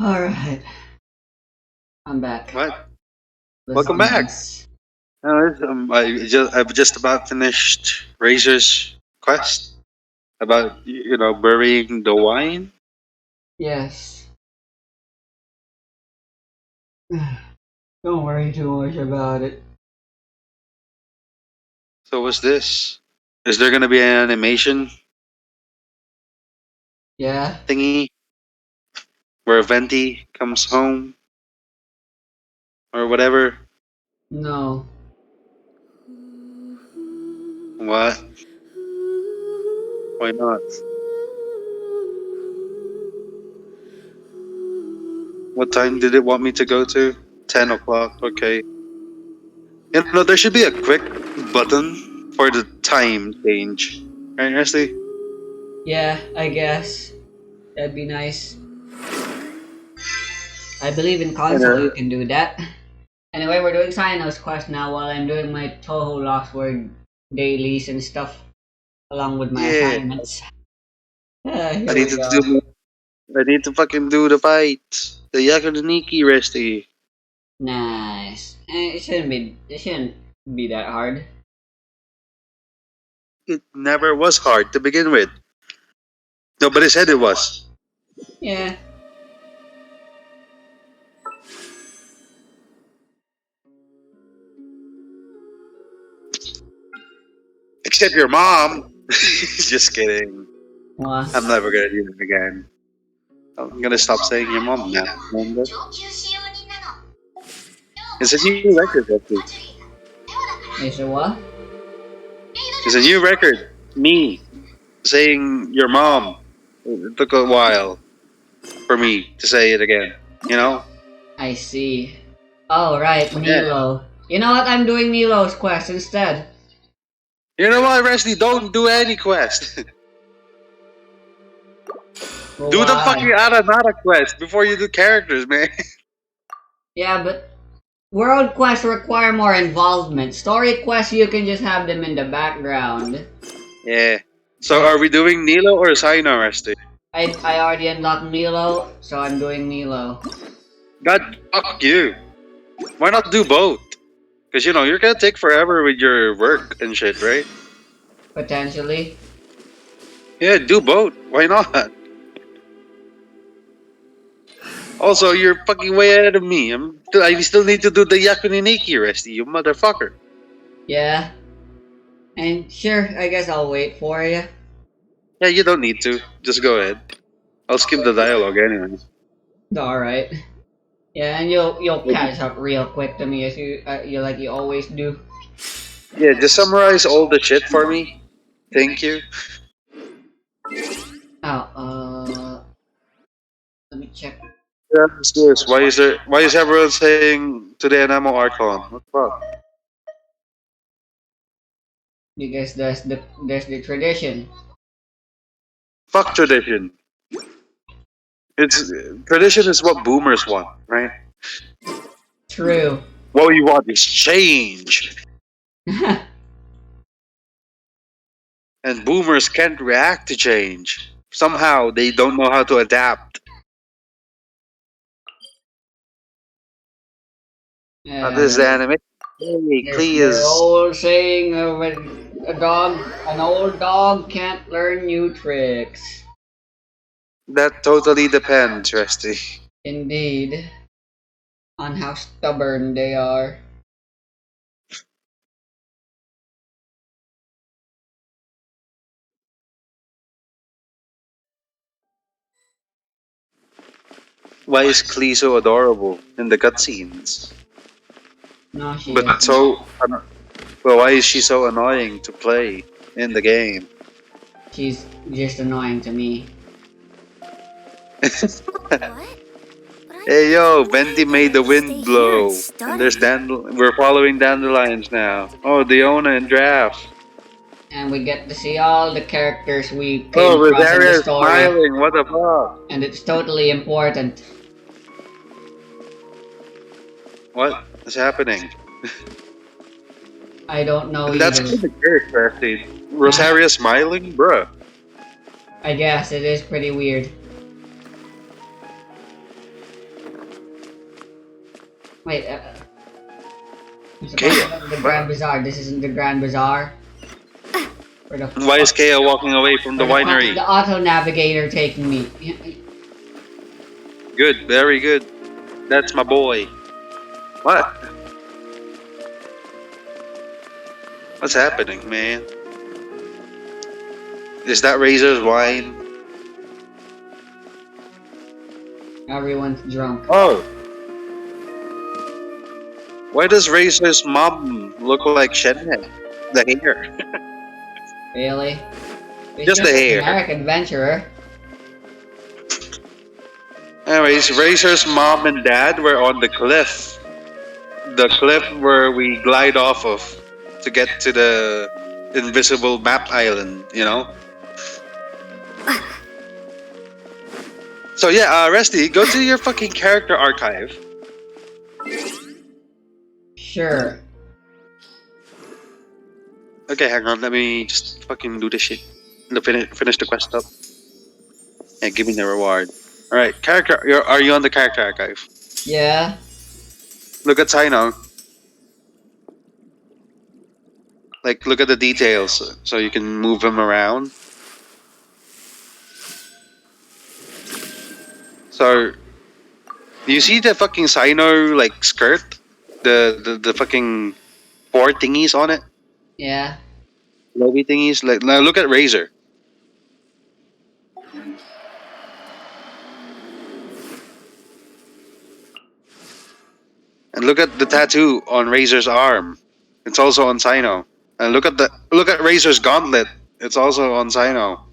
Alright, I'm back. What? Let's Welcome do back. this. I've just about finished Razor's quest about burying the wine. Yes. Don't worry too much about it. So what's this? Is there gonna be an animation Yeah? thingy where Venti comes home or whatever? No. What? Why not? What time did it want me to go to? 10 o'clock. Okay. There should be a quick button for the time change. Right, Nestle? Yeah, I guess. That'd be nice. I believe in console you And, can do that. Anyway, we're doing Sino's quest now while I'm doing my Toho Lost Word dailies and stuff along with my yeah, assignments. I Here need we to go. do. I need to fucking do the fight. The Yakudaniki Resty. Nice. It shouldn't be that hard. It never was hard to begin with. Nobody said it was. Yeah. Except your mom. Just kidding. Well, I'm never gonna do that again. I'm gonna stop saying your mom now. Remember? It's a new record, actually. is it what? It's a new record. Me saying your mom. It took a while for me to say it again. You know? I see. Oh, right, Yeah. Nilo. You know what? I'm doing Nilo's quest instead. You know what, Resty? Don't do any quest. Do the fucking Why? Aranara quest before you do characters, man. Yeah, but world quests require more involvement. Story quests, you can just have them in the background. Yeah. So I are we doing Nilo or Sino, Resty? I already unlocked Nilo, so I'm doing Nilo. God, fuck you. Why not do both? Because, you're gonna take forever with your work and shit, right? Potentially. Yeah, do both. Why not? Also, you're fucking way ahead of me. I still need to do the Yakuniniki, Resty, you motherfucker. Yeah. And sure, I guess I'll wait for you. Yeah, you don't need to. Just go ahead. I'll skip the dialogue anyway. Alright. Yeah, and you'll catch up real quick to me as you like you always do. Yeah, just summarize all the shit for me. Thank you. Oh, let me check. Yeah, let's do this. Why is everyone saying today an ammo Archon? What the fuck? Because there's the tradition. Fuck tradition. It's tradition is what boomers want, right? True. What we want is change. And boomers can't react to change. Somehow they don't know how to adapt. This is the There's anime. Hey, their please. old saying when an old dog can't learn new tricks. That totally depends, Rusty. Indeed, on how stubborn they are. Why is Klee so adorable in the cutscenes? No, she But isn't. well, why is she so annoying to play in the game? She's just annoying to me. Hey yo, Venti made the wind blow. And we're following dandelions now. Oh, Diona and Draft. And we get to see all the characters we came Oh, across in the Rosaria is story. smiling. What the fuck? And it's totally important. What is happening? I don't know And that's either. kind of weird, Rusty. Huh? Rosaria smiling, bruh. I guess it is pretty weird. Wait, I'm supposed Kea. to go to the Grand Bazaar. This isn't the Grand Bazaar. Where the Why is fuck? Kea walking away from the Where the fuck is winery? the auto navigator taking me? Good, very good. That's my boy. What? What's happening, man? Is that Razor's wine? Everyone's drunk. Oh. Why does Razor's mom look like Shenhe? The hair. Really? He's Just the a hair. generic adventurer. Anyways, Razor's mom and dad were on the cliff. The cliff where we glide off of to get to the invisible map island, you know? So yeah, Resty, go to your fucking character archive. Sure. Okay, hang on, let me just fucking do this shit. Finish the quest up. Yeah, give me the reward. Alright, are you on the character archive? Yeah. Look at Sino. Like, look at the details so you can move him around. So, do you see the fucking Sino, like, skirt? The fucking 4 thingies on it? Yeah. Lobby thingies? Like, now look at Razor. And look at the tattoo on Razor's arm. It's also on Sino. And look at Razor's gauntlet. It's also on Sino.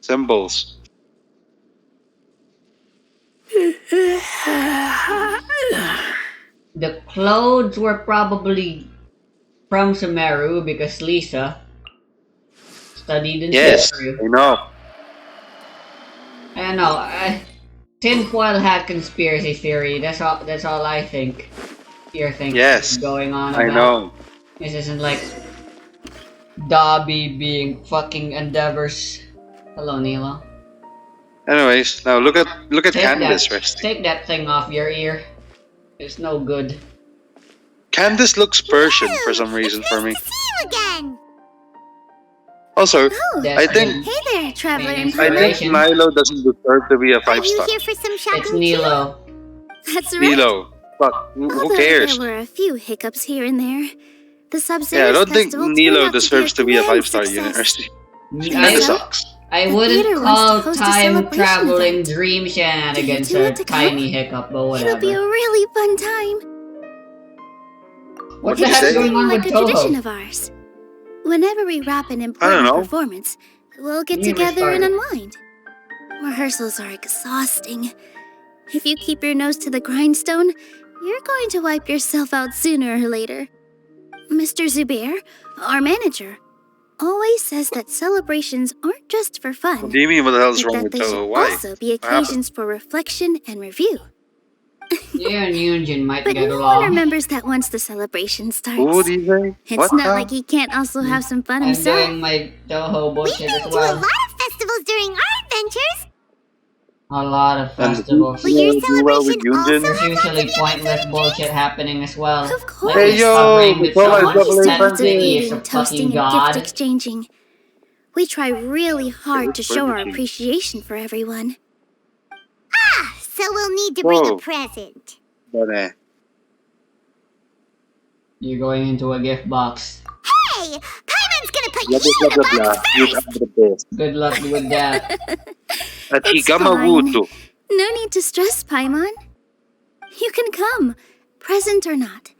Symbols. The clothes were probably from Sumeru because Lisa studied in Yes, Sumeru. I know. I don't know. Tinfoil hat conspiracy theory. That's all I think. You're thinking Yes, going on I about. know. This isn't like Dobby being fucking endeavors. Hello, Nilou. Anyways, now look at Candace, Resty. Take that thing off your ear. It's no good. Candace looks Persian for some reason for me. Nice to see you again. Also, Oh, I think hey there, traveler in I think Inspiration. Nilou doesn't deserve to be a Are 5-star. you here for some shopping It's too? Nilou. That's right. Nilou, fuck, who Although cares? there were a few hiccups here and there, the Sub-Zero Yeah, I don't think Festival turned Nilou out deserves to be a grand 5-star success. unit, Resty. I, Kinda sucks. I The wouldn't theater call wants to host a time celebration traveling event. dream shenanigans Do you a want to come? tiny hiccup, but It'll be a whatever. really fun time. What What'd the you heck's say? going on Like with a tradition Toho? of ours. Whenever we wrap an I don't important know. performance, we'll get You together and restarted. unwind. Rehearsals are exhausting. If you keep your nose to the grindstone, you're going to wipe yourself out sooner or later. Mr. Zubair, our manager, always says that celebrations aren't just for What fun, do you mean? What the hell's but wrong that with they Toho? should Why? also be What happened? occasions for reflection and review. You and Yunjin might But get no one along. remembers that once the celebration starts. What do you say? It's What not the? like he can't also have some fun I'm himself. doing my Toho We've bullshit been as to a well. lot of festivals during our adventures. A lot of And festivals. Will your you do well with celebration also Yunjin? There's have lots usually of pointless yummy bullshit happening as well. Of Like course. Hey yo, discovering with Mikola is someone doubling Always that tons of friendly. he is a eating, fucking toasting, and gift god. exchanging. We try really hard to show our furnishing. appreciation for everyone. Ah, so we'll need to bring Whoa. a present. But You're going into a gift box. Hey, Paimon's gonna put blah you blah in blah the blah. box You first. are the best. Good luck with that. It's Achigama fine. Wuto. No need to stress, Paimon. You can come, present or not.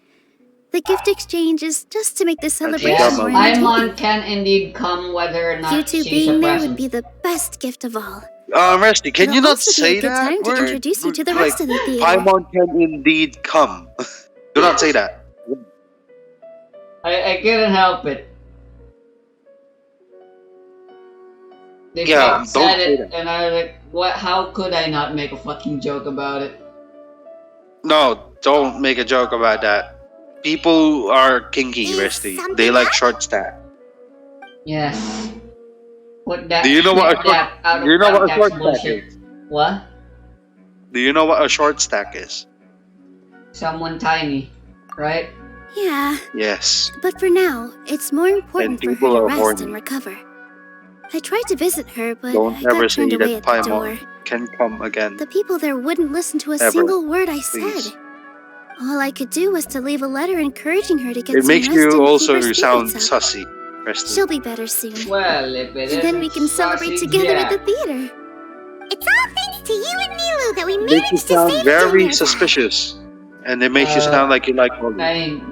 The gift exchange is just to make the celebration Yes, more Paimon entertaining. Paimon can indeed come whether or You not two she's a being there would present. be the best gift of all. Rusty, can It'll you not also be a say good that? time to introduce you to the rest of the theater. Paimon can indeed come. Do not say that. I couldn't help it. They Yeah, fucking don't said say it, and I was like, what? How could I not make a fucking joke about it? No, don't make a joke about that. People are kinky, Is Rusty. something They like up? short stack. Yes. Put that. Do you know what a put short- that out of do you know what a context short stack bullshit. is? What? Do you know what a short stack is? Someone tiny, right? Yeah, Yes. but for now, it's more important for her people to are rest horny. and recover. I tried to visit her, but Don't I ever got turned say away that at the door. Paimon can come again. The people there wouldn't listen to a Ever. single word I Please. said. All I could do was to leave a letter encouraging her to get It some makes rest you and keep also her sound spirits up. sussy, Preston. She'll be better soon. Well, if it And then we isn't can celebrate Sausage together at the Jack. theater. It's all thanks to you and Nilou that we It makes you managed to sound save very Junior Dad. suspicious. And it makes you sound like you like all I mean,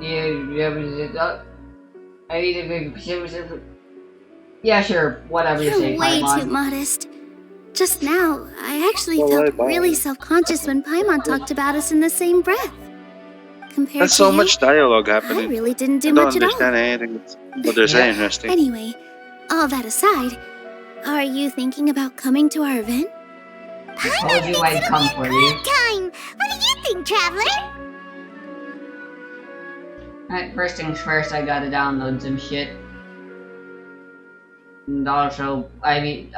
yeah, sure, whatever you You're say, way too Paimon. modest. Just now, I actually Well, felt I really bought it. self-conscious when Paimon talked about us in the same breath. Compared That's to so you, much dialogue I happening. really didn't I do don't much at all. understand anything what they're Yeah. saying, Rusty. Anyway, all that aside, are you thinking about coming to our event? I told you I'd come for you. Time. What do you think, Traveler? Alright, first things first, I gotta download some shit. And also, I mean,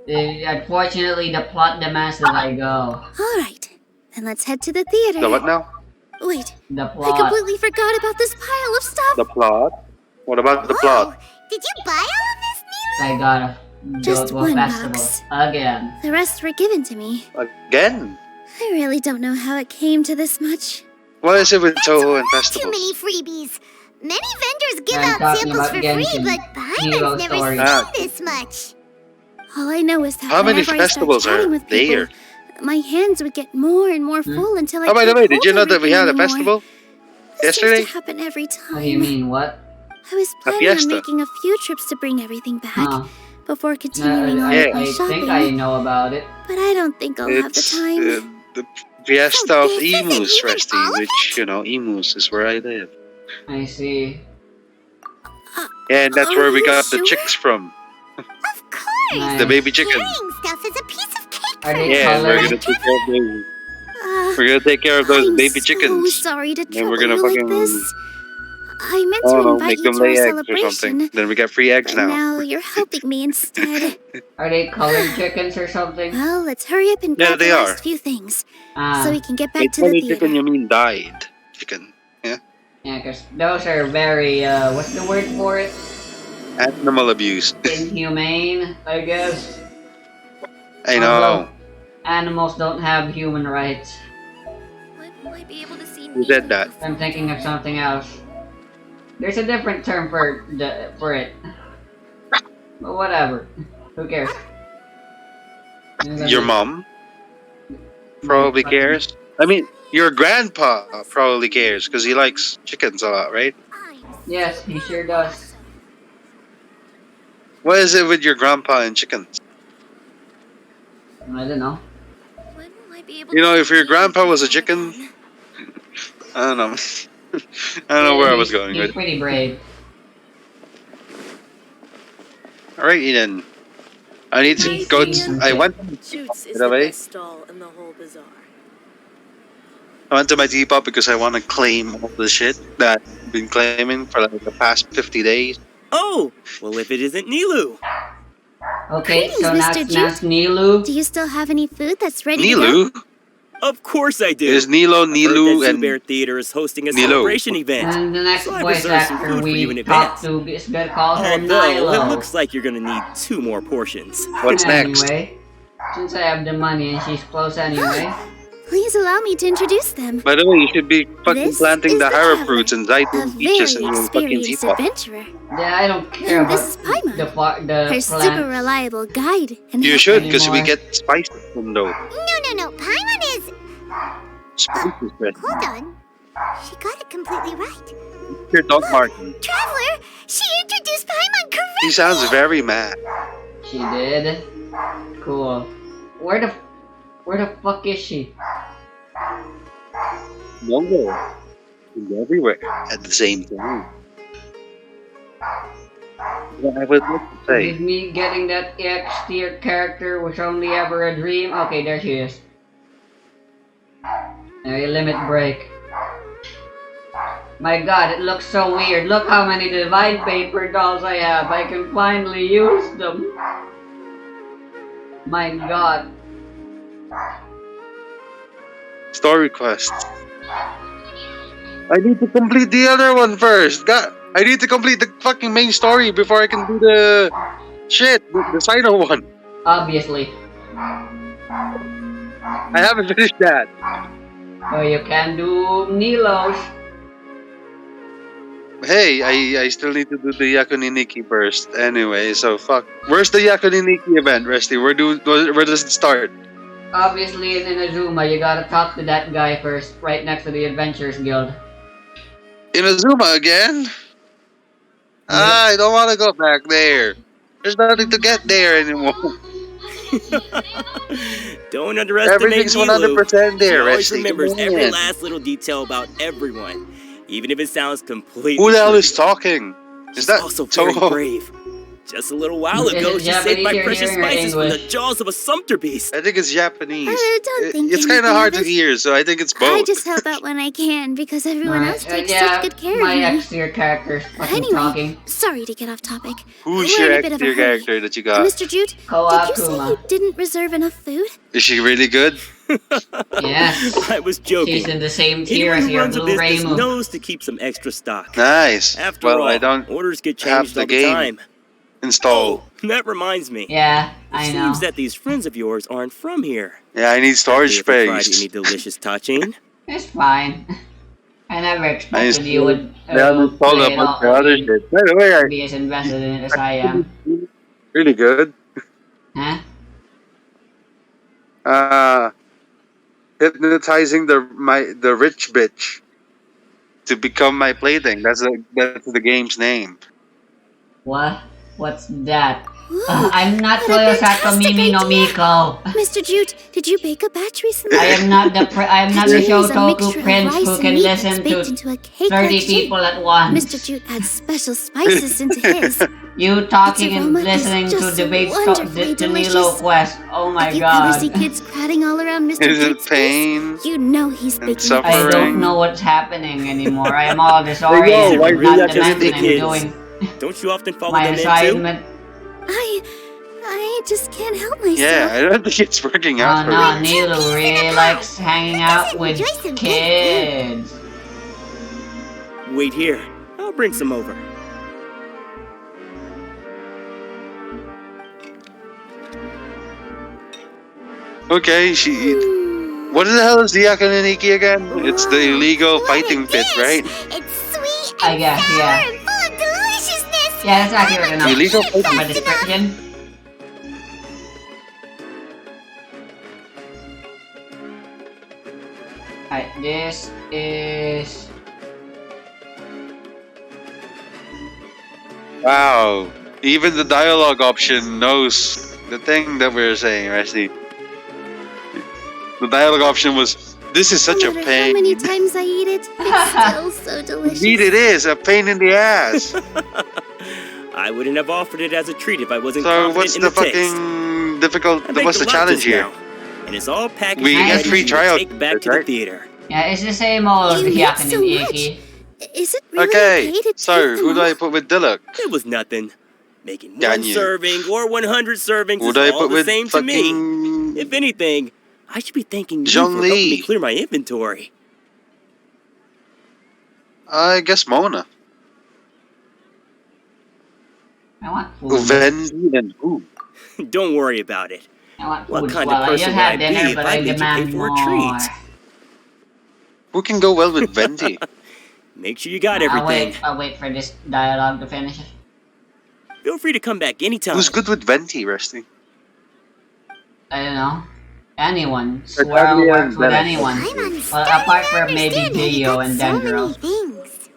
unfortunately, the plot demands that I go. Alright, then let's head to the theater. The what now? Wait, The I plot. completely forgot about this pile of stuff. The plot? What about the Whoa. plot? Did you buy all of this, Nilou? I gotta Just go to a one festival. box. Again. The rest were given to me. Again? I really don't know how it came to this much. What is it with Toho and Too festivals? many freebies. Many vendors give I'm out talking samples about for Genshin. free, but Nilou Paimon's never story. seen Ah. this much. All I know is that How many whenever I start festivals chatting are with people, there? my hands would get more and more full until I Oh, by the couldn't way, did you hold know that we everything had a anymore. festival This yesterday? seems to happen every time. What do you mean, what? I was A planning on fiesta. making a few trips to bring everything back Huh. before continuing on Yeah. with my I shopping, think I know about it. but I don't think I'll have the It's time. the fiesta So of this isn't Emus, even Rusty, all of which, you know, Emus is where I live. I see. And that's Are where we you got sure? the chicks from. Of course. Nice. The baby chicken. Carrying stuff is a piece of cake Are for they me. Yeah, and we're colored? gonna take care of those. Uh, We're gonna take care of those I'm baby so chickens. sorry to And trouble we're gonna you like fucking, this. I meant I to don't know, invite make you them to our lay eggs or celebration, something. Then we get free eggs but now. now you're helping me instead. Are they colored chickens or something? Well, let's hurry up and Yeah, grab the they last are. few things Ah, so we can get Wait, back to the funny theater. chicken, you mean died chicken. yeah, because those are very, what's the word for it? Animal abuse. Inhumane, I guess. I know. Animals don't have human rights. When will I be able to see Who said that? I'm thinking of something else. There's a different term for it. But whatever. Who cares? Your mom probably cares. I mean, your grandpa probably cares because he likes chickens a lot, right? Yes, he sure does. What is it with your grandpa and chickens? I don't know. When will I be able You know, to if your see grandpa was a again? chicken, I don't know. I don't know where I was going He's with it. pretty brave. Alright, then. I need to go. I went. Shoots is By the the way, best stall in the whole bazaar. I went to my Depop because I want to claim all the shit that I've been claiming for like the past 50 days. Oh, well, if it isn't Nilou. Okay, Greetings, so now Mr. it's now Juice. Nilou. Do you still have any food that's ready to go? Nilou? Of course I do. Is Nilo, I've heard Nilou, that and Zubair Theater is hosting a Nilou. celebration event. And the next So I voice reserved some actor food for you in we talked advance. to is gonna call her Although, Nilo. it looks like you're gonna need 2 more portions. what's next? Anyway, since I have the money and she's close anyway. Please allow me to introduce them. By the way, you should be fucking This planting is the the Hara traveler, fruits and A Zaitun beaches in very your fucking experienced Depop. adventurer. Yeah, I don't care And about this is Paimon, the her super plant. reliable guide. And You helper. should, because we Anymore. get spices from those. No. Paimon is... Spices, right? Hold on. She got it completely right. Your dog Martin. Traveler, she introduced Paimon correctly. He sounds very mad. She did. Cool. Where the fuck is she? Nowhere. He's everywhere at the same time. What I would like to say. With me getting that X tier character was only ever a dream. Okay, there she is. Area limit break. My god, it looks so weird. Look how many divine paper dolls I have. I can finally use them. My god. Story quest. I need to complete the other one first. God, I need to complete the fucking main story before I can do the shit, the Sino one. Obviously. I haven't finished that. Or you can do Nilou's. Hey, I still need to do the Yakuniniki first. Anyway, so fuck. Where's the Yakuniniki event, Resty? Where does it start? Obviously, in Inazuma, you gotta talk to that guy first, right next to the Adventurers Guild. Inazuma again? I don't want to go back there. There's nothing to get there anymore. Don't underestimate Everything's Nilou. 100% She there, always Resty. remembers Come every on. last little detail about everyone, even if it sounds completely Who the hell is trivial. talking? Is She's that also very Toho? brave. Just a little while Is ago, it she saved my Japanese you're precious hearing or spices from the English? jaws of a sumpter beast. I think it's Japanese. Don't think It's kind of anything hard of to it. hear, so I think it's I both. just help out when I can because everyone else takes yeah, such good care my of me. X-tier character's fucking Anyway, talking. sorry to get off topic. Who's We're your in a bit of a extra hurry. character that you got? Mr. Jute, did you say Kawakuma. you didn't reserve enough food? Is she really good? Yes. I was joking. She's in the same tier Anyone as who your runs a Blue business Reimu. knows to keep some extra stock. Nice. After Well, all, I don't orders get have changed the all the game time. installed. Oh, that reminds me. Yeah, It I know. seems that these friends of yours aren't from here. Yeah, I need Have storage they ever tried space. any delicious touching? It's fine. I never I expected you would uninstalled play a it bunch all, of other shit. By the way, be as invested in it as I am. really good. Huh? Uh, hypnotizing the rich bitch to become my plaything. That's the game's name. What? What's that? Ooh, I'm not what a Toyosato fantastic Mimi no idea. Miko. Mr. Jute, did you bake a batch recently? I am not the I am not the Pachiri is a Shotoku mixture of prince rice who and can meat listen that's baked to into a cake 30 people at once. Mr. Jute adds special spices into his. You talking and aroma is listening to just debates wonderfully to Nilo delicious. Quest. Oh my If you ever see god. kids crowding all around Mr. Is it Jute's face, pain you know he's and baking suffering? I don't Suffering. know what's happening anymore. I am all Yo, disoriented, why not do the you have to mention do I'm kids? doing. Don't you often follow My them in too? assignment. I just can't help myself. Yeah, I don't think it's working Oh out for no, me. Nilo really likes hanging out with enjoy some good kids. Wait here. I'll bring some over. Okay, what the hell is the Yakuniniki again? It's the illegal What fighting a pit, dish. right? It's sweet I and guess, sour yeah. and full of deliciousness. Yeah, that's accurate enough. Illegal For my fighting. description. Alright, this is... Wow. Even the dialogue option knows the thing that we're saying, Resty. The dialogue option was, this is such a No matter how many pain. times I eat it, it's still so delicious. Indeed it is, a pain in the ass. I wouldn't have offered it as a treat if I wasn't So confident what's in the the taste. fucking difficult, I baked what's a the lot challenge just here? now, and it's all packaged We and get ready free for you to tryout take back tickets, to the right? theater. Yeah, it's the same old You make so Hyakunin much. Iki. Is it really Okay, okay to so take them who do I all? put with Diluk? It was nothing. Making one Ganyu. serving or 100 servings Who is do I all put the with same to me. fucking If anything, I should be thanking you Zhong for helping me Li? clear my inventory. I guess Mona. I want food. Vendi and who? Don't worry about it. I want What food. kind Well, of I just person would had I be dinner, if but I I made you pay demand for a more. treat? Who can go well with Vendi? Make sure you got everything. I'll wait for this dialogue to finish. Feel free to come back anytime. Who's good with Venti, Resty? I don't know. Anyone. Or Swirl Tanya works and with Bennett. anyone. I'm Well, apart from maybe Dio and Dendro. things.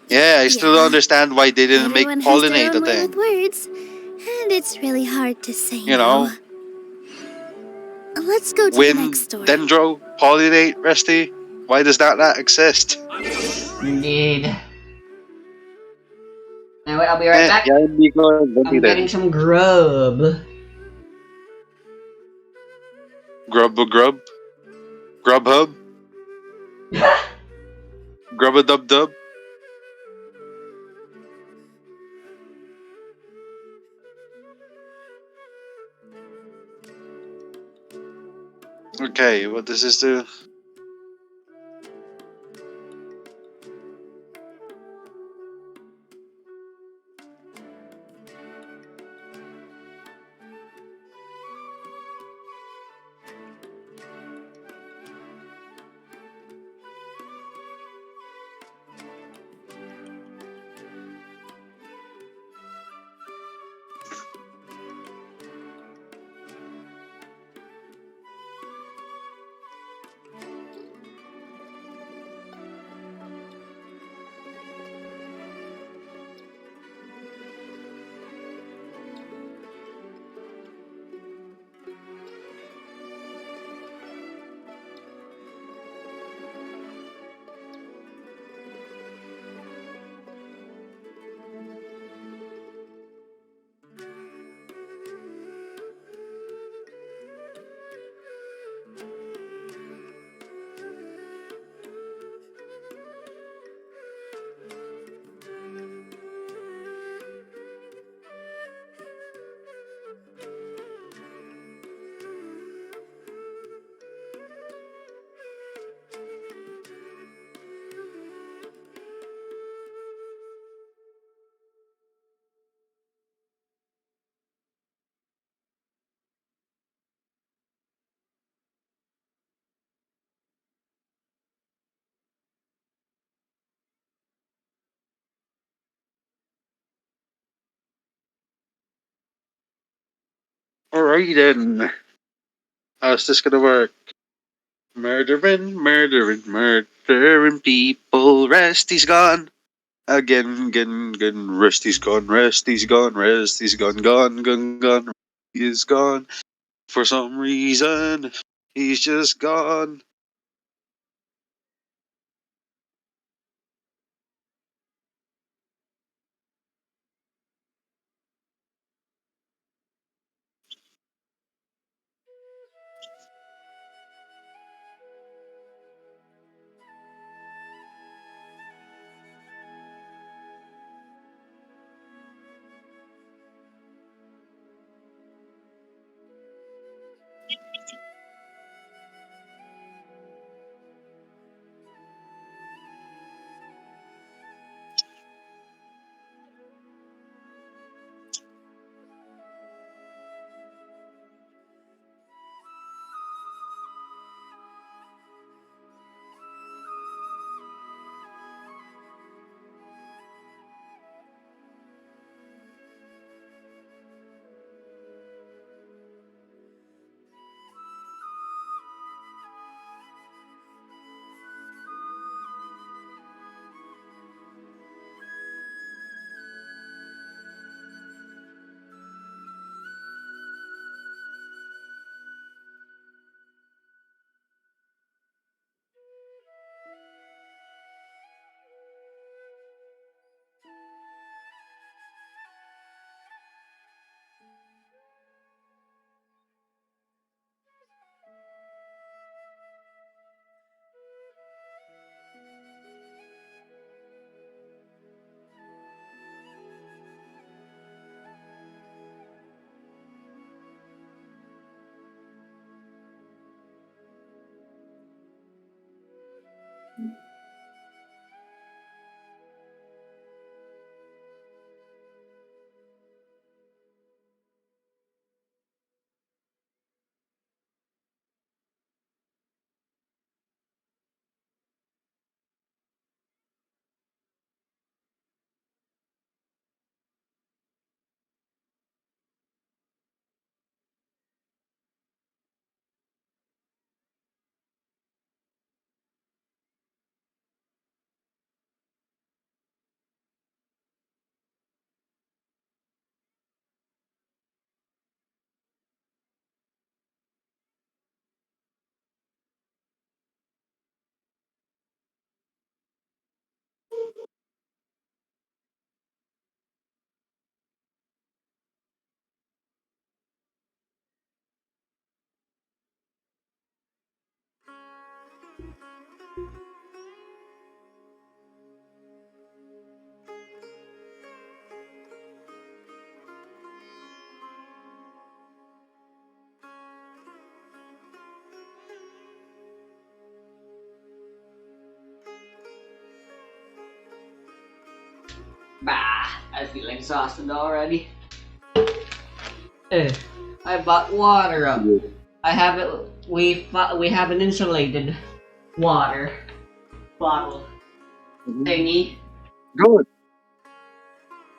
Yeah, I still don't Yeah. understand why they didn't make Everyone has their pollinate a own way thing. with words, and it's really hard to say You know, no. Let's go to the Wind, next story. Dendro, pollinate, Resty. Why does that not exist? Indeed. Anyway, I'll be right back. Yeah, Nico and Venti I'm getting then. some grub. Grub? Grubhub? Grub-a-dub-dub? Okay, what does this do? Alright then. How's this gonna work? Murdering people. Rusty's gone. Again. Rusty's gone. Gone. He is gone. For some reason, he's just gone. Bah, I feel exhausted already. I bought water up. I have it. We have an insulated water bottle thingy. Good.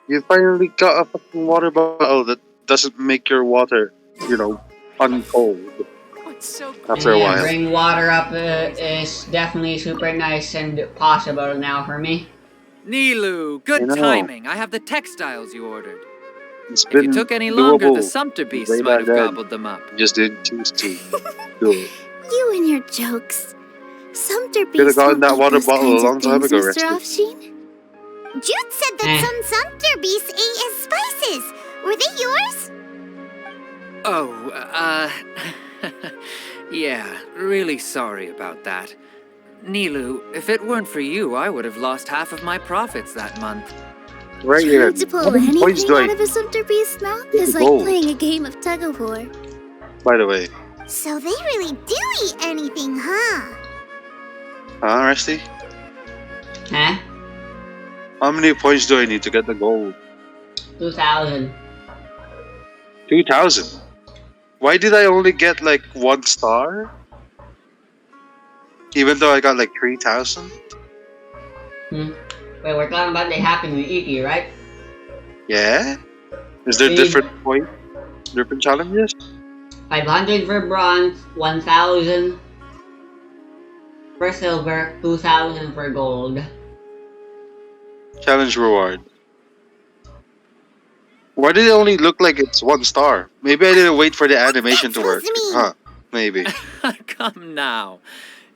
You finally got a fucking water bottle that doesn't make your water, uncold after a Yeah, while. bring water up is definitely super nice and possible now for me. Nilou, good I know. timing. I have the textiles you ordered. It's If you been took any longer, the doable sumpter beasts way might back have then. gobbled them up. You just didn't choose to do it. You and your jokes. Sumter Could've beasts gotten don't that eat water those bottle kinds a long of time things, ago, Mr. Rusty. Offsheen. Jude said that some Sumter beasts ate his spices. Were they yours? Oh, yeah, really sorry about that. Nilou, if it weren't for you, I would have lost half of my profits that month. Right Trying here. to How pull many points anything do I out of a Sumter beast's mouth Get is the like gold. playing a game of tug-of-war. by the way? So they really do eat anything, huh? Huh, Rusty? Huh? How many points do I need to get the gold? 2,000. 2,000. Why did I only get like 1 star? Even though I got like 3,000? Wait, we're talking about they happen to eat you, right? Yeah? Is there See? different points? Different challenges? 500 for bronze, 1,000 for silver, 2,000 for gold. Challenge reward. Why did it only look like it's 1 star? Maybe I didn't wait for the animation to work. supposed to mean? Huh. Maybe. Come now.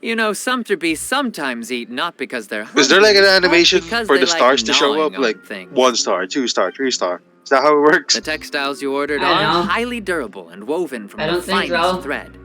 You know, Sumpter beasts sometimes eat not because they're hungry, Is there like an but animation because for they the stars like to show gnawing up? Like on things. 1 star, 2 star, 3 star. Is that how it works? The textiles you ordered I don't are know. highly durable and woven from I the don't think finest so. thread.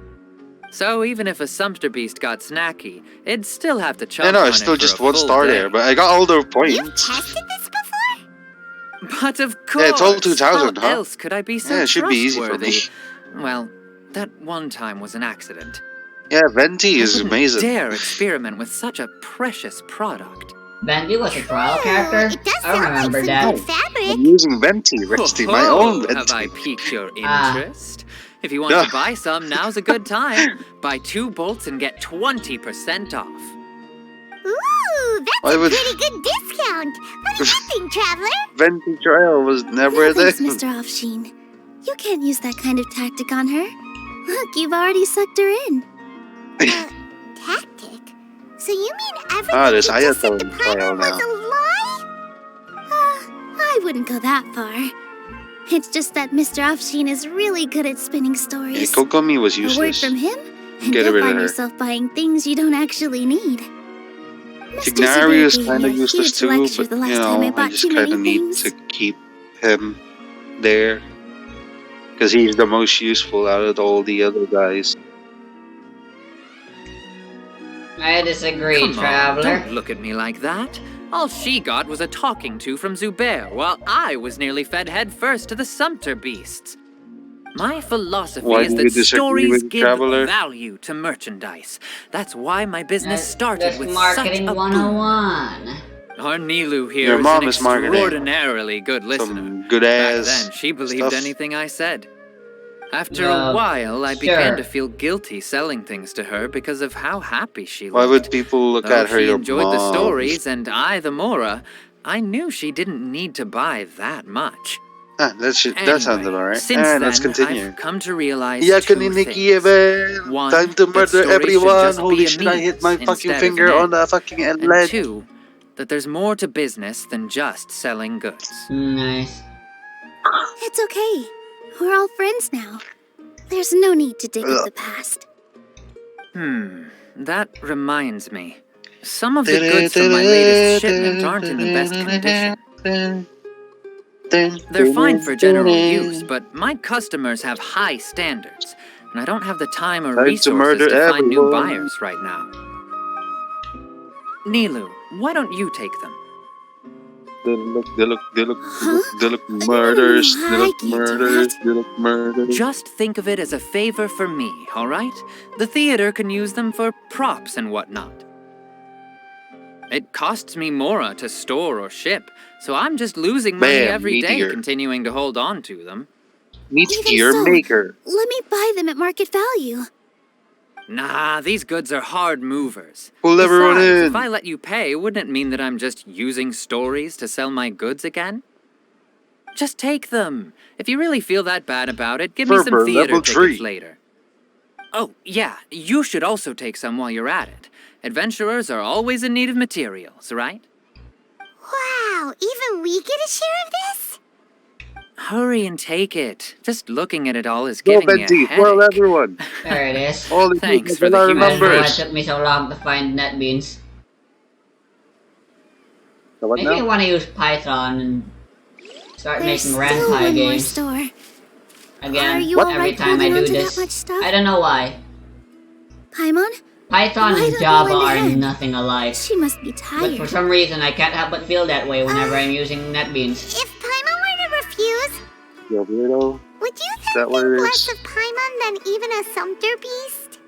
So even if a Sumpter beast got snacky, it'd still have to chomp I know, on it's it still for just a 1 full star day. there, but I got all the You've points. tested this before? But of course, Yeah, it's all 2,000, how huh? else could I be so Yeah, it should be easy for me. trustworthy? Well, that one time was an accident. Yeah, Venti I is wouldn't amazing. dare experiment with such a precious product. Bendy was a trial character? It does I don't sound remember like that. some good I'm fabric. using Venti, Resty, my own Have I Venti. piqued your Ah. interest? If you want Yeah. to buy some, now's a good time. Buy 2 bolts and get 20% off. Ooh, that's Why a would- pretty good discount. What do you think, Traveler? Venti trial was never No there. thanks, Mr. Offsheen. You can't use that kind of tactic on her. Look, you've already sucked her in. Tactic? So you mean everything This you just said to Ayato trial Paimon was now. a lie? I wouldn't go that far. It's just that Mr. Offsheen is really good at spinning Yeah, stories. Kokomi was A word useless. from him, and Get you'll rid of find her. yourself buying things you don't actually need. Mr. Tignari is Zuber gave kind me of a useless huge too, lecture but the you last time I know, I bought just too kind many of need things. to keep him there. Because he's the most useful out of all the other guys. I disagree, Come on, Traveler. don't look at me like that. All she got was a talking to from Zubair, while I was nearly fed head first to the Sumpter beasts. My philosophy Why is do you that disagree stories with give Traveler? value to merchandise. That's why my business That's started with marketing such a 101. boom. Our Nilou here Your is mom an is marketing. extraordinarily good listener. Some good Back ass then, she believed stuff. anything I said. After No, a while, I sure. began to feel guilty selling things to her because of how happy she Why looked. would people look Though at her? she Your enjoyed the mom. stories and I the Mora, I knew she didn't need to buy that much. That sounded alright. Since Alright, then, let's continue. I've come to realize Yeah, two Kaniniki, things. man. One, Time to that murder stories should everyone. just Holy be a shit, I hit my means fucking instead of finger an on end. the fucking And ledge. two, that there's more to business than just selling goods. Nice. It's okay. We're all friends now. There's no need to dig up the past. That reminds me. Some of the goods from my latest shipment aren't in the best condition. They're fine for general use, but my customers have high standards, and I don't have the time or Time to resources murder to find new everyone. buyers right now. Nilou, why don't you take them? They look murders. No, They I look can't do murders. that. They look murders. Just think of it as a favor for me, all right? The theater can use them for props and whatnot. It costs me Mora to store or ship, so I'm just losing money Bam, every day meteor. continuing to hold on to them. Meteor so, maker. Let me buy them at market value. Nah, these goods are hard movers. Pull everyone Besides, in. if I let you pay, wouldn't it mean that I'm just using stories to sell my goods again? Just take them. If you really feel that bad about it, give me some Ferber, theater level tickets 3. later. Oh, yeah, you should also take some while you're at it. Adventurers are always in need of materials, right? Wow, even we get a share of this? Hurry and take it. Just looking at it all is Go, giving me a Benty. Well, headache. everyone. There it is. Holy Thanks shit, for the a lot of human That's why it numbers. took me so long to find NetBeans. So what Maybe I now? want to use Python and start There's making still Rentai one more games store. again. Are you Every alright time I holding do onto this, that much stuff? I don't know why. Paimon? Python Why and don't Java you lend a are hand? nothing alike. She must be But tired. for some reason, I can't help but feel that way whenever I'm using NetBeans. If Paimon were to refuse, Yo, weirdo. would you that think what it less is? of Paimon than even a Sumpter beast?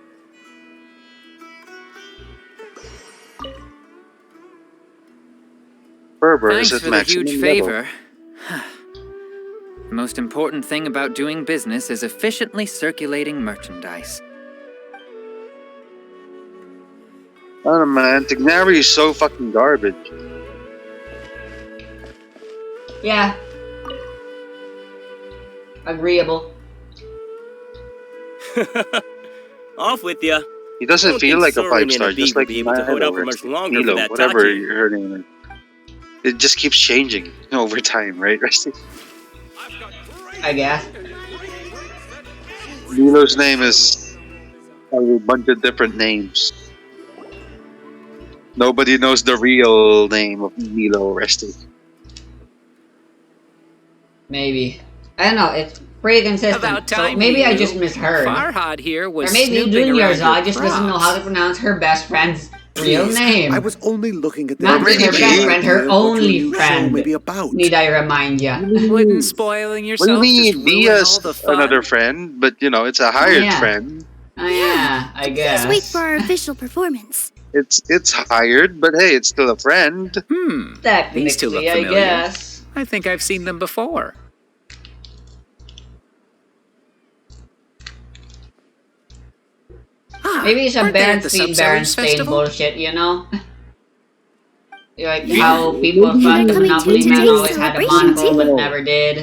Ferber Thanks is at for the maximum huge level. favor. The most important thing about doing business is efficiently circulating merchandise. I don't know, man. Tignari is so fucking garbage. Yeah. Agreeable. Off with ya. He doesn't Don't feel think like a soaring 5-star, in a bee just will like be able to hold out for Nilou, much longer for Nilou, that whatever Taki. her name is. It just keeps changing over time, right, Rusty? I guess. Nilou's name is a bunch of different names. Nobody knows the real name of Nilou, Rusty. Maybe. I don't know. It's pretty consistent. About So time, maybe I Nilou. just misheard. Farhad here was Or maybe snooping Junior's around I your just doesn't know how to props. pronounce her best friend's real Please, name. I was only looking at the Not just her maybe. best friend, her idea of what your only new show friend. may be about. Need I remind ya? Wouldn't spoiling What do you yourself just mean? Be ruin all the fun? another friend, but you know, it's a hired Yeah. friend. Oh yeah, I guess. Please wait for our official performance. It's hired, but hey, it's still a friend. These two look Technically, I familiar. guess. I think I've seen them before. Maybe some Aren't they at the Berenstain Subzone Berenstain Festival? bullshit, you know? Like how people thought They're the coming Monopoly to Man today's always had a celebration, monocle but too. never did.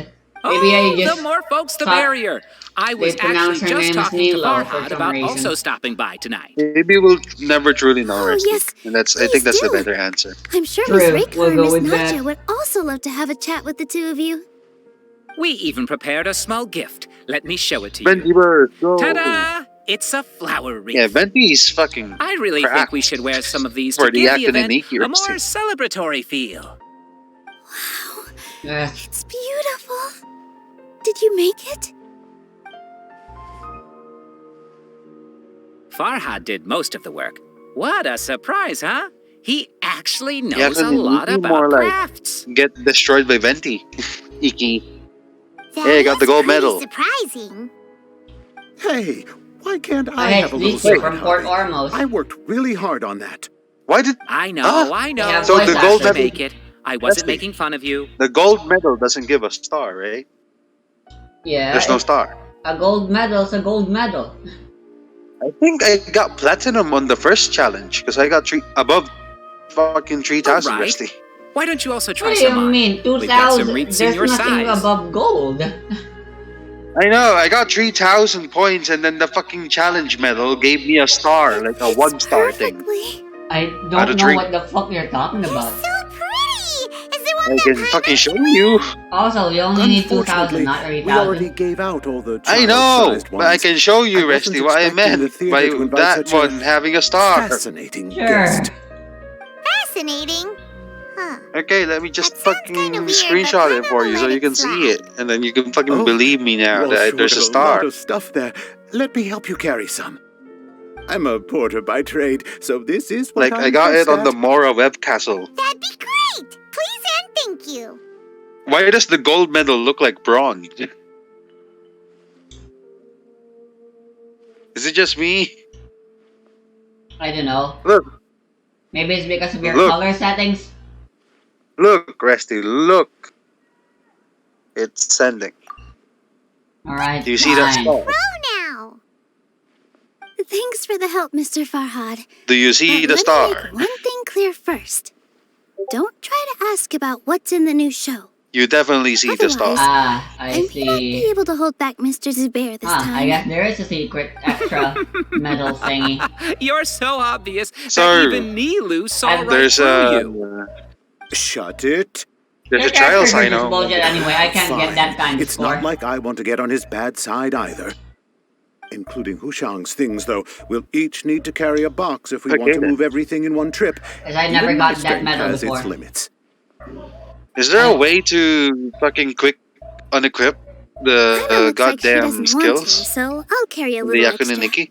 Maybe I Oh, just the more folks, the thought merrier. I was they pronounce actually her just name as talking to Nilou for Farhad some about reason. also stopping by tonight. Maybe we'll never truly know, Oh, Rusty. yes, And I please think that's the do. better answer. I'm sure True, Miss Reiko we'll and go Miss with that. Nadja would also love to have a chat with the two of you. We even prepared a small gift. Let me show it to Venti you. Bird, go! Ta-da! It's a flower wreath. Yeah, Venti's fucking I really cracked think we should wear some of these for to the give the event Akonaniki a more Rusty. celebratory feel. Eh, It's beautiful. Did you make it? Farhad did most of the work. What a surprise, huh? He actually knows a Akonaniki lot more about like crafts. get destroyed by Venti. Iki. That Hey, I got the is gold pretty medal. surprising. Hey, why can't I I had have a little Lisi side from Port hobby? Ormos. I worked really hard on that. Why did I know, Ah, I know. yeah, So the voice gold actor. medal- Make it. I wasn't Leslie. making fun of you. the gold medal doesn't give a star, right? Yeah, There's no star. a gold medal's a gold medal. I think I got platinum on the first challenge because I got above fucking 3,000, Alright. Rusty. Why don't you also try What do you some on? mean? We've got some 2,000? wreaths There's in your nothing size. above gold. I know, I got 3,000 points and then the fucking challenge medal gave me a star, like a It's 1-star thing. perfectly. I Out don't of know three. what the fuck you're talking You're about. so pretty. Is there one I that can Paimon fucking show can wear? you. Also, you only need 2,000, Unfortunately, not we 3,000. already gave out all the I know, child-sized but I ones. can show I you, wasn't Rusty, what I expecting the meant theater by to invite that such a one having a star. Fascinating Sure. guest. Fascinating. Huh. Okay, let me just That sounds fucking kinda weird, screenshot but it for kinda you so let you it can see slide. it. And then you can fucking Oh, believe me now You all that sure there's a have star. lot of stuff there. Let me help you carry some. I'm a porter by trade, so this is what Like, I'm I got it best on the at. Mora web castle. That'd be great. Please and thank you. Why does the gold medal look like bronze? Is it just me? I don't know. Look, Maybe it's because of your Look. color settings. look, Rusty, look. It's sending. Alright, Do you see that fine. star? Oh, now. Thanks for the help, Mr. Farhad. Do you see But the star? Let me make one thing clear first. Don't try to ask about what's in the new show. You definitely see the star. Ah, I I may not be see. able to hold back Mr. Zubair this Ah, time. I guess there is a secret extra medal thingy. You're so obvious So, that even Nilou saw and right There's through you. a Shut it. there's Your a trial character sign is on. bullshit anyway. I can't Fine. get that kind of It's score. not like I want to get on his bad side either. Including Hushang's things, though. We'll each need to carry a box if we want Okay, to then. move everything in one trip. Because I never Even my got that strength medal has before. its limits. Is there a way to fucking quick unequip Kinda the looks like she goddamn doesn't want to, skills? so I'll carry a The little extra. Yakunaniki?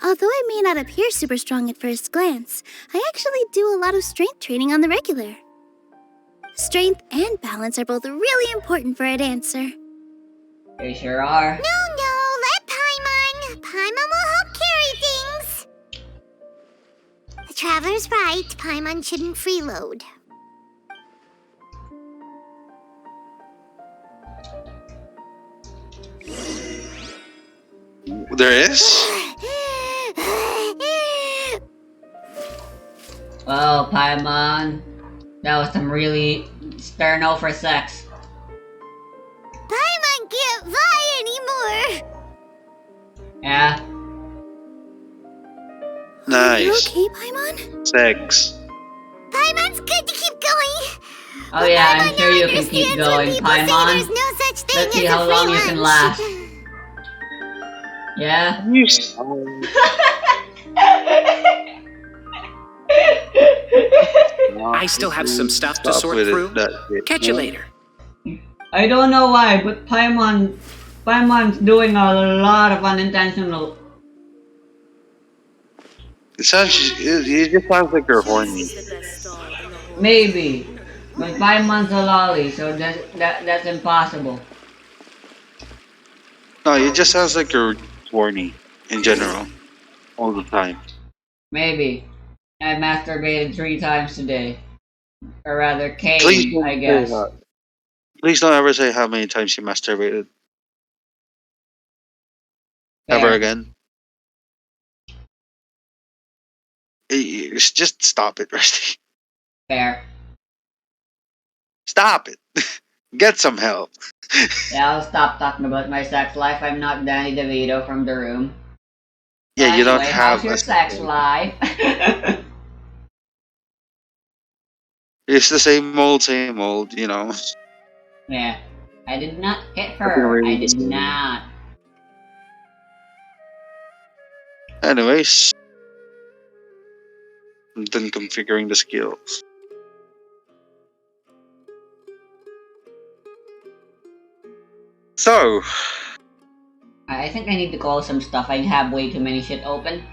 Although I may not appear super strong at first glance, I actually do a lot of strength training on the regular. Strength and balance are both really important for a dancer. They sure are. No, let Paimon. Paimon will help carry things. The Traveler's right. Paimon shouldn't freeload. There is? Well, Paimon, that was some really sterno for sex. Paimon can't fly anymore. Are you Nice. okay, Paimon? Sex. Paimon's good to keep going. Oh yeah, I'm Paimon sure now you can keep understands when going, people say there's Paimon. no such thing Let's see as how a free long you can lunch. last. Yeah? You stop. I still have some stuff to Stop sort with through. it. That shit, Catch you man. later. I don't know why, but Paimon's doing a lot of unintentional. It just sounds like you're horny. Maybe. But Paimon's a lolly, so that's impossible. No, it just sounds like you're horny in general, all the time. Maybe. I masturbated 3 times today. Or rather, Please came, don't I say guess. that. Please don't ever say how many times you masturbated ever Fair. again. Just stop it, Rusty. Fair. Stop it. Get some help. Yeah, I'll stop talking about my sex life. I'm not Danny DeVito from The Room. Yeah, you don't Anyway, how's have your a. sex life? It's the same old, you know. Yeah. I did not hit Nothing her. I really the did same. not. Anyways, I'm done configuring the skills. So, I think I need to call some stuff. I have way too many shit open.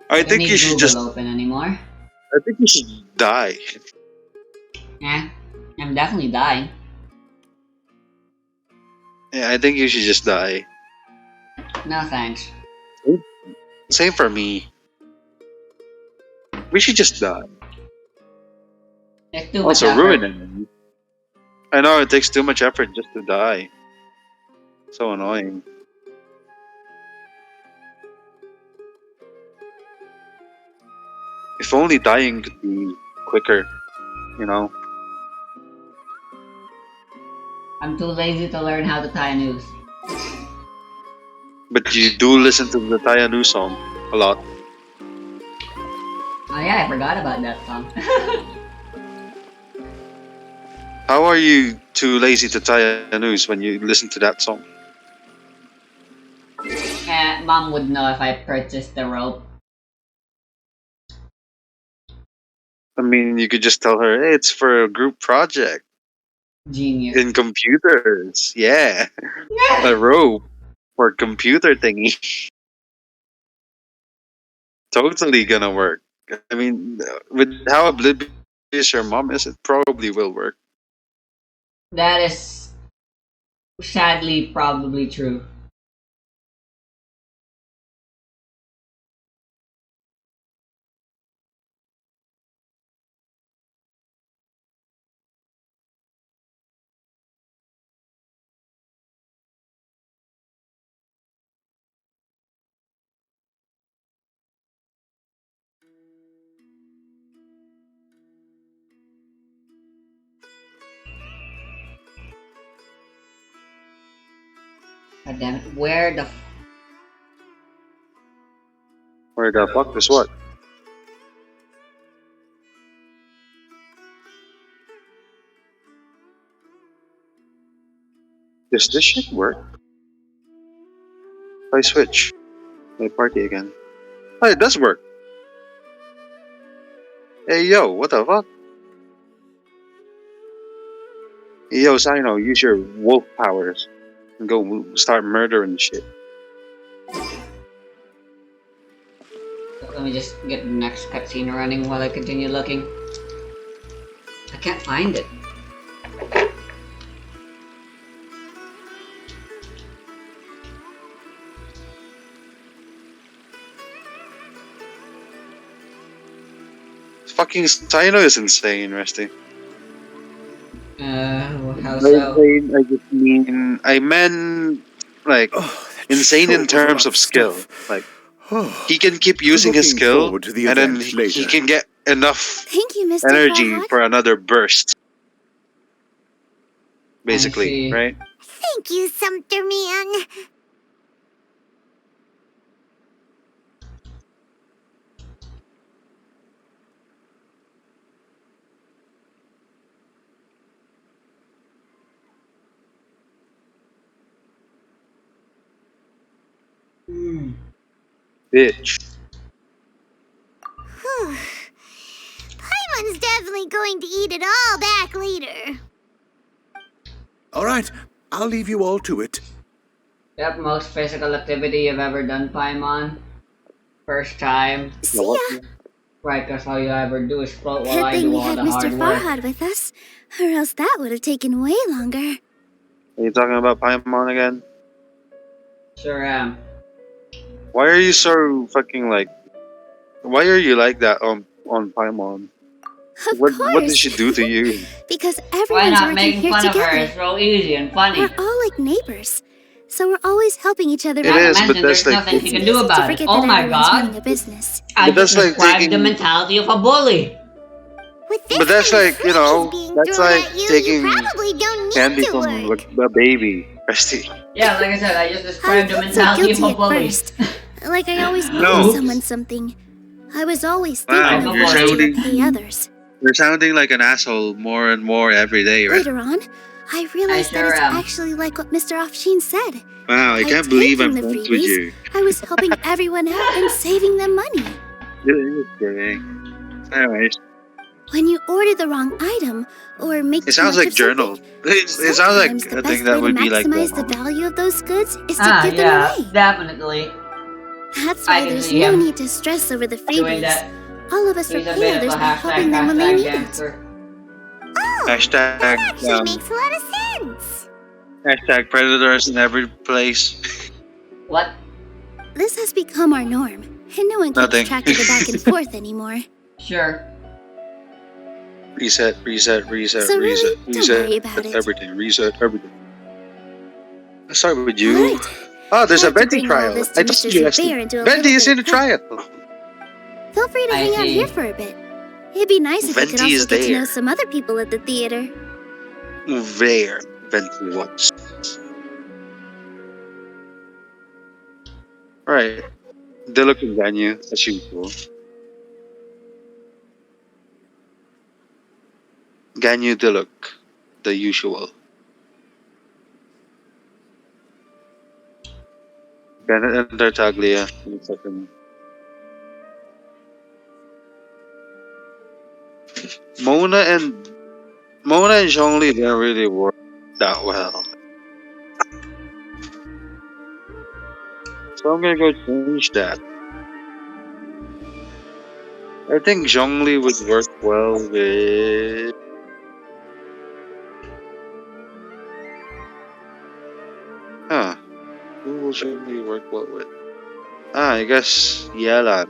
I I don't think you need should Google just. open anymore. I think you should die. Yeah. I'm definitely dying. Yeah, I think you should just die. No thanks. Same for me. We should just die. It's too much Also, ruin effort. it. I know it takes too much effort just to die. So annoying. If only dying could be quicker, you know. I'm too lazy to learn how to tie a noose. But you do listen to the Tayanu song a lot. Oh yeah, I forgot about that song. How are you too lazy to tie a noose when you listen to that song? Mom would know if I purchased the rope. I mean, you could just tell her, hey, it's for a group project Genius. in computers. Yeah, a rope for computer thingy. Totally gonna work. I mean, with how oblivious your mom is, it probably will work. That is sadly probably true. God damn it. Where the Where the fuck is what? Does this shit work? If I switch, my party again. Oh, it does work. Hey yo, what the fuck? Hey, yo, Sino, use your wolf powers and go start murdering shit. Let me just get the next cutscene running while I continue looking. I can't find it. Fucking Sino is insane, Rusty. How By so? insane, I just mean I meant like Oh, that insane sure in was a lot terms of of skill. stuff. Like Oh, he can keep using his looking skill, forward to the and then event he later. can get enough Thank you, Mr. energy Farhad. for another burst. I Basically, see. right? Thank you, Sumter Man. Bitch. Whew. Paimon's definitely going to eat it all back later. All right, I'll leave you all to it. Yep, most physical activity you've ever done, Paimon. First time. See ya. Right, that's all you ever do is float while Good I thing do we all had the Mr. hard work. Farhad with us, or else that would have taken way longer. Are you talking about Paimon again? Sure am. Why are you so fucking like? Why are you like that on Paimon? Of What did course. she do to you? Because Why everyone's not working making here fun of her? together. It's real easy and funny. We're all like neighbors, so we're always helping each other It out. Not to is, but mention, that's there's like, nothing It's she can easy do to about it. forget Oh that my everyone's running god! a business. I but just that's like described the taking, mentality of a bully. With this but that's many like you know, freebies being that's thrown like at you, taking you probably don't need candy to from work. like, a baby, Rusty. Yeah, like I said, I just I described the felt so mentality of guilty a at bully. first. Like I always No. owed Oops. someone something. I was always Wow, thinking of you're ways to sounding- repay others. You're sounding like an asshole more and more every day, right? Later on, I realized sure that it's am. actually like what Mr. Afshin said. Wow, I By can't believe I'm taking the friends with freebies, you. I was helping everyone out and saving them money. Just kidding. Anyways, When you order the wrong item or make it too sounds much like of journal. something, It sounds sometimes like the a best thing that way to would be like maximize the that. value of those goods is to Ah, give yeah, them away. definitely. That's I why can there's see no him need to stress over the Doing freebies. that. All of us He's a repay bit of others a by helping them when they need it. gangster. Oh, Hashtag, that actually makes a lot of sense. hashtag predators in every place. What? This has become our norm, and no one keeps Nothing. track of the back and forth anymore. Sure. Reset, reset, reset, So really, reset, don't reset. worry about it. Everything, reset, everything. Let's start with All you. right. Oh, there's I a have to Venti bring all trial. this I to told Mr. you, Zubair and do a Venti little is bit in the of prep. trial. Feel free to I hang out see. here for a bit. It'd be nice if you could Venti is also get to know there. some other people at the theater. There, Venti was. Right. They look in venue, as usual. Ganyu Diluk, the usual. Bennett and Tartaglia in a second. Mona and Zhongli didn't really work that well. So I'm gonna go change that. I think Zhongli would work well with huh. Who will Zhongli work well with? I guess Yelan.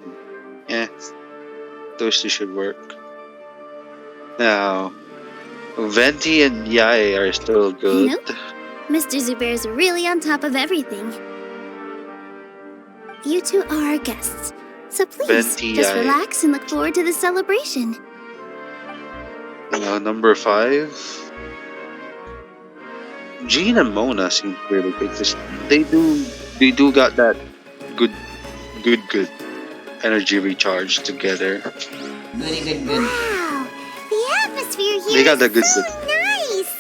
Yeah, those two should work. Now Venti and Yae are still good. Nope. Mr. Zubair's really on top of everything. You two are our guests, so please, Venti, just Yae. relax and look forward to the celebration. Number 5. Jean and Mona seem really good. They do got that good energy recharge together. Goody good. Wow, the atmosphere here They got the is good so good. nice.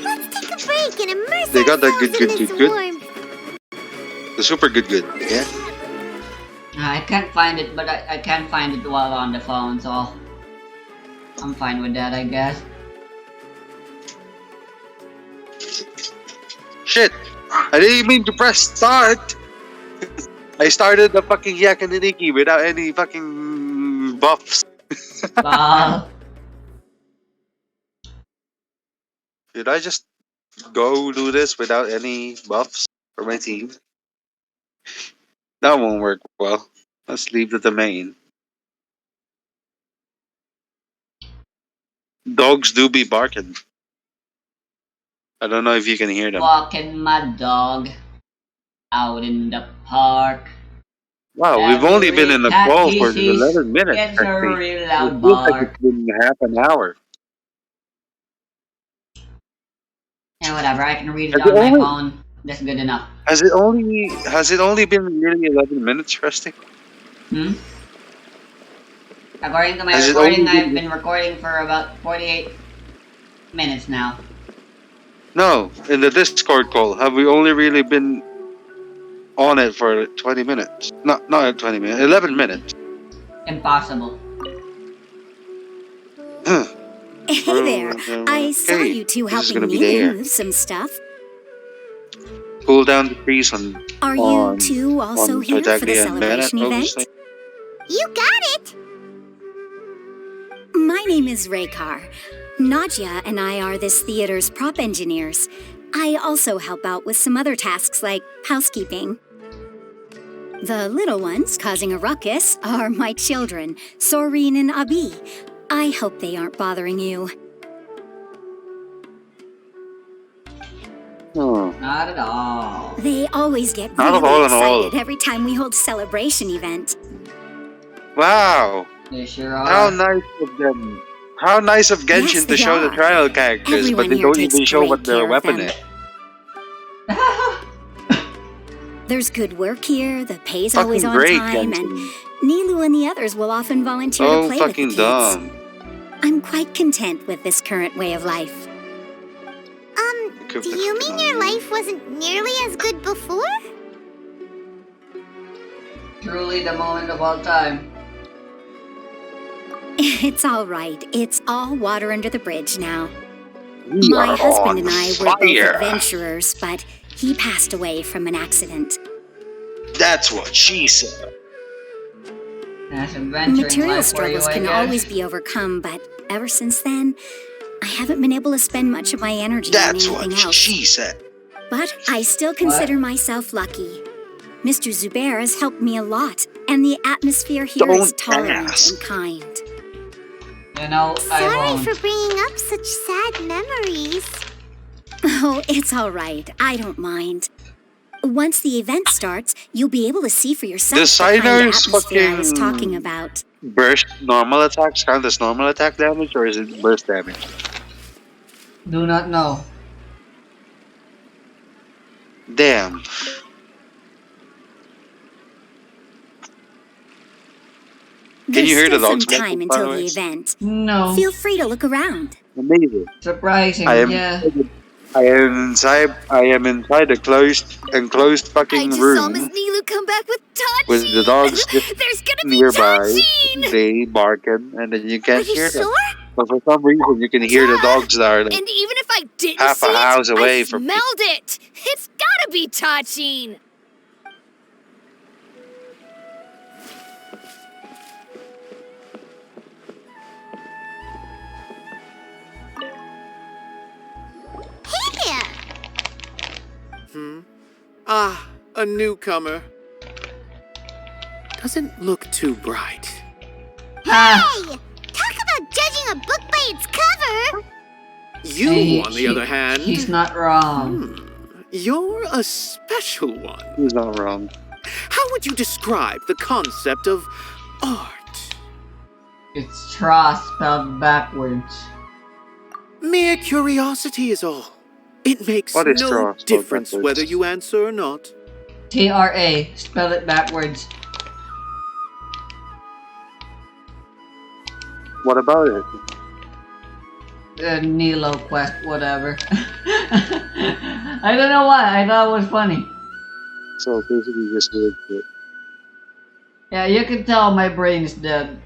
Let's take a break and immerse They got that ourselves good, in good, this good. warmth. The super good. Yeah. I can't find it, but I can't find it while on the phone, so I'm fine with that, I guess. Shit! I didn't mean to press start. I started the fucking Yakaniki without any fucking buffs. Well, Did I just go do this without any buffs for my team? That won't work well. Let's leave the domain. Dogs do be barking. I don't know if you can hear them. walking my dog out in the park. Wow, we've only been in the Cat call he for sees 11 minutes. gets a Actually. real It loud feels like bark. it's been half an hour. Yeah, whatever, I can read it Has it on my only phone. That's good enough. has it only been really 11 minutes, Rusty? Hmm? According to my Has it recording, only I've been been recording for about 48 minutes now. No, in the Discord call. Have we only really been on it for 20 minutes? Not 20 minutes. 11 minutes. Impossible. Hey there. I saw Okay, you two this is helping gonna be the air. Nilou move some stuff. Cool down the trees on. Are you two also on here for the Tartaglia and Bennett, celebration event? obviously. You got it! My name is Raykar. Nadia and I are this theater's prop engineers. I also help out with some other tasks like housekeeping. The little ones causing a ruckus are my children, Soreen and Abi. I hope they aren't bothering you. Not at all. They always get Not at really all and all. excited every time we hold a celebration event. Wow! They sure are. How nice of them. How nice of Genshin Yes, to they show the are. trial characters, Everyone but they here don't takes even show great what their care of weapon them. is. There's good work here, the pay's Fucking always on great, time, Genshin. and Nilou and the others will often volunteer to Oh, play with the fucking kids. dumb. I'm quite content with this current way of life. Okay, Do you mean your life wasn't nearly as good before? Truly the moment of all time. It's all right. It's all water under the bridge now. We My are husband on and I were both fire. adventurers, but he passed away from an accident. That's what she said. That's adventuring Material life for you, struggles I can guess. always be overcome, but ever since then, I haven't been able to spend much of my energy That's on what anything else. she said. But I still consider myself lucky. Mr. Zubair has helped me a lot, and the atmosphere here is Don't tolerant ask. and kind. You know, I Sorry won't. for bringing up such sad memories. Oh, it's all right. I don't mind. Once the event starts, you'll be able to see for yourself The the kind of Signers atmosphere I was fucking- talking about. Burst normal attacks count as normal attack damage, or is it burst damage? Do not know. Damn. There's you hear the still dogs some time barking, by the until the way? event. No. Feel free to look around. Amazing. Surprising, I am. yeah. I am inside. I am inside a enclosed fucking room Nilou come back with Tachi. with the dogs just There's gonna nearby. They barking, and then you can't hear them. But for some reason, you can hear the dogs that are like, And even if I didn't half see a house it, away I from smelled it. It's gotta be Tachin. Hey there. Ah, a newcomer. Doesn't look too bright. Ah, Hey, talk about judging a book by its cover. You, hey, on the other hand, he's not wrong. you're a special one. "He's not wrong." How would you describe the concept of art? It's Tra spelled backwards. Mere curiosity is all. It makes What is no Tra spelled difference backwards? whether you answer or not. T-R-A, spell it backwards. What about it? Nilou quest, whatever. I don't know why, I thought it was funny. So basically, just weird shit. Yeah, you can tell my brain is dead.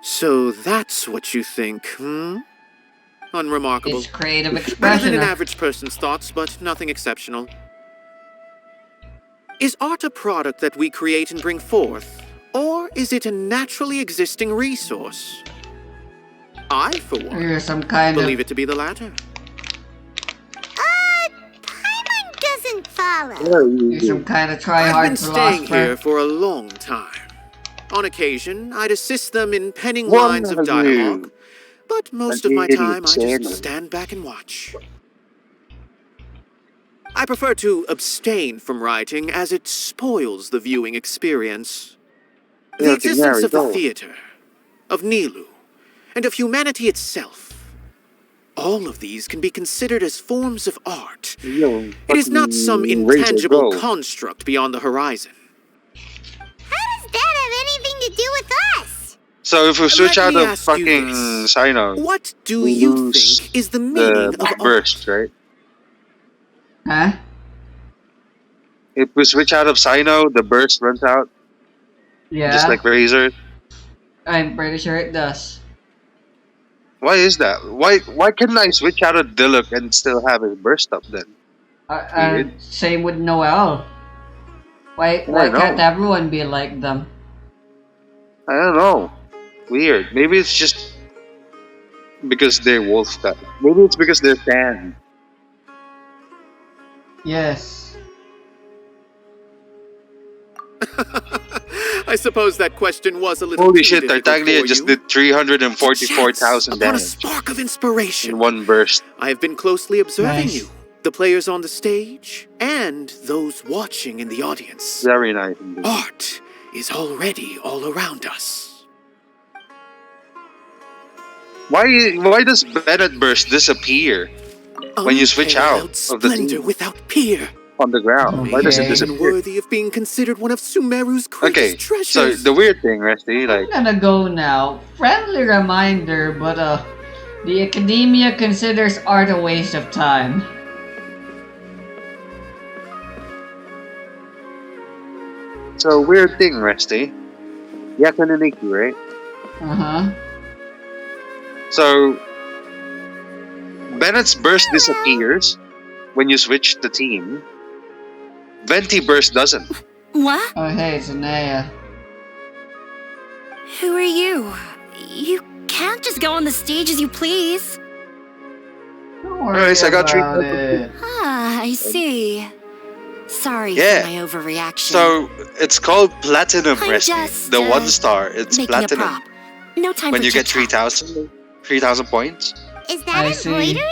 So that's what you think, Unremarkable. It's creative Better than expression. an average person's thoughts, but nothing exceptional. Is art a product that we create and bring forth, or is it a naturally existing resource? I, for one, You're some kind believe of... it to be the latter. Paimon doesn't follow. You're some kind of I've try-hard been staying philosopher. here for a long time. On occasion, I'd assist them in penning One lines of of dialogue, you. but most An of my idiot time I Sandman. just stand back and watch. I prefer to abstain from writing as it spoils the viewing experience. The Yeah, existence yeah, of the go. theater, of Nilou, and of humanity itself. All of these can be considered as forms of art. Yo, It is not some fucking Razor, intangible go. construct beyond the horizon. How does that have anything to do with us? So if we switch Let out me of ask you fucking this. Cyno, What do we you lose think is the meaning the of burst, right? Huh? If we switch out of Cyno, the burst runs out, just Yeah, like Razor. I'm pretty sure it does. Why is that? Why couldn't I switch out of Diluc and still have his burst up then? Weird. And same with Noel. Why I can't know. everyone be like them? I don't know. Weird. Maybe it's just because they're wolf type. Maybe it's because they're sand. Yes. I suppose that question was a little Holy too shit, difficult Tartaglia for just you. did 344,000 Upon a damage spark of inspiration, in one burst. I have been closely observing Nice. you, the players on the stage, and those watching in the audience. Very nice indeed. Art is already all around us. Why does Bennett burst disappear when you switch out Unparalleled of the splendor team without peer. on the ground? Why does it Okay. disappear? Worthy of being considered one of Sumeru's greatest Okay, treasures. so the weird thing, Rusty, like, I'm gonna go now. Friendly reminder, but the academia considers art a waste of time. so weird thing, Rusty. Yakananiki, right? Uh-huh. So Bennett's burst disappears when you switch the team. Venti burst doesn't. What? Oh hey, it's Anaya. Who are you? You can't just go on the stage as you please. Don't worry Alright, so I got about three- it. Ah, I see. Sorry Yeah. for my overreaction. So it's called Platinum, I'm Rusty. just, The 1-star. It's making a Platinum. prop. No time When for you get chit-chat. 3,000 points. Is I that see. embroidery?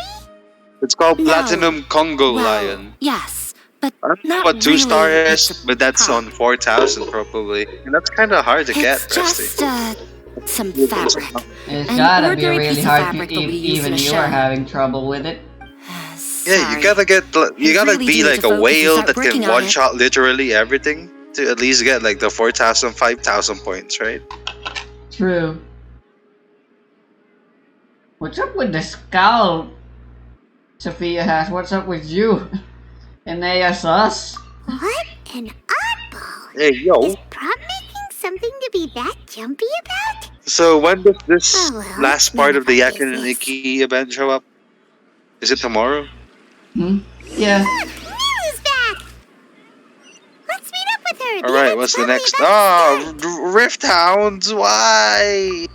It's called No. Platinum Congo Well, Lion. yes, but I don't know not what 2-star really. is, It's a but that's prop. on 4,000 probably. And that's kind of hard to It's get, Rusty. just some fabric. It's An gotta be ordinary really piece of hard fabric to that we use even in a you show. are having trouble with it. Yeah, Sorry. you gotta really be do like need to a focus and whale start that can working on one it. shot literally everything to at least get like the 4,000, 5,000 points, right? True. What's up with the scowl Sophia has? What's up with you? Anaya sus? What an oddball. Hey, yo. Is prop making something to be that jumpy about? So when does this Oh, well, last none part of of the our Yakin and business. Iki event show up? Is it tomorrow? Hmm? Yeah. Nilou's back! Let's meet up with her. All right, what's the next? Oh, Rift Hounds. Why?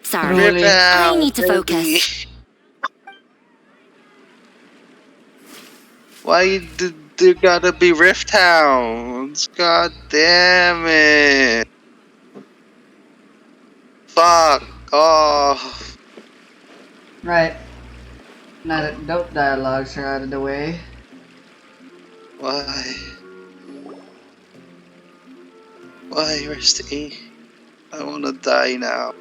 Sorry. Really? Rift I Hounds, need to baby. focus. Why did there gotta be Rift Hounds? God damn it! Fuck off! Right. Now that dope dialogues are out of the way. Why? Why, Rusty? I wanna die now.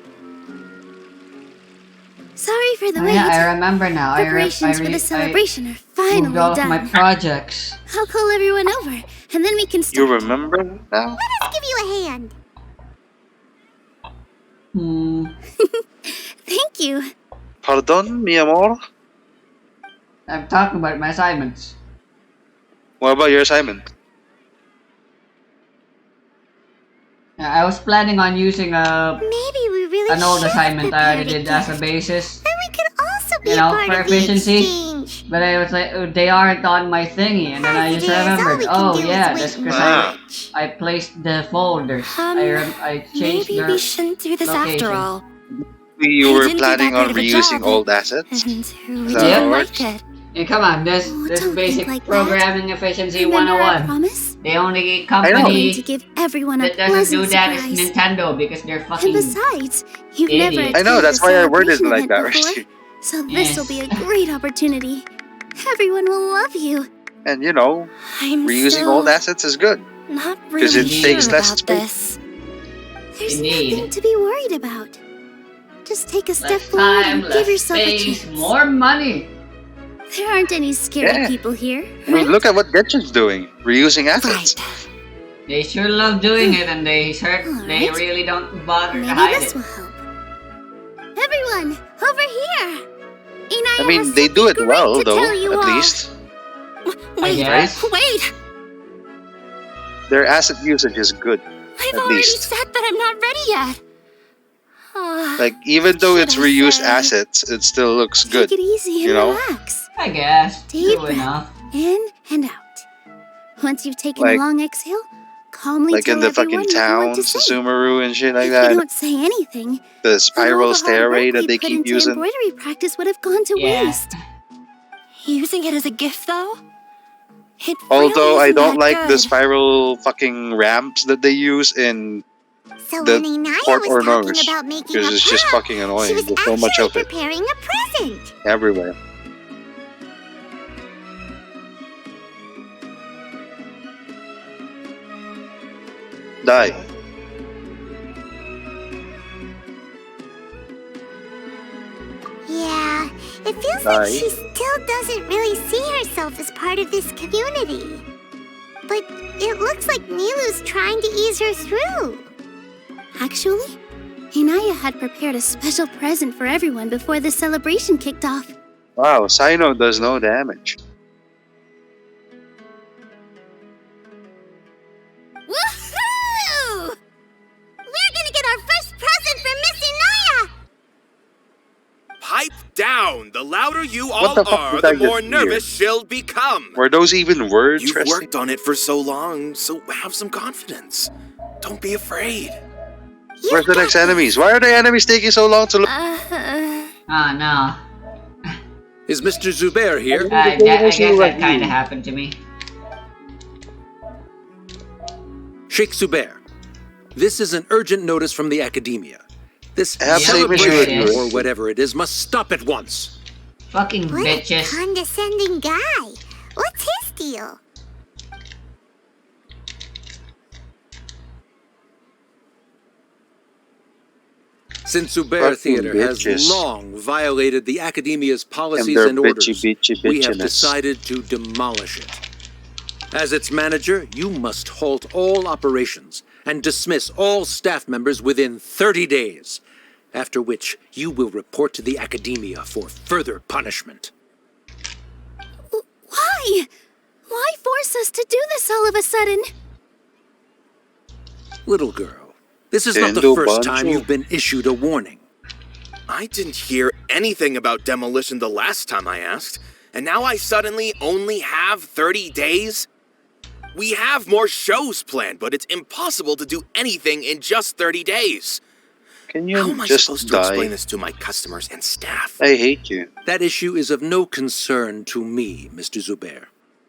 Sorry for the Oh wait. yeah, I remember now. Preparations for the celebration are moved finally all of done. my projects. I'll call everyone over, and then we can You start. remember now? Let us give you a hand. Hmm. Thank you. Pardon, mi amor? I'm talking about my assignments. What about your assignment? I was planning on using Maybe we really an old should assignment I already prepare did as a gift. basis. Then we could also be You a know, part for of the efficiency. exchange. But I was like, oh, they aren't on my thingy, and then I just As it is, all remembered. we can Oh do is yeah, wait that's and because Ah. watch. I placed the folders. I changed Maybe their we shouldn't do this location. after all. You I were didn't do planning that great on of a reusing job. old assets? And who Is would that how even it like works? it? Yeah, come on, this Oh, this don't basic think like that. programming efficiency Remember our 101. promise? The only I'm company going to give everyone a that doesn't do pleasant that is surprise. Nintendo because they're And fucking. besides, you've idiot. never I attended know, that's a why I worded it celebration like event that, before, Rusty. so this will be a great opportunity. Everyone will love you. And you know, I'm reusing still old assets is good. not 'Cause really it sure takes less about space. this. There's Indeed. nothing to be worried about. Just take a step Less forward time, and less give yourself a space, chance. more money. There aren't any scary Yeah. people here, I mean, right? look at what Genshin's doing. Reusing assets. Right. They sure love doing it, and they Alright. really don't bother to Maybe hide this it. will help. Everyone, over here! Inaya I mean, has they do it something well, great to though, tell you at all. least. Wait, guess. wait! Their asset usage is good, I've at already least. said that I'm not ready yet. Like, even though What it's should I reused say? assets, it still looks good. Take it easy and you know? relax. I guess. Deep True breath. enough. In and out. Once you've taken Like- a long exhale, calmly Like tell in the everyone fucking what you want to towns, the say. Sumeru and shit like If that. you don't say anything, The then all spiral the hard stairway work that we they put keep into using. embroidery practice would have gone to Yeah. waste. Using it as a gift, though? It Although really I isn't don't that like the good. spiral fucking ramps that they use in So the when Inaya Port was or talking Nose, about making because a it's just pearl, fucking she annoying. was There's so much actually of it preparing a present. everywhere. Die. Yeah, it feels like like she she still doesn't really see herself as part of this community. But it looks like Nilou's trying to ease her through. Actually, Inaya had prepared a special present for everyone before the celebration kicked off. Wow, Sino does no damage. Woohoo! We're gonna get our first present from Miss Inaya! Pipe down! The louder you What all the fuck are, did the I more just nervous she'll become. Were those even words, You've Resty? worked on it for so long, so have some confidence. Don't be afraid. Where's the next enemies? Why are the enemies taking so long to look? Oh no. Is Mr. Zubair here? I guess that kind of happened to me. Sheikh Zubair, this is an urgent notice from the academia. This I have the same issue with celebration, you. or whatever it is, must stop at once. Fucking What a bitches. condescending guy. What's his deal? Since Zubair Fucking Theater has bitches. long violated the academia's policies their and orders, bitchy we have bitchiness. decided to demolish it. As its manager, you must halt all operations and dismiss all staff members within 30 days, after which you will report to the academia for further punishment. Why? Why force us to do this all of a sudden? Little girl, this is not the Endo first Bancho. time you've been issued a warning. I didn't hear anything about demolition the last time I asked, and now I suddenly only have 30 days? We have more shows planned, but it's impossible to do anything in just 30 days. Can How you am I just supposed to explain die? this to my customers and staff? I hate you. That issue is of no concern to me, Mr. Zubair.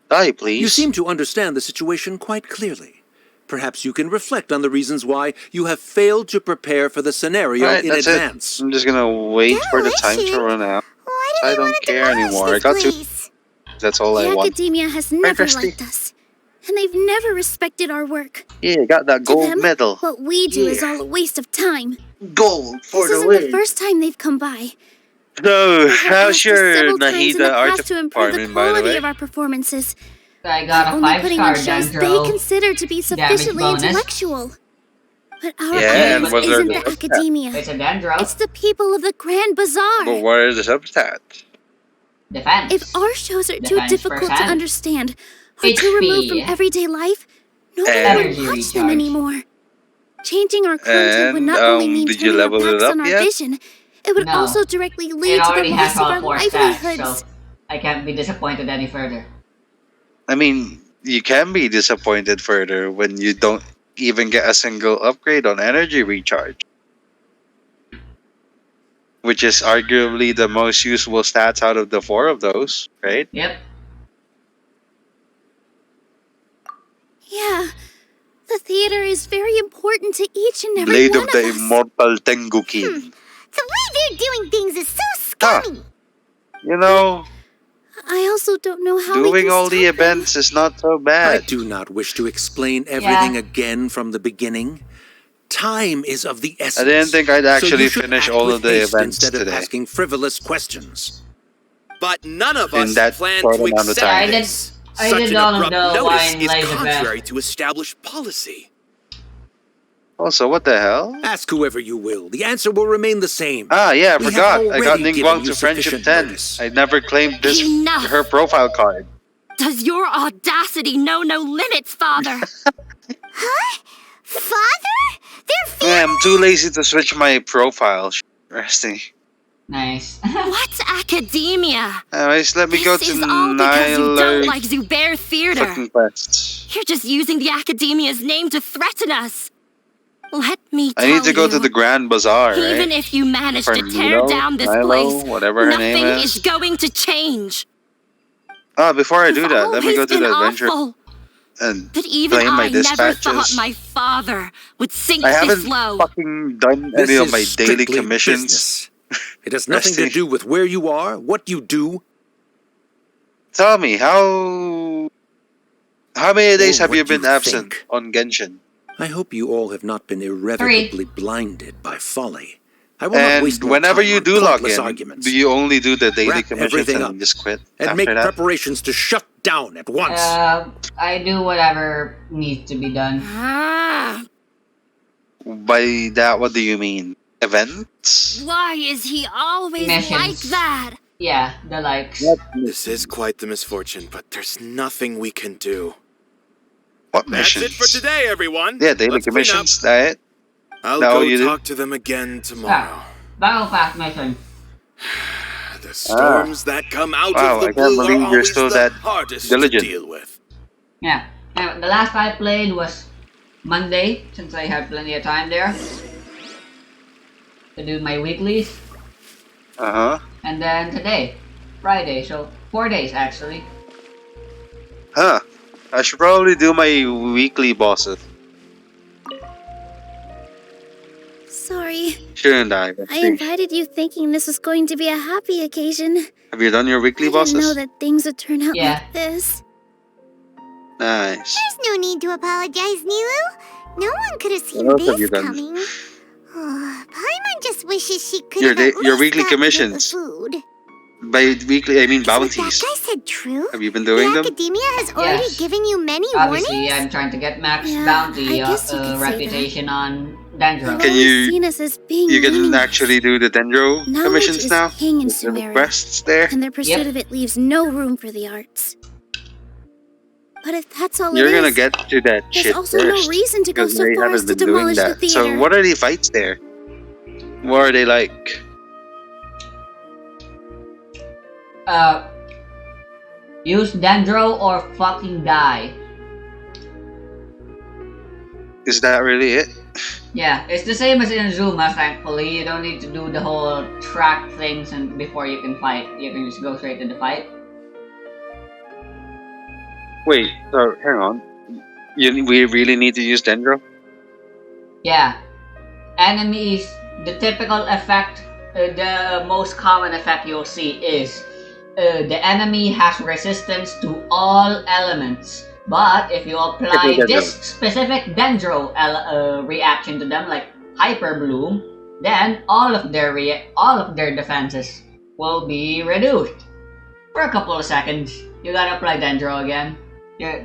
Die, please. You seem to understand the situation quite clearly. Perhaps you can reflect on the reasons why you have failed to prepare for the scenario Alright, in that's advance. it. I'm just gonna wait for the time to Demolition? run out. Why do I we don't want to care demolish anymore. I this got to. place? That's all I The want. academia has never Rusty? liked us, and they've never respected our work. Yeah, got that To gold them, medal. what we do is Yeah. all a waste of time. Gold for This the isn't the win. first time they've come by. So, They have how's asked us your several times in the Nahida art past to improve the department, by the quality way? of our performances. I got a Only putting on 5-star shows they Dendro. consider to be sufficiently bonus. intellectual. But our Yeah, and audience was there isn't the the substat? academia. It's a Dendro. It's the people of the Grand Bazaar. But what are the substats? Defense. If our shows are too Defense difficult to percent. understand or too HP. removed from everyday life, nobody And- would watch Energy them recharge. anymore. Changing our content would And, not only mean did you turning our level it backs up on our yet? vision, it would No. also directly lead It to the already loss has of all our 4 stats, livelihoods. so I can't be disappointed any further. I mean, you can be disappointed further when you don't even get a single upgrade on energy recharge, which is arguably the most useful stats out of the 4 of those, right? Yep. Yeah, the theater is very important to each and every Blade one of the us. Immortal Tengukin. The way they're doing things is so Ah, scummy. you know, I also don't know how we doing can all the stop them. events is not so I bad. do not wish to explain everything Yeah. again from the beginning. Time is of the essence. I didn't think I'd so actually you should finish act all with of the haste events instead of today. asking frivolous questions. But none of In us that plan short to amount of accept time. I did. this. I Such did an all of abrupt the notice wine is laser contrary best. to established policy. Also, what the hell? Ask whoever you will. The answer will remain the same. Ah, yeah, I We have forgot. I got already given Ningguang you to Friendship sufficient 10. notice. I never claimed this Enough! her profile card. Does your audacity know no limits, Father? Huh? Father? They're Yeah, I'm too lazy to switch my profile. Interesting. Nice. What's academia? Anyways, let me go This to is all because you don't Nilou like Zubair Theater. fucking quests. You're just using the Academia's name to threaten us. Let me tell I need to go you, to the Grand Bazaar, even right? if you manage For to tear Nilou, down this Nilou, place, whatever her name nothing is. is going to change. Ah, before I You've do that, let me always go to been the adventure awful. and But even claim my I never thought dispatches. my father would sink I this haven't low. fucking done This any of is my daily strictly commissions. business. It has nothing to Rusty, do with where you are, what you do, tell me, how many days or have you what been you absent think. on Genshin? I hope you all have not been irrevocably blinded by folly. I will not waste And more whenever time you on do log pointless in, arguments. do you only do the daily Wrap commissions everything and up then just quit and make after that? preparations to shut down at once. I do whatever needs to be done. Ah, By that, what do you mean? Events? why is he always like Missions. that? Yeah, the likes. This is quite the misfortune, but there's nothing we can do. What That's missions? it for today, everyone. Yeah, daily Let's clean up. commissions, that it? I'll No, go you do? talk to them again tomorrow. Battle Pass mission. The storms that come out Wow, of the I can't blue are believe you're always still the that hardest diligent. to deal with. Yeah. The last I played was Monday, since I had plenty of time there to do my weeklies. Uh-huh. And then today, Friday, so 4 days actually. Huh. I should probably do my weekly bosses. Sorry. Shouldn't I? Let's I see. invited you thinking this was going to be a happy occasion. Have you done your weekly I didn't know bosses? that things would turn out Yeah. like this. Nice. There's no need to apologize, Nilou. No one could have seen What else have this you done? coming. Oh, Paimon just wishes she could Your have day- at your least weekly gotten with the commissions. food. By weekly, I mean Is what bounties. that guy said true? Have you been The doing them? Academia has already Yes. given you many Obviously, warnings? I'm trying to get max Yeah, bounty I guess you could say that. reputation on They've Dendro. Can always you- seen us as being You can meaningless. actually do the Dendro Knowledge commissions is now? king in With the Sumeria, requests there? and their pursuit Yep. of it leaves no room for the arts. But if that's all You're it gonna is, get to that there's shit also first. no reason to go Because so they far as haven't to been doing demolish the that. theater. So what are the fights there? What are they like? Use Dendro or fucking die. Is that really it? Yeah, it's the same as in Zuma, thankfully. You don't need to do the whole track things and before you can fight. You can just go straight to the fight. Wait, so hang on. We really need to use Dendro? Yeah. Enemies, the typical effect, the most common effect you'll see is the enemy has resistance to all elements. But if you apply Dendro. this specific Dendro reaction to them, like Hyper Bloom, then all of their defenses will be reduced for a couple of seconds. You gotta apply Dendro again.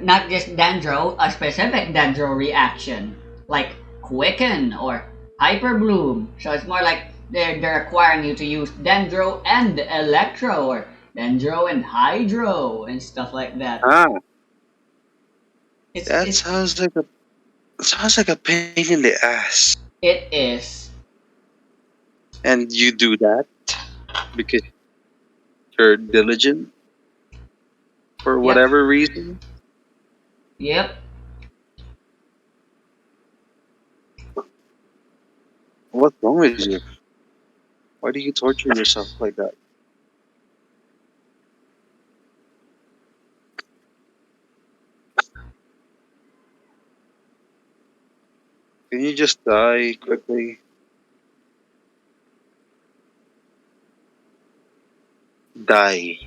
Not just Dendro, a specific Dendro reaction, like Quicken or Hyper Bloom. So it's more like they're requiring you to use Dendro and Electro, or Dendro and Hydro, and stuff like that. Ah, It's, sounds like a pain in the ass. it is. And you do that because you're diligent for whatever reason. Yep. What's wrong with you? Why do you torture yourself like that? Can you just die quickly? Die.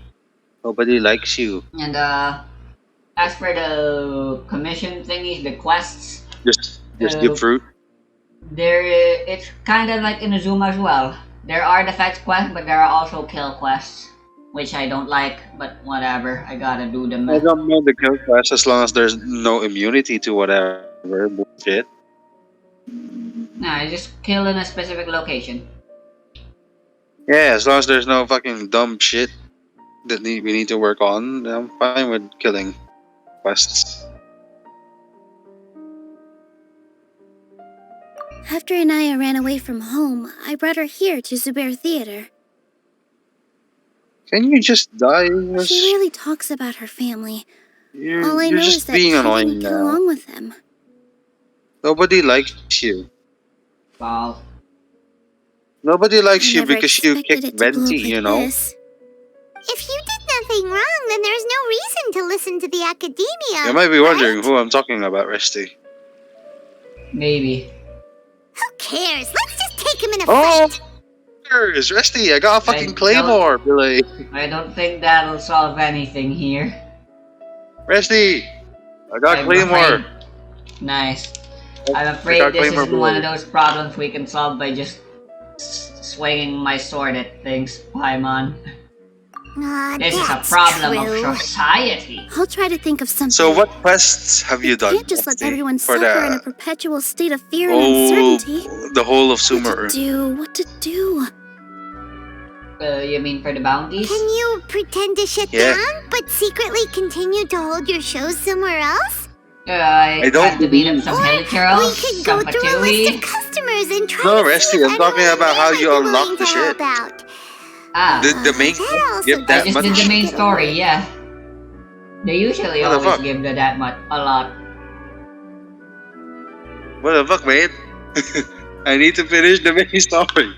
Nobody likes you. And as for the commission thingies, the quests, Just give fruit. it's kind of like in Azuma as well. There are defense quests, but there are also kill quests. which I don't like, but whatever. I gotta do them. I don't know the kill quest as long as there's no immunity to whatever bullshit. Nah, just kill in a specific location. Yeah, as long as there's no fucking dumb shit that we need to work on, I'm fine with killing quests. After Anaya ran away from home, I brought her here to Zubair Theater. Can you just die? She rarely talks about her family. All I You're know is just that being she annoying didn't get now. along with them. Nobody likes you. Wow. Nobody likes I you never because you expected kick it to blow Venti, up like you know? this. If you did nothing wrong, then there's no reason to listen to the academia. You might be wondering right? who I'm talking about, Resty. Maybe. Who cares? Let's just take him in a Oh! fight. There's Resty, I got a fucking I claymore, Billy. I don't think that'll solve anything here. Resty! I got I'm claymore. afraid- Nice. I'm I afraid got this claymore isn't one of blade. those problems we can solve by just swinging my sword at things, Paimon. This is a That's problem true. of society. I'll try to think of something. So what quests have you You done? can't just let Resty, everyone for suffer in a the perpetual state of fear and uncertainty. the whole of What to Sumeru? do? What to do? You mean for the bounties? Can you pretend to shut Yeah. down, but secretly continue to hold your shows somewhere else? I don't had to beat up believe- some We Hilichurls, could some go through a list of Fatui. customers and try No, to Resty, see if I'm talking anyone about there how might you be unlock willing the to help shit. out. Ah, The main That also give I that just much. did the main Get story, away. yeah. They usually What the always fuck? give that much, a lot. What the fuck, mate? I need to finish the main story.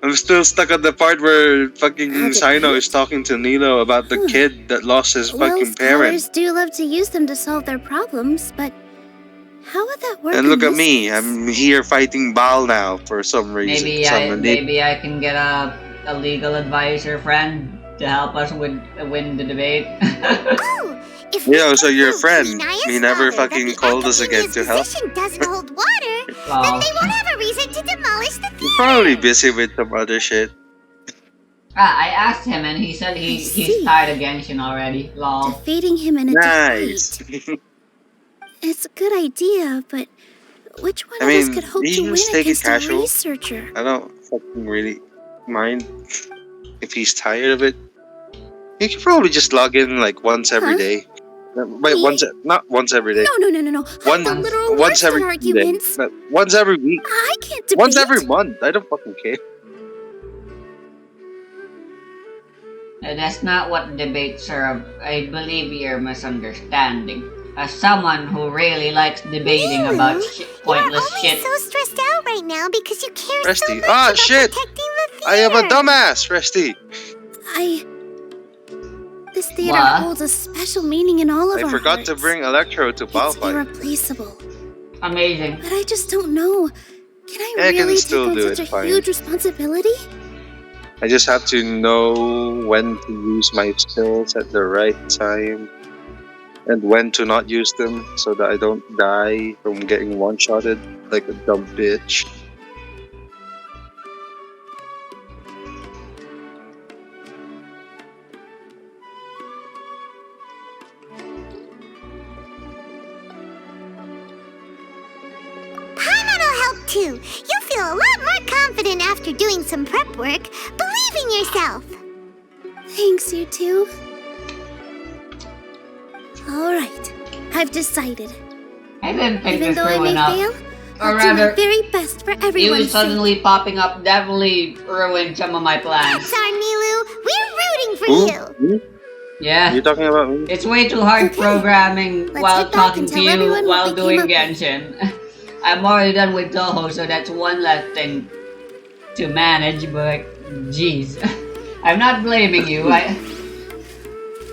I'm still stuck at the part where fucking How to Sino is paint? talking to Nilou about the kid that lost his Well, fucking parent. scholars do love to use them to solve their problems, but how would that work? And in look at this me, case? I'm here fighting Baal now for some reason. Maybe I can get a legal advisor friend to help us win the debate. Oh, if Yo, we so can your prove friend, to Inaya's he never father that fucking the called us again academia's to help. position doesn't hold water, Wow. then they won't have a reason to demolish the He's theater. probably busy with some other shit. I asked him and he said he's see. tired of Genshin already. Lol. Defeating him in a Nice. debate. It's a good idea, but which one I of us mean, could hope you to can win just take it against a casual. researcher? I don't fucking really mind if he's tired of it. He could probably just log in like once every Huh? day. Wait, Me? not once every day. No. One, The literal once words every and 2 days. arguments. No, once every week. I can't debate. Once every month. I don't fucking care. That's not what debates are. I believe you're misunderstanding. As someone who really likes debating Nilou, about pointless You're shit. always so stressed out right now because you care so Resty. much Ah, about shit. protecting the theater. I am a dumbass, Resty. This theater What? holds a special meaning in all of I our forgot to hearts. bring Electro to It's Balfight. irreplaceable. Amazing. But I just don't know. Can I Yeah, I can really still take on do such it a fine. huge responsibility? I just have to know when to use my skills at the right time and when to not use them so that I don't die from getting one-shotted like a dumb bitch. Paimon will help too. You'll feel a lot more confident after doing some prep work. Believe in yourself. Thanks, you two. Alright, I've decided. I didn't think Even this though I through may enough. fail, Or I'll do my rather, very best for you everyone's suddenly popping up definitely ruined some of my plans. That's our Nilou. We're rooting for Ooh, you. me? Yeah. You talking about me? It's way too hard Okay, programming let's while head back talking and to tell you everyone what while we doing came up with. Genshin. I'm already done with Toho, so that's one less thing to manage, but jeez. I'm not blaming you.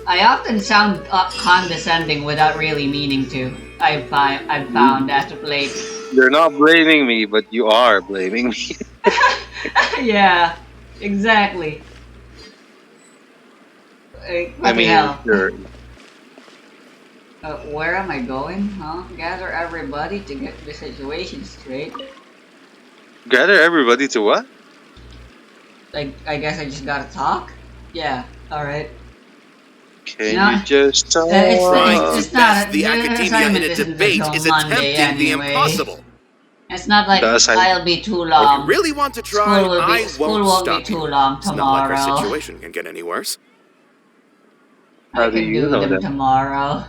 I often sound condescending without really meaning to. I've found as of late. You're not blaming me, but you are blaming me. Yeah, exactly. What the hell? sure. Where am I going? Huh? Gather everybody to get the situation straight. Gather everybody to what? I guess I just gotta talk. Yeah. All right. Can You know, you just talk? Trying to it's best not the the academia in assignment a isn't debate until is Monday attempting the anyway. impossible. It's not like The assignment. I'll be too If you long. really want to try, I School won't won't be stop too you. long It's not like our tomorrow. situation can get any worse. How I do can you do know them that? tomorrow.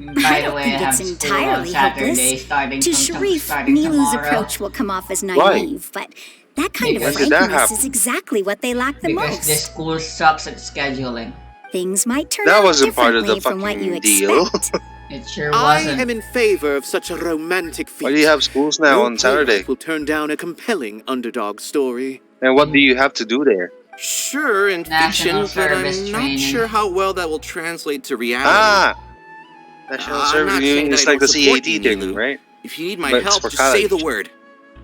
I By the don't way, think I have it's school on entirely Saturday hopeless. starting To from Sharif, starting Nilou's tomorrow. approach will come off as Why? naive, but that kind of Because- When did that frankness happen? is exactly what they lack the Because most. this school sucks at scheduling. Things might turn That out wasn't part of the differently from what you fucking deal. expect. It sure I wasn't. am in favor of such a romantic feat. Why do you have schools now Your on Saturday? playwright will turn down a compelling underdog story. And what do you have to do there? Sure, in National fiction, but service I'm training. not sure how well that will translate to reality. Ah! National I'm Service not Union saying that is I like the don't support CAT you, thing, Nilou. right? If you need my But it's help, for just say the college. word.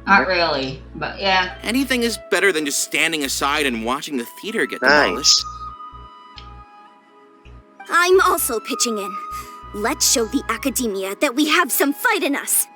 Not really, but yeah. Anything is better than just standing aside and watching the theater get Nice. demolished. I'm also pitching in. Let's show the academia that we have some fight in us.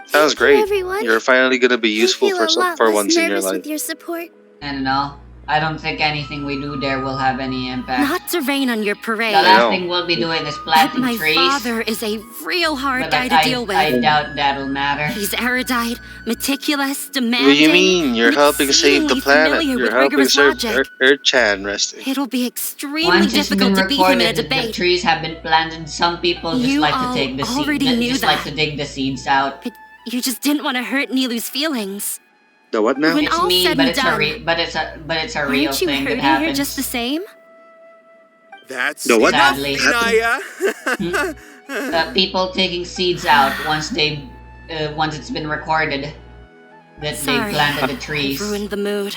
Sounds Thank you, great. everyone. You're finally gonna be useful I feel for a lot for less once in your nervous life. with your support. I don't know. I don't think anything we do there will have any impact. Not to rain on your The parade, last know. thing we'll be doing is but planting my trees. father is a real hard But guy like, to deal with. I doubt that'll matter. He's erudite, meticulous, What demanding. do you mean? You're and helping save the exceedingly planet. familiar You're with helping rigorous serve logic. Earth-Chan, Rusty. It'll be extremely Once it's been difficult to beat him in a reported that the debate. trees have been planted, some people just You like to all take the already seeds. knew Just like that. to dig the seeds out. But you just didn't want to hurt Nilou's feelings. The what now? When It's all mean, said but and it's done, a real aren't you thing that hurting her happens. just the same? That's The what? enough, Sadly. Inaya. People taking seeds out once it's been recorded that Sorry, they planted the I've trees. ruined the mood.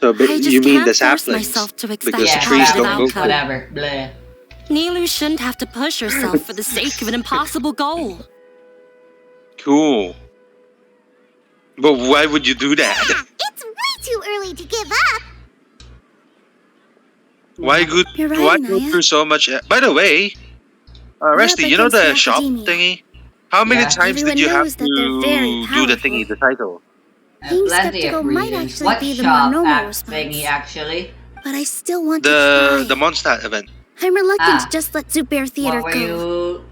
So I just you mean can't the force saplings? myself to expect Because Yeah, the trees positive don't go outcome. good. whatever. Bleh. Nilou shouldn't have to push herself for the sake of an impossible goal. Cool. But why would you do that? It's way too early to give up. Why You're right, why go Naya. through so much? By the way, Rusty, up you know against the the shop academia. thingy? How many Yeah. times Everyone did you have knows to that they're very do the powerful. thingy, the title? Being Plenty skeptical of might reasons. actually What be the more shop normal app response. thingy actually? But I still want to The try. Mondstadt event. I'm reluctant Ah. to just let Zubair Theater What were go. you?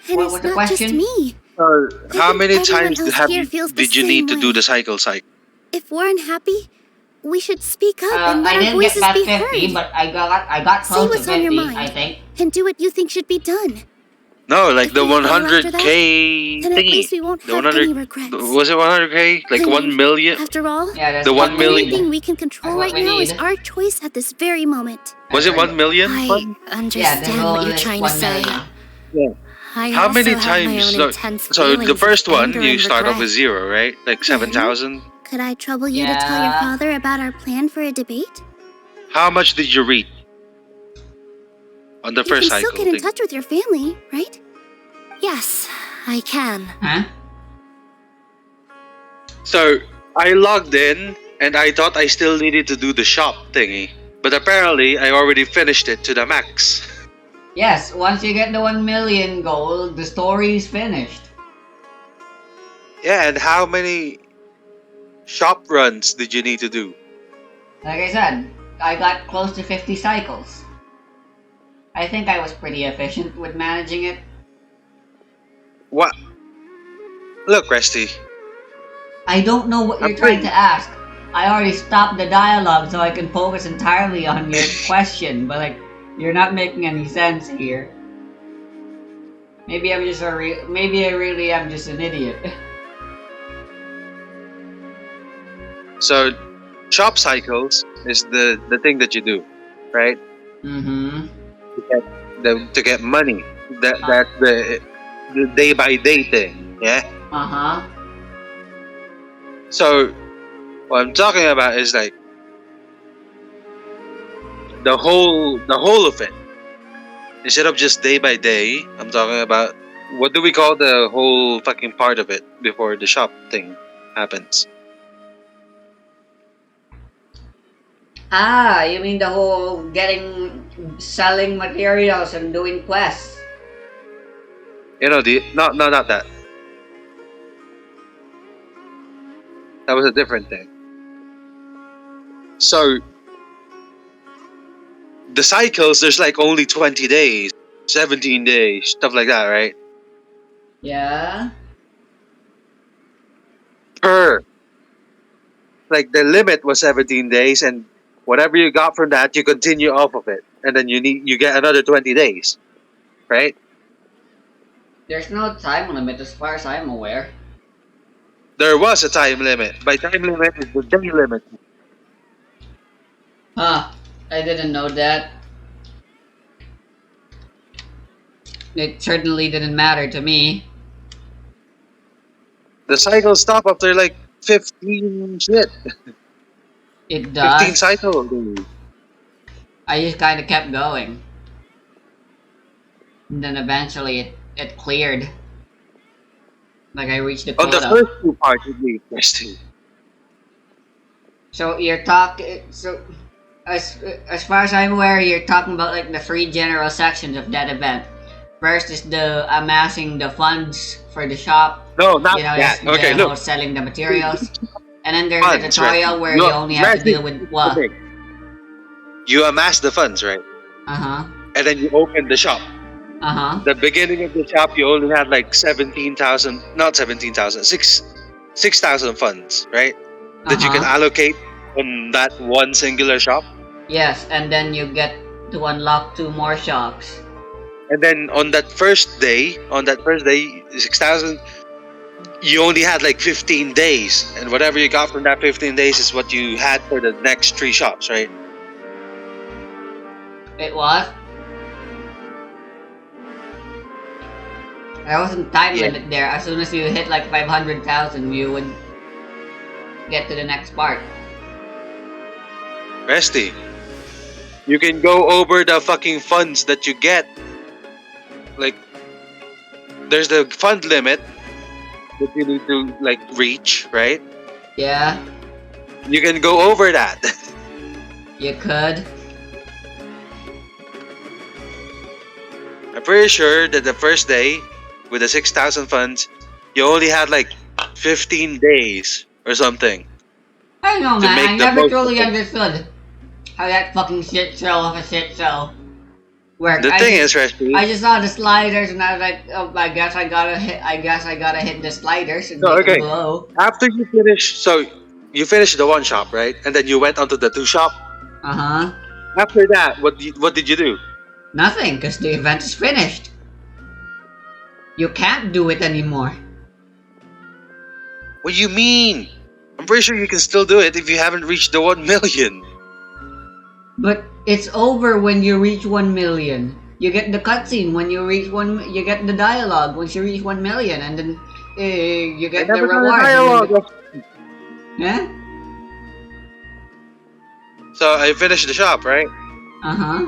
And what it's was the not question? just me. How think many everyone times else here feels the did you same need to do way. the cycle? If we're unhappy, we should speak up and let I our didn't get voices past be 50, heard. but I got Say close to what's on your 50, mind. I think. And do what you think should be done. No, like If the we fail after 100K Then at thingy. least we won't The have 100. any regrets. Was it 100K? Like I mean, 1 million? After all, Yeah, that's The what 1 we million. need. anything we can control That's what right we now is need. our choice at this very moment. Was it 1 million? I Yeah, the understand goal what you're is trying to 1 say. million. I How also many have my times? own intense So the feelings of first one, anger you and start off with regret. 0, right? Like 7,000. Could I trouble you to tell your Yeah. father about our plan for a debate? How much did you read on the You first can still cycle get in thing? touch with your family, right? Yes, I can. Huh? So I logged in and I thought I still needed to do the shop thingy, but apparently I already finished it to the max. Yes, once you get the 1 million goal, the story is finished. Yeah, and how many shop runs did you need to do? Like I said, I got close to 50 cycles. I think I was pretty efficient with managing it. What? Look, Rusty. I don't know what I'm you're trying pretty- to ask. I already stopped the dialogue so I can focus entirely on your question, but like, you're not making any sense here. Maybe I'm just maybe I really am just an idiot. So, shop cycles is the thing that you do, right? Mm-hmm. To get money. That's the day by day thing. Yeah. Uh-huh. So, what I'm talking about is like the whole of it. Instead of just day by day, I'm talking about what do we call the whole fucking part of it before the shop thing happens? Ah, you mean the whole selling materials and doing quests? You know, not that. That was a different thing. So the cycles, there's like only 20 days, 17 days, stuff like that, right? Yeah. Per. Like the limit was 17 days, and whatever you got from that, you continue off of it, and then you get another 20 days, right? There's no time limit as far as I'm aware. There was a time limit. By time limit is the day limit. Huh. I didn't know that. It certainly didn't matter to me. The cycles stop after like 15 shit. It 15 does. cycles. I just kind of kept going. And then eventually it cleared. Like I reached the On the quota. first two parts, it was interesting. So you're talking. So as far as I'm aware, you're talking about like the three general sections of that event. First is the amassing the funds for the shop. No, not you know, that. the Okay, whole look. selling the materials. And then there's the Funds, tutorial right? where you only have to deal with what? Okay. You amass the funds, right? Uh-huh. And then you open the shop. Uh-huh. The beginning of the shop, you only had like 17,000, not 17,000, 6,000 funds, right? That you can allocate on that one singular shop. Yes, and then you get to unlock 2 more shops. And then on that first day, 6,000, you only had like 15 days. And whatever you got from that 15 days is what you had for the next 3 shops, right? It was? There wasn't time limit there. As soon as you hit like 500,000, you would get to the next part. Resty, you can go over the fucking funds that you get. Like, there's the fund limit that you need to like reach, right? Yeah. You can go over that. You could. I'm pretty sure that the first day with the 6,000 funds, you only had like 15 days or something. I don't know, to man. make I the never most truly of it. understood how that fucking shit show of a shit show worked. The thing is, Resty, I just saw the sliders and I was like, oh, I guess I gotta hit the sliders and no, make them okay. glow. After you finish, so you finished the one shop, right? And then you went onto the 2 shop. Uh-huh. After that, what did you do? Nothing, because the event is finished. You can't do it anymore. What do you mean? I'm pretty sure you can still do it if you haven't reached the 1 million. But it's over when you reach 1 million. You get the cutscene when you reach 1. You get the dialogue once you reach 1 million, and then you get the reward. Dialogue. Yeah. So I finished the shop, right? Uh huh.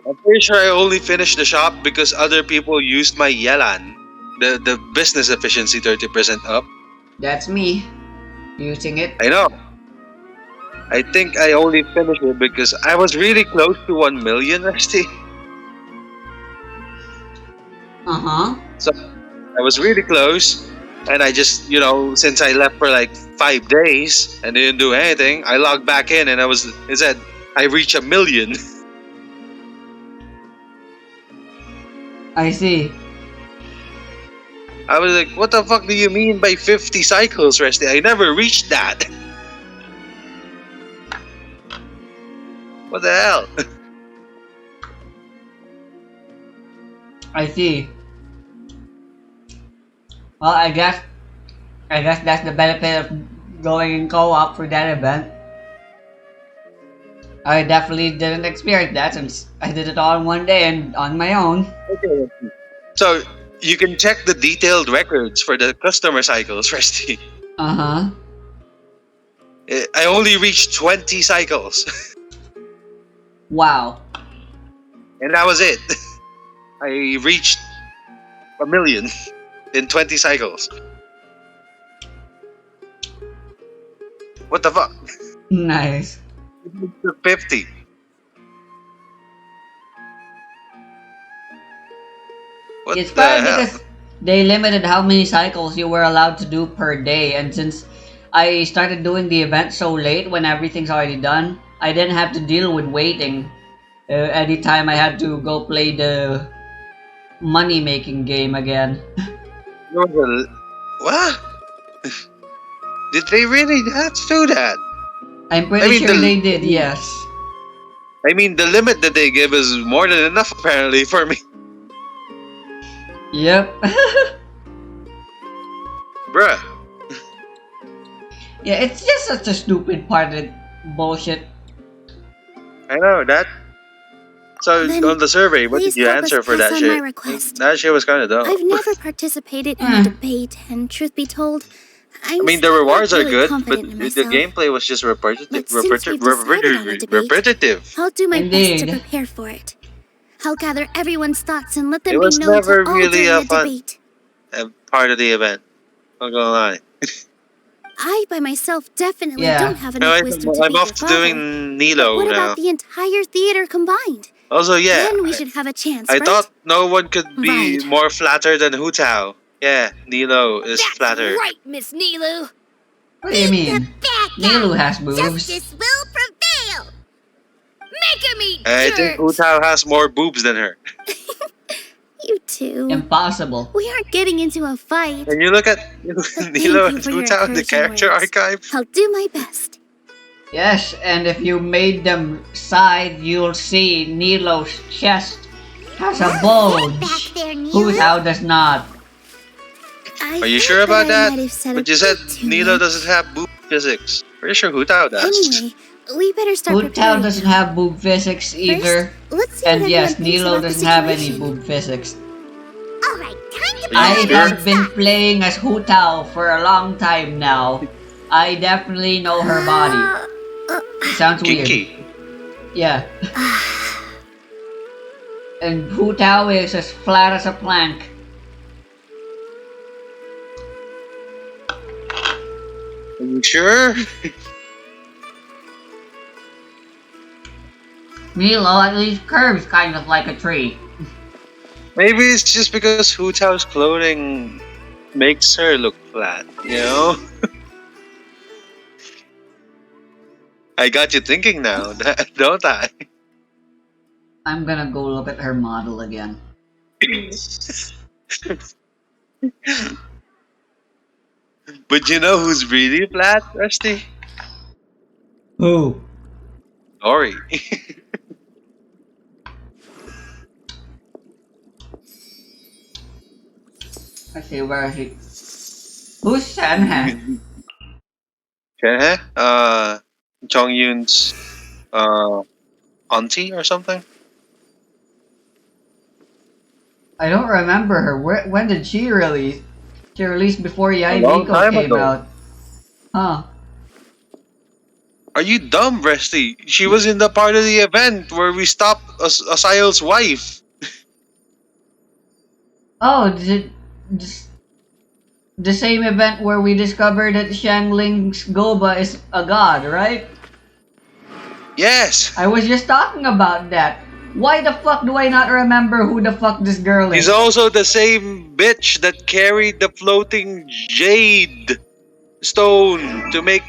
I'm pretty sure I only finished the shop because other people used my Yelan, the business efficiency 30% up. That's me using it. I know. I think I only finished it because I was really close to 1 million, Rusty. Uh-huh. So I was really close, and I just, since I left for like 5 days and didn't do anything, I logged back in and it said I reached 1 million. I see. I was like, what the fuck do you mean by 50 cycles, Rusty? I never reached that. What the hell? I see. Well, I guess that's the benefit of going in co-op for that event. I definitely didn't experience that since I did it all in one day and on my own. Okay. So you can check the detailed records for the customer cycles, Rusty. Uh-huh. I only reached 20 cycles. Wow. And that was it. I reached 1 million in 20 cycles. What the fuck? Nice. 50. What It's the probably hell? because they limited how many cycles you were allowed to do per day, and since I started doing the event so late when everything's already done. I didn't have to deal with waiting. Anytime I had to go play the money making game again. What? Did they really have to do that? I'm pretty sure they did, yes. I mean, the limit that they give is more than enough apparently for me. Yep. Bruh. Yeah, it's just such a stupid part of bullshit. I know that. So Then on the survey, what did please you help us answer for pass that on my shit? request. That shit was kind of dumb. I've never participated in a debate, and truth be told, I mean, the still not rewards are really good, but confident in the myself. gameplay was just repetitive. But since we've decided on a debate, Repetitive. I'll do my best to Indeed. prepare for it. I'll gather everyone's thoughts and let them It be was known never to all really during a the fun debate. part of the event. Not gonna lie. I, by myself, definitely Yeah. don't have No, enough wisdom to I'm beat off your to father. doing But Nilou what now. about the entire theater combined? Also, yeah, Then we should have a chance, I right? thought no one could be Right. more flatter than Hu Tao. Yeah, Nilou is flatter. Right, Miss Nilou. What do you mean? Nilou has boobs. Justice will prevail. Make him eat I think Hu Tao has more boobs than her. You two. Impossible. We aren't getting into a fight. When you look at Thank Nilou you and for Hu your Tao in the encouraging character words. archive, I'll do my best. Yes, and if you made them side, you'll see Nilou's chest has a bulge. Back there, Hu Nilou. Tao does not. I are you think sure about I that? might have said But a you said bit too Nilou much. doesn't have boob physics. Pretty sure Hu Tao does. Anyway, we better start Hu Tao preparing. doesn't have boob physics either. Let's see And what yes, everyone thinks Nilou about the doesn't have any situation. boob physics. All right, time to Are I you put on sure? have been playing as Hu Tao for a long time now. I definitely know her body. Sounds weird. Kinky. Yeah. And Hu Tao is as flat as a plank. Are you sure? Nilou at least curves kind of like a tree. Maybe it's just because Hu Tao's clothing makes her look flat, you know? I got you thinking now, don't I? I'm gonna go look at her model again. But you know who's really flat, Rusty? Who? Ori. Let's see, where is he? Who's Shenhe? Okay, Jong Yoon's auntie or something? I don't remember her. When did she release? She released before long Yaimiko time came ago. out. Huh. Are you dumb, Rusty? She was in the part of the event where we stopped Asayo's wife. Oh, the same event where we discovered that Xiangling's Goba is a god, right? Yes! I was just talking about that. Why the fuck do I not remember who the fuck this girl is? He's also the same bitch that carried the floating jade stone to make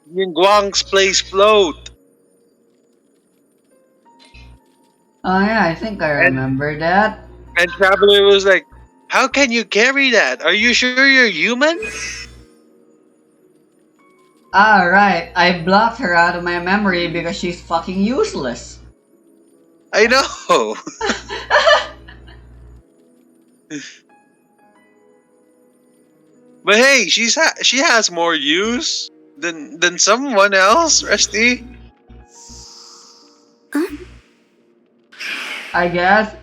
Yingguang's place float. Oh yeah, I think I remember that. And Traveler was like, how can you carry that? Are you sure you're human? Alright, I blocked her out of my memory because she's fucking useless. I know. But hey, she has more use than someone else, Rusty. I guess.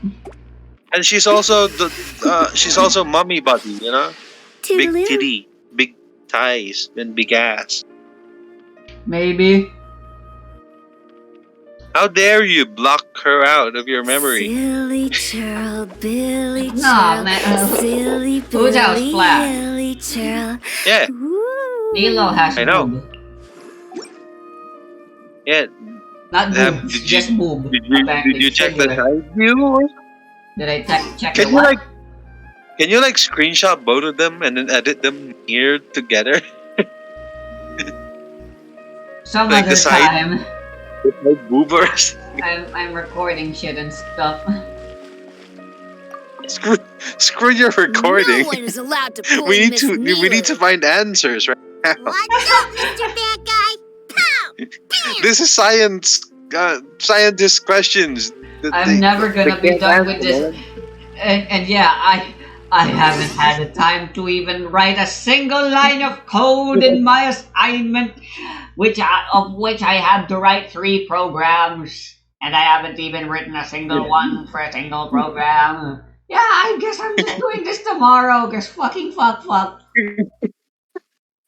And she's also she's also mummy buddy, you know? Big Toodaloo. titty, big thighs, and big ass. Maybe. How dare you block her out of your memory? Silly churl, Billy churl. Nah, man. Silly Who's out Billy, flat? Billy churl. Yeah, Ooh. Nilou has I know. boob. yeah. Not Have- boobs, did you- just boob. Did apparently. you check the Singular. side view? Did I check Can the you what? can you screenshot both of them and then edit them here together? Some Like other the side- time. With boobers. I'm recording shit and stuff. Screw your recording. No one is allowed to pull we need Miss to we need to Nilou. find answers right now. Watch out, Mr. Bad Guy! Pow! This is scientist questions. I'm never gonna they be can't done with answer, this. man. And yeah, I haven't had the time to even write a single line of code in my assignment, of which I had to write 3 programs, and I haven't even written a single one for a single program. Yeah, I guess I'm just doing this tomorrow, cause fucking fuck.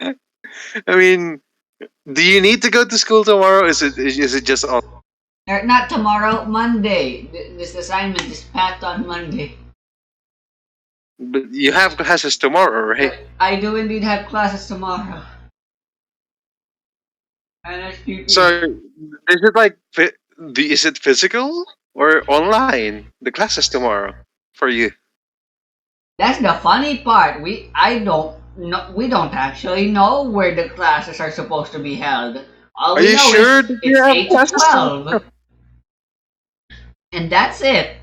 I mean, do you need to go to school tomorrow? Is it just on? Or not tomorrow, Monday. This assignment is passed on Monday. But you have classes tomorrow, right? I do indeed have classes tomorrow. NSTP. So is it like is it physical or online? The classes tomorrow for you. That's the funny part. We don't actually know where the classes are supposed to be held. All Are we you know sure is that you it's have 8 to classes 12. And that's it.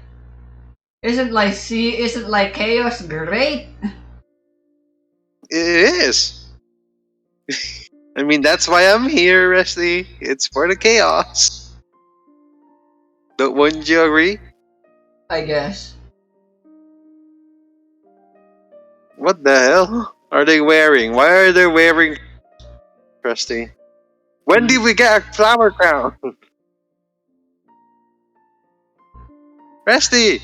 Isn't like chaos great? It is. I mean, that's why I'm here, Resty. It's for the chaos. Wouldn't you agree? I guess. What the hell are they wearing? Why are they wearing, Resty? When did we get a flower crown? Resty!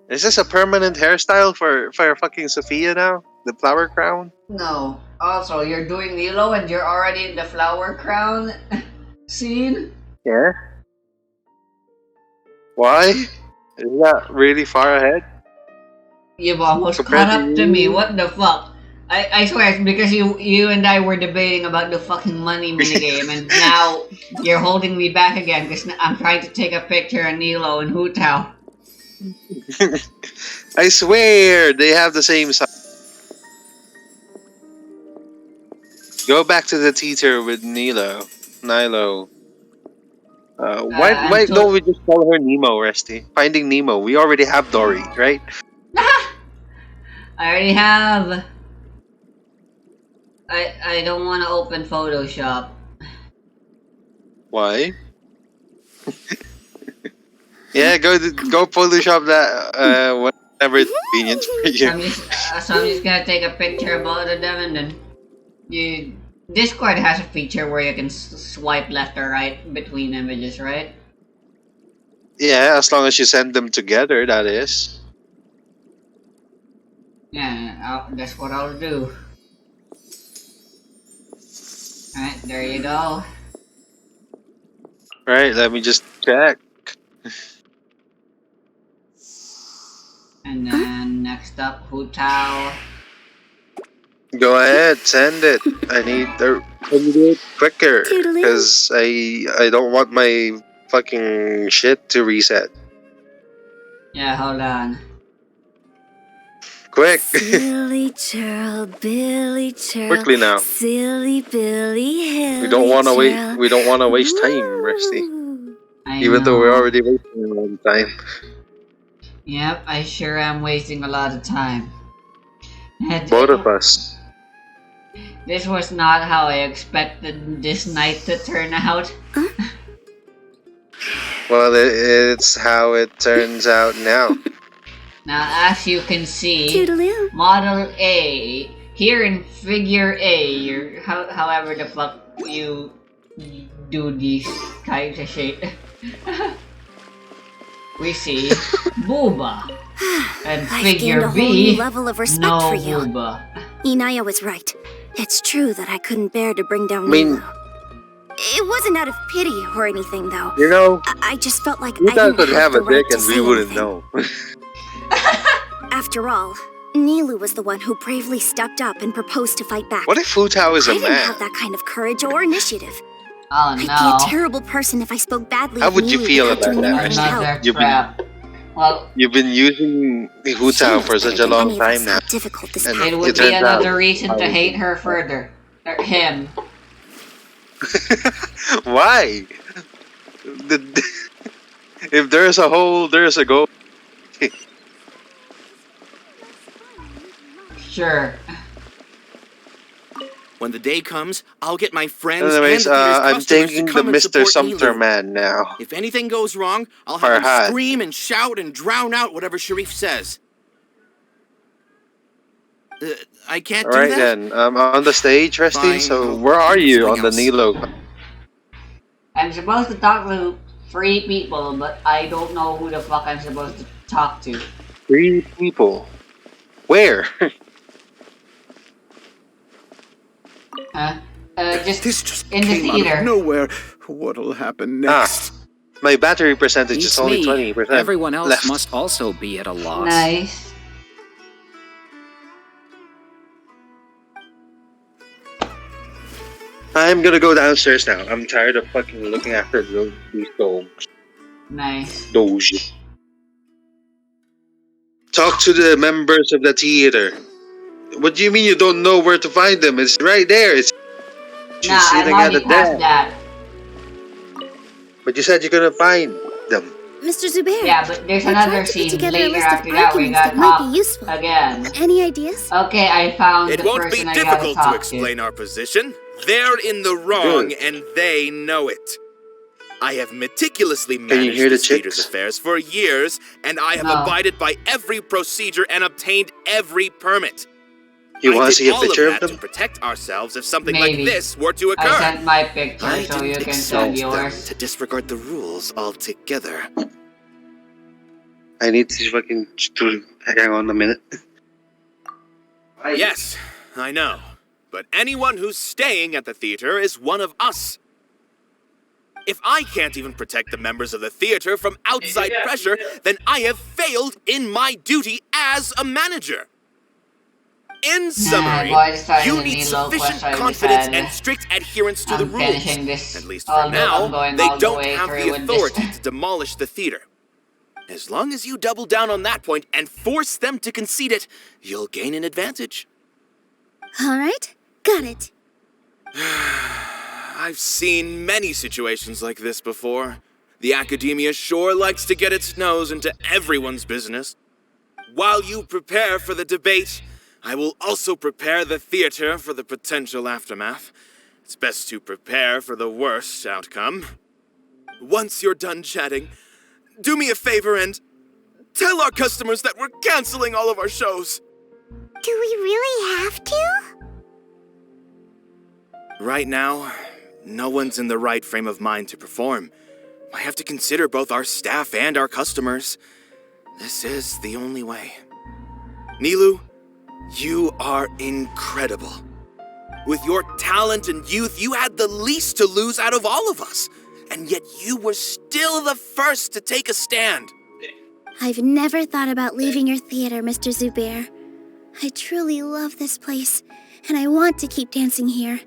Is this a permanent hairstyle for fucking Sophia now? The flower crown? No. Also, you're doing Nilou and you're already in the flower crown scene? Yeah. Why? Is that really far ahead? You've almost Compared caught to up to you? me. What the fuck? I swear it's because you and I were debating about the fucking money minigame, and now you're holding me back again because I'm trying to take a picture of Nilou and Hu Tao. I swear they have the same size. Go back to the teacher with Nilo. Why don't we just call her Nemo, Resty? Finding Nemo. We already have Dory, right? I already have. I don't want to open Photoshop. Why? Yeah, go Photoshop that whenever it's convenient for you. So I'm just gonna take a picture of both of them, and then Discord has a feature where you can swipe left or right between images, right? Yeah, as long as you send them together, that is. Yeah, that's what I'll do. Alright, there you go. Right, let me just check. And then next up, Hu Tao. Go ahead, send it. I need to do it quicker because I don't want my fucking shit to reset. Yeah, hold on. Quick. Silly churl, Billy churl. Quickly now. Silly Billy Hilly We don't want to wait. churl. We don't want to waste time, Rusty. Even though we're already wasting a lot of time. Yep, I sure am wasting a lot of time. Both of us. This was not how I expected this night to turn out. Well, it's how it turns out now. Now, as you can see, Toodaloo. Model A, here in Figure A, however the fuck you do these kinds of shit, we see Booba. And I've Figure gained a whole B, new level of respect no for you. Booba. Inaya was right. It's true that I couldn't bear to bring down I mean, Nilou. It wasn't out of pity or anything, though. you know, I just felt like you I guys didn't could have the a right dick to and say we wouldn't anything. know. After all, Nilou was the one who bravely stepped up and proposed to fight back. What if Fu Tao is I a didn't man? have that kind of courage or initiative. Oh I'd be no. a terrible person if I spoke badly How of would you Nilou feel without about doing that, anything to help. Another You'd be- crap. Well, You've been using Hutao for such a long time now. Difficult this And it would be turns out- another reason to hate her further. Or him. Why? If there's a hole, there's a goal. Sure. When the day comes, I'll get my friends Anyways, and the theater's I'm customers taking to the come and Mr. support Sumter Nilou. man now. If anything goes wrong, I'll have him Farhad. scream and shout and drown out whatever Sharif says. I can't do Alright that? then, on the stage, Resty. Fine, So I'll where are think of you something on the else. Nilou? I'm supposed to talk to 3 people, but I don't know who the fuck I'm supposed to talk to. 3 people. Where? Huh? This just in the came out theater. of nowhere. What'll happen next? My battery percentage Beats is only me. 20%. Everyone else left. must also be at a loss. Nice. I'm gonna go downstairs now. I'm tired of fucking looking after these dogs. Nice. Doge. Talk to the members of the theater. What do you mean you don't know where to find them? It's right there. It's Nah, I'm sitting at already the past desk. that. But you said you're gonna find them. Mr. Zubair. Yeah, but there's I another tried to put scene together a later list of after that where you arguments gotta that might talk be useful. again. Any ideas? Okay, I found It the won't be person I gotta difficult to talk explain our position. They're in the wrong, and they know it. I have meticulously you managed hear the this theater's chicks? affairs for years, and I have No. abided by every procedure and obtained every permit. You I want to did see a all picture of of that them? to protect ourselves if something Maybe. like this were to I occur. sent my picture I so you didn't can send expect them yours. to disregard the rules altogether. I need to fucking hang on a minute. Yes, I know. But anyone who's staying at the theater is one of us. If I can't even protect the members of the theater from outside pressure, then I have failed in my duty as a manager. In summary, boys, starting you the need Nilou sufficient quest, I confidence decided and strict adherence to the I'm rules. finishing this. At least for although now, I'm going they all the don't way have through the with authority this. to demolish the theater. As long as you double down on that point and force them to concede it, you'll gain an advantage. All right, got it. I've seen many situations like this before. The academia sure likes to get its nose into everyone's business. While you prepare for the debate, I will also prepare the theater for the potential aftermath. It's best to prepare for the worst outcome. Once you're done chatting, do me a favor and tell our customers that we're canceling all of our shows. Do we really have to? Right now, no one's in the right frame of mind to perform. I have to consider both our staff and our customers. This is the only way. Nilou, you are incredible. With your talent and youth, you had the least to lose out of all of us. And yet you were still the first to take a stand. I've never thought about leaving your theater, Mr. Zubair. I truly love this place, and I want to keep dancing here.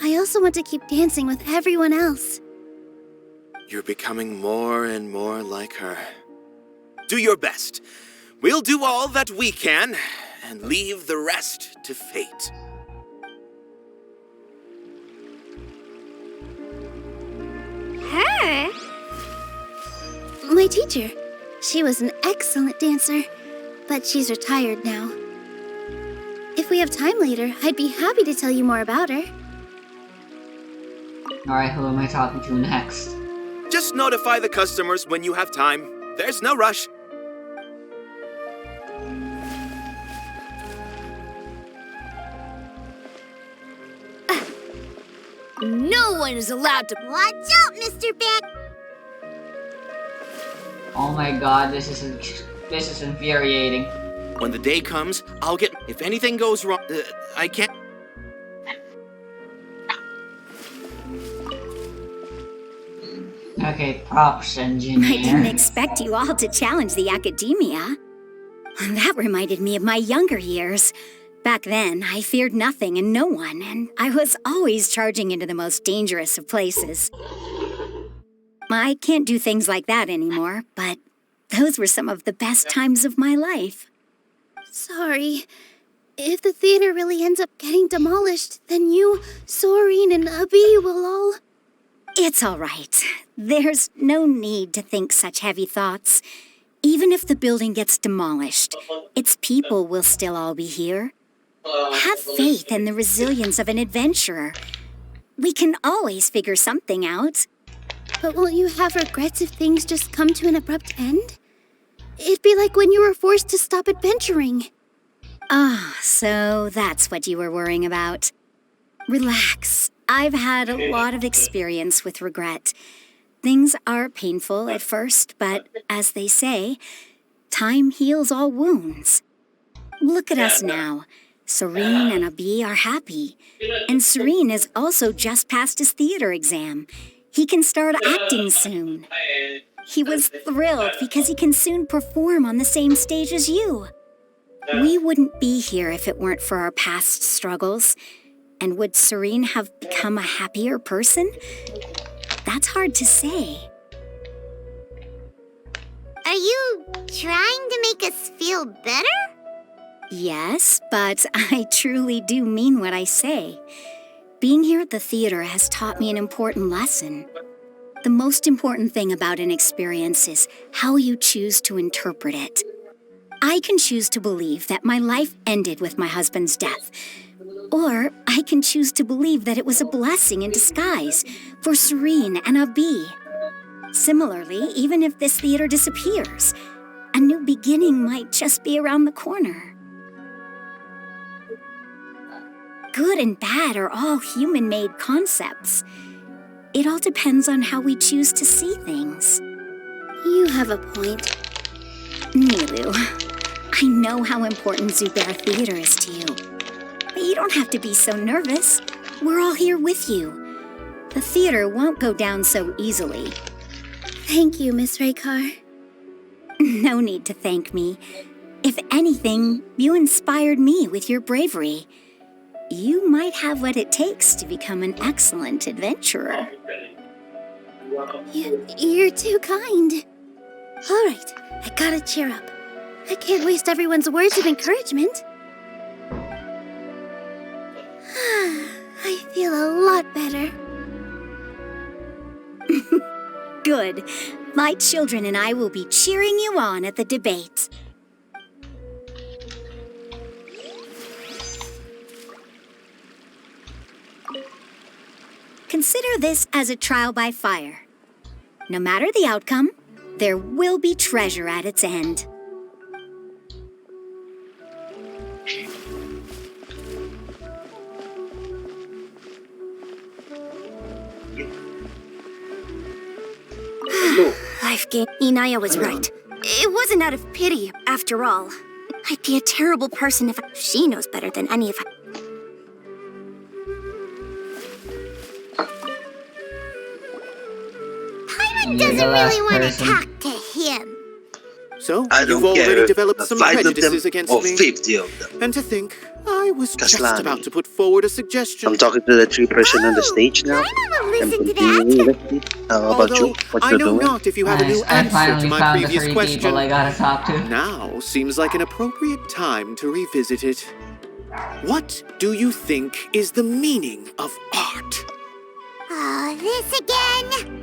I also want to keep dancing with everyone else. You're becoming more and more like her. Do your best. We'll do all that we can, and leave the rest to fate. Her? My teacher. She was an excellent dancer, but she's retired now. If we have time later, I'd be happy to tell you more about her. Alright, who am I talking to next? Just notify the customers when you have time. There's no rush. No one is allowed to. Watch out, Mr. Beck! Oh my god, this is infuriating. When the day comes, I'll get... If anything goes wrong, I can't... Okay, props, engineer. I didn't expect you all to challenge the academia. That reminded me of my younger years. Back then, I feared nothing and no one, and I was always charging into the most dangerous of places. I can't do things like that anymore, but Those were some of the best times of my life. Sorry. If the theater really ends up getting demolished, then you, Soren, and Abby will all... It's all right. There's no need to think such heavy thoughts. Even if the building gets demolished, its people will still all be here. Have faith in the resilience of an adventurer. We can always figure something out. But won't you have regrets if things just come to an abrupt end? It'd be like when you were forced to stop adventuring. Ah, so that's what you were worrying about. Relax. I've had a lot of experience with regret. Things are painful at first, but as they say, time heals all wounds. Look at us now. Serene and Abi are happy. And Serene has also just passed his theater exam. He can start acting soon. He was thrilled because he can soon perform on the same stage as you. We wouldn't be here if it weren't for our past struggles. And would Serene have become a happier person? That's hard to say. Are you trying to make us feel better? Yes, but I truly do mean what I say. Being here at the theater has taught me an important lesson. The most important thing about an experience is how you choose to interpret it. I can choose to believe that my life ended with my husband's death. Or I can choose to believe that it was a blessing in disguise for Serene and Abi. Similarly, even if this theater disappears, a new beginning might just be around the corner. Good and bad are all human-made concepts. It all depends on how we choose to see things. You have a point. Nilou, I know how important Zubair Theater is to you. But you don't have to be so nervous. We're all here with you. The theater won't go down so easily. Thank you, Miss Raykar. No need to thank me. If anything, you inspired me with your bravery. You might have what it takes to become an excellent adventurer. You're too kind. All right, I gotta cheer up. I can't waste everyone's words of encouragement. I feel a lot better. Good. My children and I will be cheering you on at the debate. Consider this as a trial by fire. No matter the outcome, there will be treasure at its end. Life game. Inaya was right. It wasn't out of pity, after all. I'd be a terrible person if she knows better than any of us. Paimon doesn't really want to talk to him. So, I you've don't care already if developed some 5 of them prejudices against or me. 50 of them. And to think, I was just Kaslani. about to put forward a suggestion. I'm talking to the 3 person on the stage now. I'ma listen to that. How about Although, you? What I you're know doing? not if you have a new I answer to finally my found the previous 3 question. people I gotta talk to. Now seems like an appropriate time to revisit it. What do you think is the meaning of art? Oh, this again?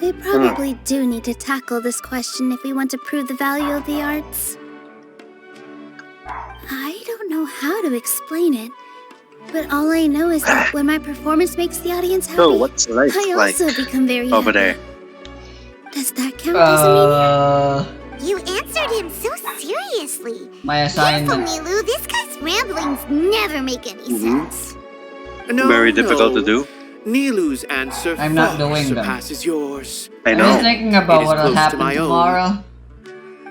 We probably do need to tackle this question if we want to prove the value of the arts. I don't know how to explain it, but all I know is that when my performance makes the audience happy, So, what's life I like also become very over happy. there? Does that count as a meaning? You answered him so seriously. My Careful, assignment. Nilou. This guy's ramblings never make any sense. No, Very difficult no. to do. Nilou's answer I'm not far doing them. surpasses yours. I Are you know. thinking It about is what'll close to happen my own. tomorrow?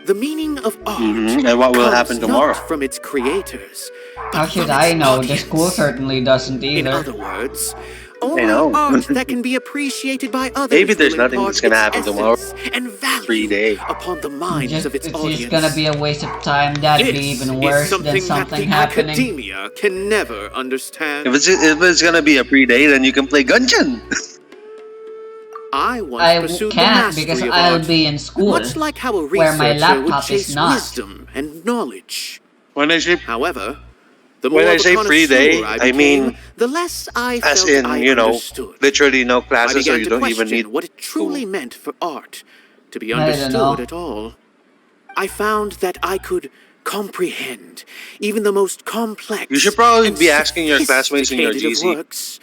The meaning of art And what will comes happen tomorrow? not from its creators, but How should from I its know? The audience. school certainly doesn't In either. other words, only know. art that can be appreciated by others Maybe there's will nothing impart that's gonna its happen tomorrow. essence and value 3 days. upon the minds of its It's audience. just gonna be a waste of time. That'd be This even is worse something than something that the happening. academia can never understand. If it's gonna be a free day, then you can play Genshin. I once I pursued the can't mastery because of I'll art, be in school, much like how a where my researcher would laptop is chase not. wisdom and knowledge. When I say However, the when more I of a say free day, connoisseur I I became, mean the less I as felt I in, you know, understood. literally no I classes, so began you to don't even need question what it truly school. meant for art to be I don't understood know. at all. I found that I could comprehend even the most complex You should probably and be asking your classmates in your sophisticated of GC, works,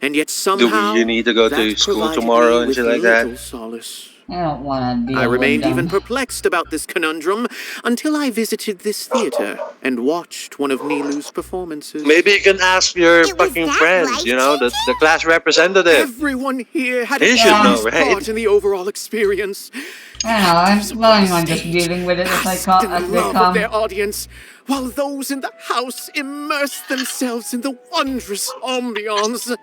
and yet do you somehow need to go to that school provided tomorrow me and with shit like that? little solace. I don't want to I deal with remained even them. perplexed about this conundrum until I visited this theater and watched one of Nilou's performances. Maybe you can ask your It was fucking that friend, you know, the class representative. Everyone here had a He should know, huge right? part in the overall experience. I don't know, I'm planning on just dealing with it as Basked in the they love of their come. audience, while those in the house immersed themselves in the wondrous ambiance.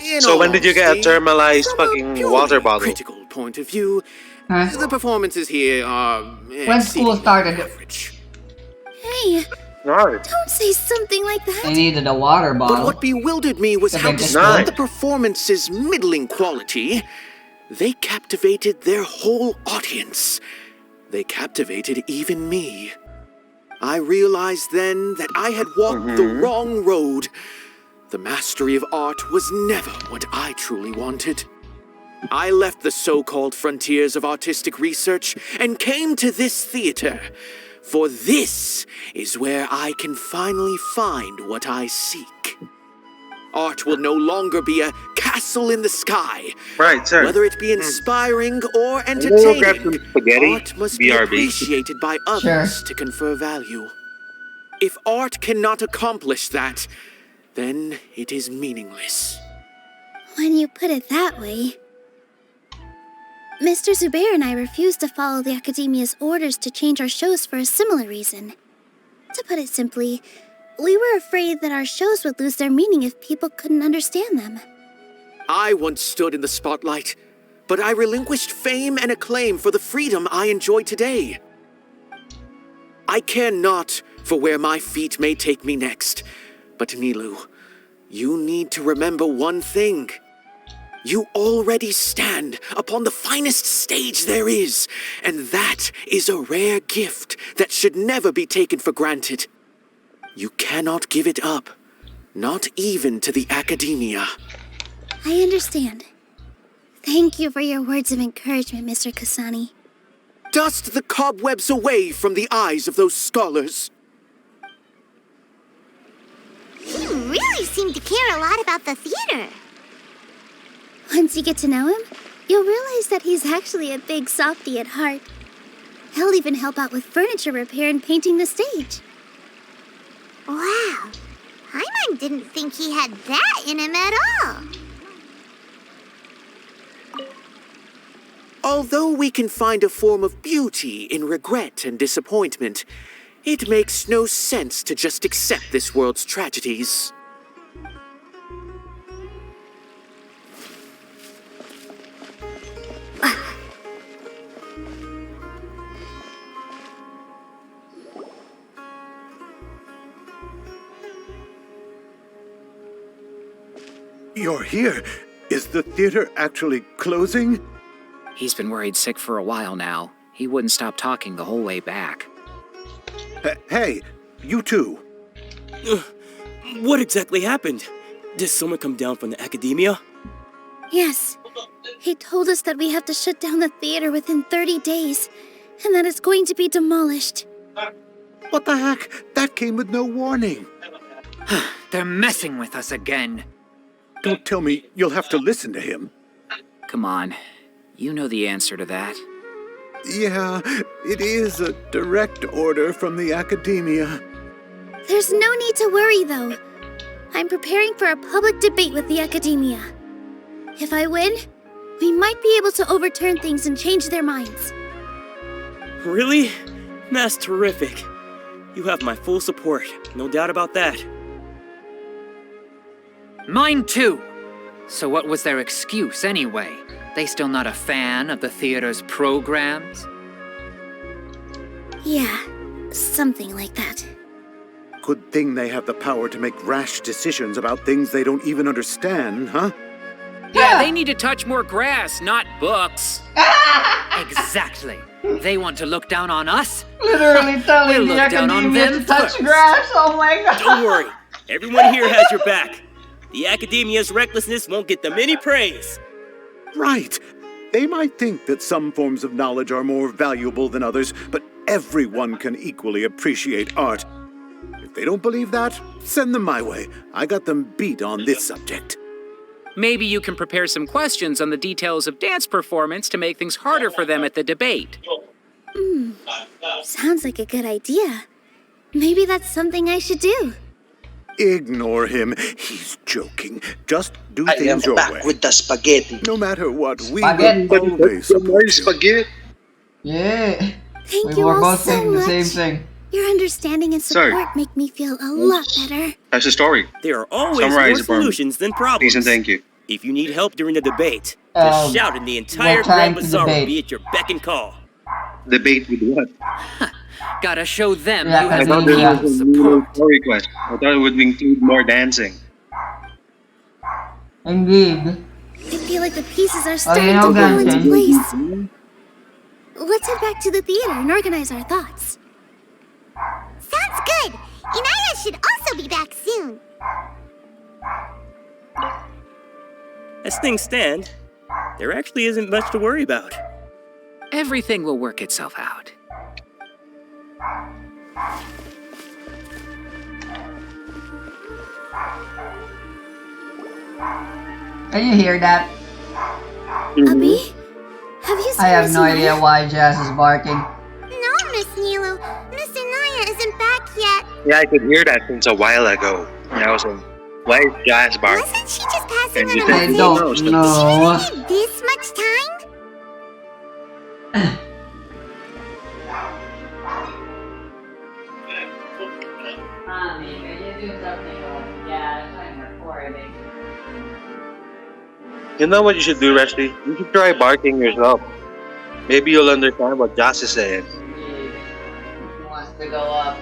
In So all when did you get a honesty, thermalized from a fucking purely water bottle? critical point of view, Huh? the performances here are When school exceedingly started, average. Hey, Nice. don't say something like I that. needed a water But bottle. what bewildered me was The how, biggest despite one. the performance's middling quality, they captivated their whole audience. They captivated even me. I realized then that I had walked the wrong road. The mastery of art was never what I truly wanted. I left the so-called frontiers of artistic research and came to this theater, for this is where I can finally find what I seek. Art will no longer be a castle in the sky. Right, sir. Whether it be inspiring or I'm gonna go grab entertaining, some spaghetti. art must be BRB. appreciated by others to confer value. If art cannot accomplish that, then it is meaningless. When you put it that way. Mr. Zubair and I refused to follow the Academia's orders to change our shows for a similar reason. To put it simply, we were afraid that our shows would lose their meaning if people couldn't understand them. I once stood in the spotlight, but I relinquished fame and acclaim for the freedom I enjoy today. I care not for where my feet may take me next, but Nilou, you need to remember one thing. You already stand upon the finest stage there is, and that is a rare gift that should never be taken for granted. You cannot give it up, not even to the Academia. I understand. Thank you for your words of encouragement, Mr. Kasani. Dust the cobwebs away from the eyes of those scholars. He really seemed to care a lot about the theater. Once you get to know him, you'll realize that he's actually a big softy at heart. He'll even help out with furniture repair and painting the stage. Wow. Paimon didn't think he had that in him at all. Although we can find a form of beauty in regret and disappointment, it makes no sense to just accept this world's tragedies. You're here. Is the theater actually closing? He's been worried sick for a while now. He wouldn't stop talking the whole way back. Hey, you two. What exactly happened? Did someone come down from the Academia? Yes. He told us that we have to shut down the theater within 30 days, and that it's going to be demolished. What the heck? That came with no warning. They're messing with us again. Don't tell me you'll have to listen to him. Come on. You know the answer to that. Yeah, it is a direct order from the Academia. There's no need to worry, though. I'm preparing for a public debate with the Academia. If I win, we might be able to overturn things and change their minds. Really? That's terrific. You have my full support, no doubt about that. Mine too. So what was their excuse anyway? They still not a fan of the theater's programs? Yeah, something like that. Good thing they have the power to make rash decisions about things they don't even understand, huh? Yeah, they need to touch more grass, not books. Exactly. They want to look down on us? Literally telling We'll the look down on academia them to touch first. grass. Oh my god. Don't worry, everyone here has your back. The Academia's recklessness won't get them any praise. Right. They might think that some forms of knowledge are more valuable than others, but everyone can equally appreciate art. If they don't believe that, send them my way. I got them beat on this subject. Maybe you can prepare some questions on the details of dance performance to make things harder for them at the debate. Sounds like a good idea. Maybe that's something I should do. Ignore him. He's joking. Just do I am things your back way. with the spaghetti. No matter what, we Spaghetti. will always support you. Spaghetti. Yeah. Thank We you were all both so thinking the much. same thing. Your understanding and Sorry. support make me feel a lot better. That's the story. There are always Summarize more it for me. solutions than problems. Please and thank you. If you need help during the debate, just shout and the entire we're trying Grand to Bazaar will debate. be at your beck and call. Debate with what? Gotta show them Yeah, you I have thought the there people's was a new support. story quest. I thought it would include more dancing. Indeed. I feel like the pieces are starting you know, to fall into Genshin. place. Let's head back to the theater and organize our thoughts. Sounds good. Inaya should also be back soon. As things stand, there actually isn't much to worry about. Everything will work itself out. Can you hear that? Abby? Have you seen I have Miss no idea Inaya? why Jazz is barking. No, Miss Nilou. Miss Inaya isn't back yet. Yeah, I could hear that since a while ago. And I was like, why is Jazz barking? Wasn't she just passing And on you a said I message? don't no. know. Did she really need this much time? Mommy, can you do something about Jazz? I'm recording. You know what you should do, Rusty? You should try barking yourself. Maybe you'll understand what Jazz is saying. He wants to go up.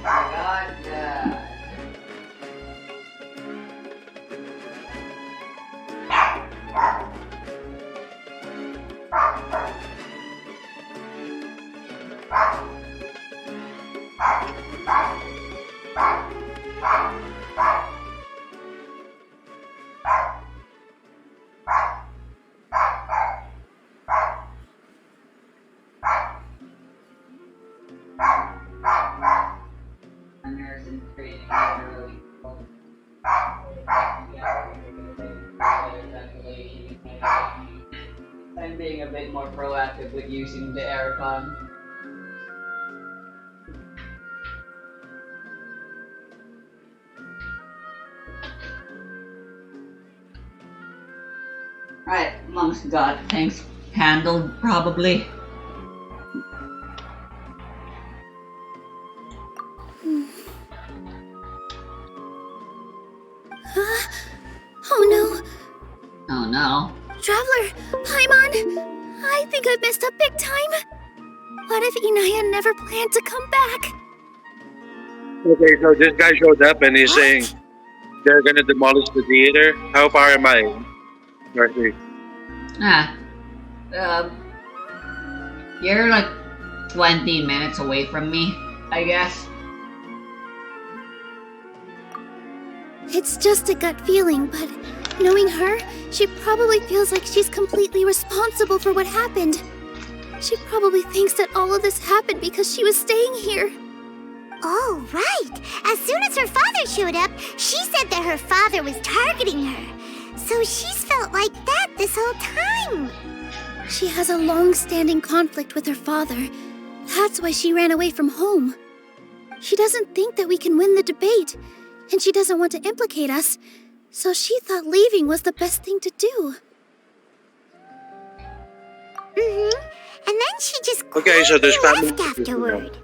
Gotcha. Nurse training really cool. I'm being a bit more proactive with using the aircon. Right, Monk's got things handled probably. Oh no! Oh no. Traveler! Paimon! I think I've messed up big time! What if Inaya never planned to come back? Okay, so this guy showed up and he's saying they're gonna demolish the theater. How far am I, Rusty? You're like 20 minutes away from me, I guess. It's just a gut feeling, but knowing her, she probably feels like she's completely responsible for what happened. She probably thinks that all of this happened because she was staying here. Oh, right. As soon as her father showed up, she said that her father was targeting her. So she's felt like that this whole time. She has a long-standing conflict with her father. That's why she ran away from home. She doesn't think that we can win the debate, and she doesn't want to implicate us, so she thought leaving was the best thing to do. And then she just Okay, so there's quietly family left afterward.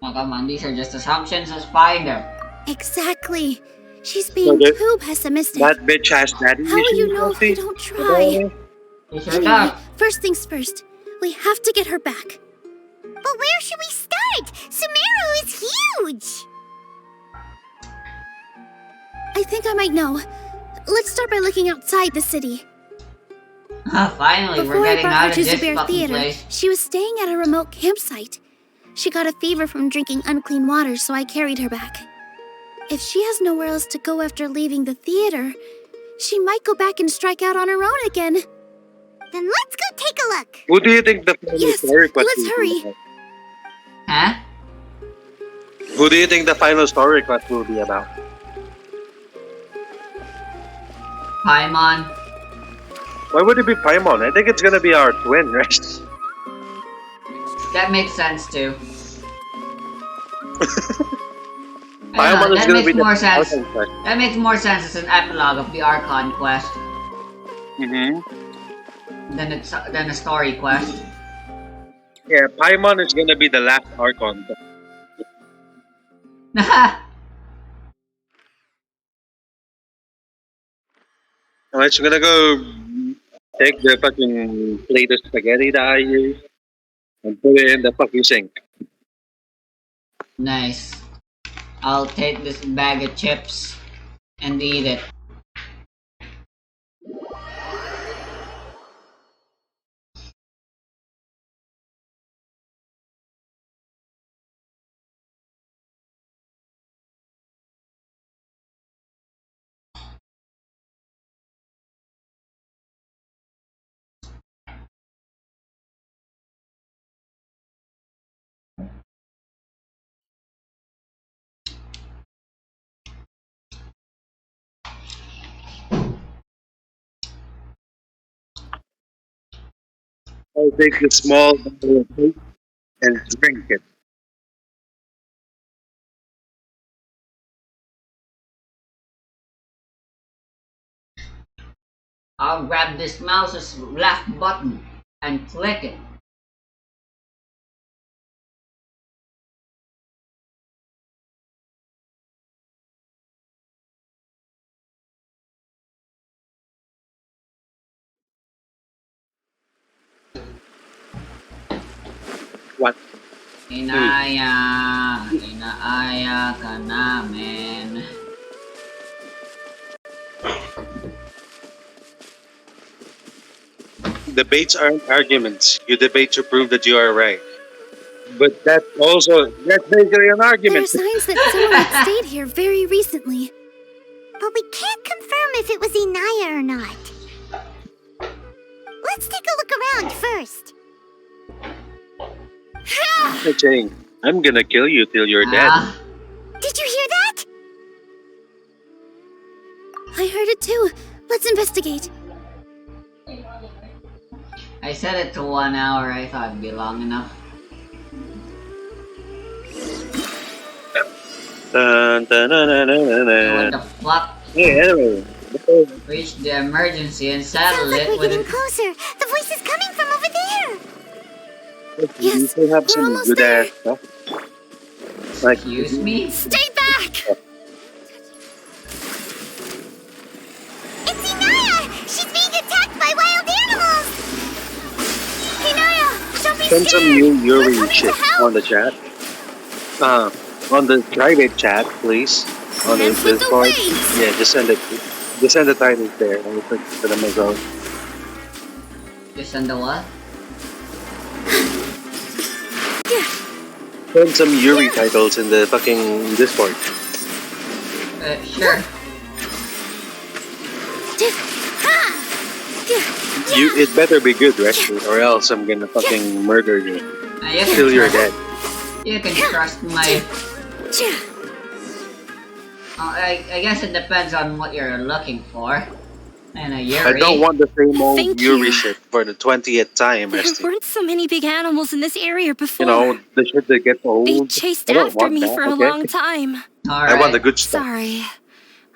Oh, come on, these are just assumptions, let's find them. Exactly. She's being Okay. too pessimistic. That bitch has daddy How will issues, you know if you Rusty? don't try? You should Anyway, have. first things first. We have to get her back. But where should we start? Sumeru is huge. I think I might know. Let's start by looking outside the city. Finally, Before we're I getting brought out her of to this Zubair fucking Theater, place. she was staying at a remote campsite. She got a fever from drinking unclean water, so I carried her back. If she has nowhere else to go after leaving the theater, she might go back and strike out on her own again. Then let's go take a look. Who do you think the final Yes, story quest let's will be hurry. about? Huh? Who do you think the final story quest will be about? Paimon. Why would it be Paimon? I think it's gonna be our twin, right? That makes sense too. Paimon is That gonna be makes the more sense. Archon quest. That makes more sense as an epilogue of the Archon quest than a story quest. Yeah, Paimon is gonna be the last Archon. I'm just gonna go take the fucking plate of spaghetti that I used and put it in the fucking sink. Nice. I'll take this bag of chips and eat it. I'll take the small bottle of Coke and drink it. I'll grab this mouse's left button and click it. What? Inaaya ka namin. Debates aren't arguments. You debate to prove that you are right. But that's basically an There argument. are signs that someone had stayed here very recently. But we can't confirm if it was Inaya or not. Let's take a look around first. Hey, Jane, I'm gonna kill you till you're dead. Did you hear that? I heard it too. Let's investigate. I set it to 1 hour. I thought it'd be long enough. Dun, dun, dun, dun, dun, dun, What dun. the fuck? Hey, anyway. Reach the emergency and Sounds settle like it we're with getting it. closer. The voice is coming from over there. You still have some almost good there. ass stuff. Like, Excuse me? Stay back! It's Inaya! She's being attacked by wild animals! Inaya, don't be send some scared! new We're Yuri coming to shit help! on the chat. On the private chat, please. On the Hands with the Discord. weights! Yeah, just send it. Just send the titles there. And we'll put them as well. Just send the what? Send some Yuri titles in the fucking Discord. Sure. It better be good, Rescue, or else I'm gonna fucking murder you You can till you're trust- dead. You can trust my... I guess it depends on what you're looking for. And a Yuri. I don't want the same old Thank Yuri you. shit for the 20th time, There Rescue. weren't so many big animals in this area before. You know, the shit that gets old. They chased I don't after want me that, for a okay? long time. I want the good stuff. Sorry.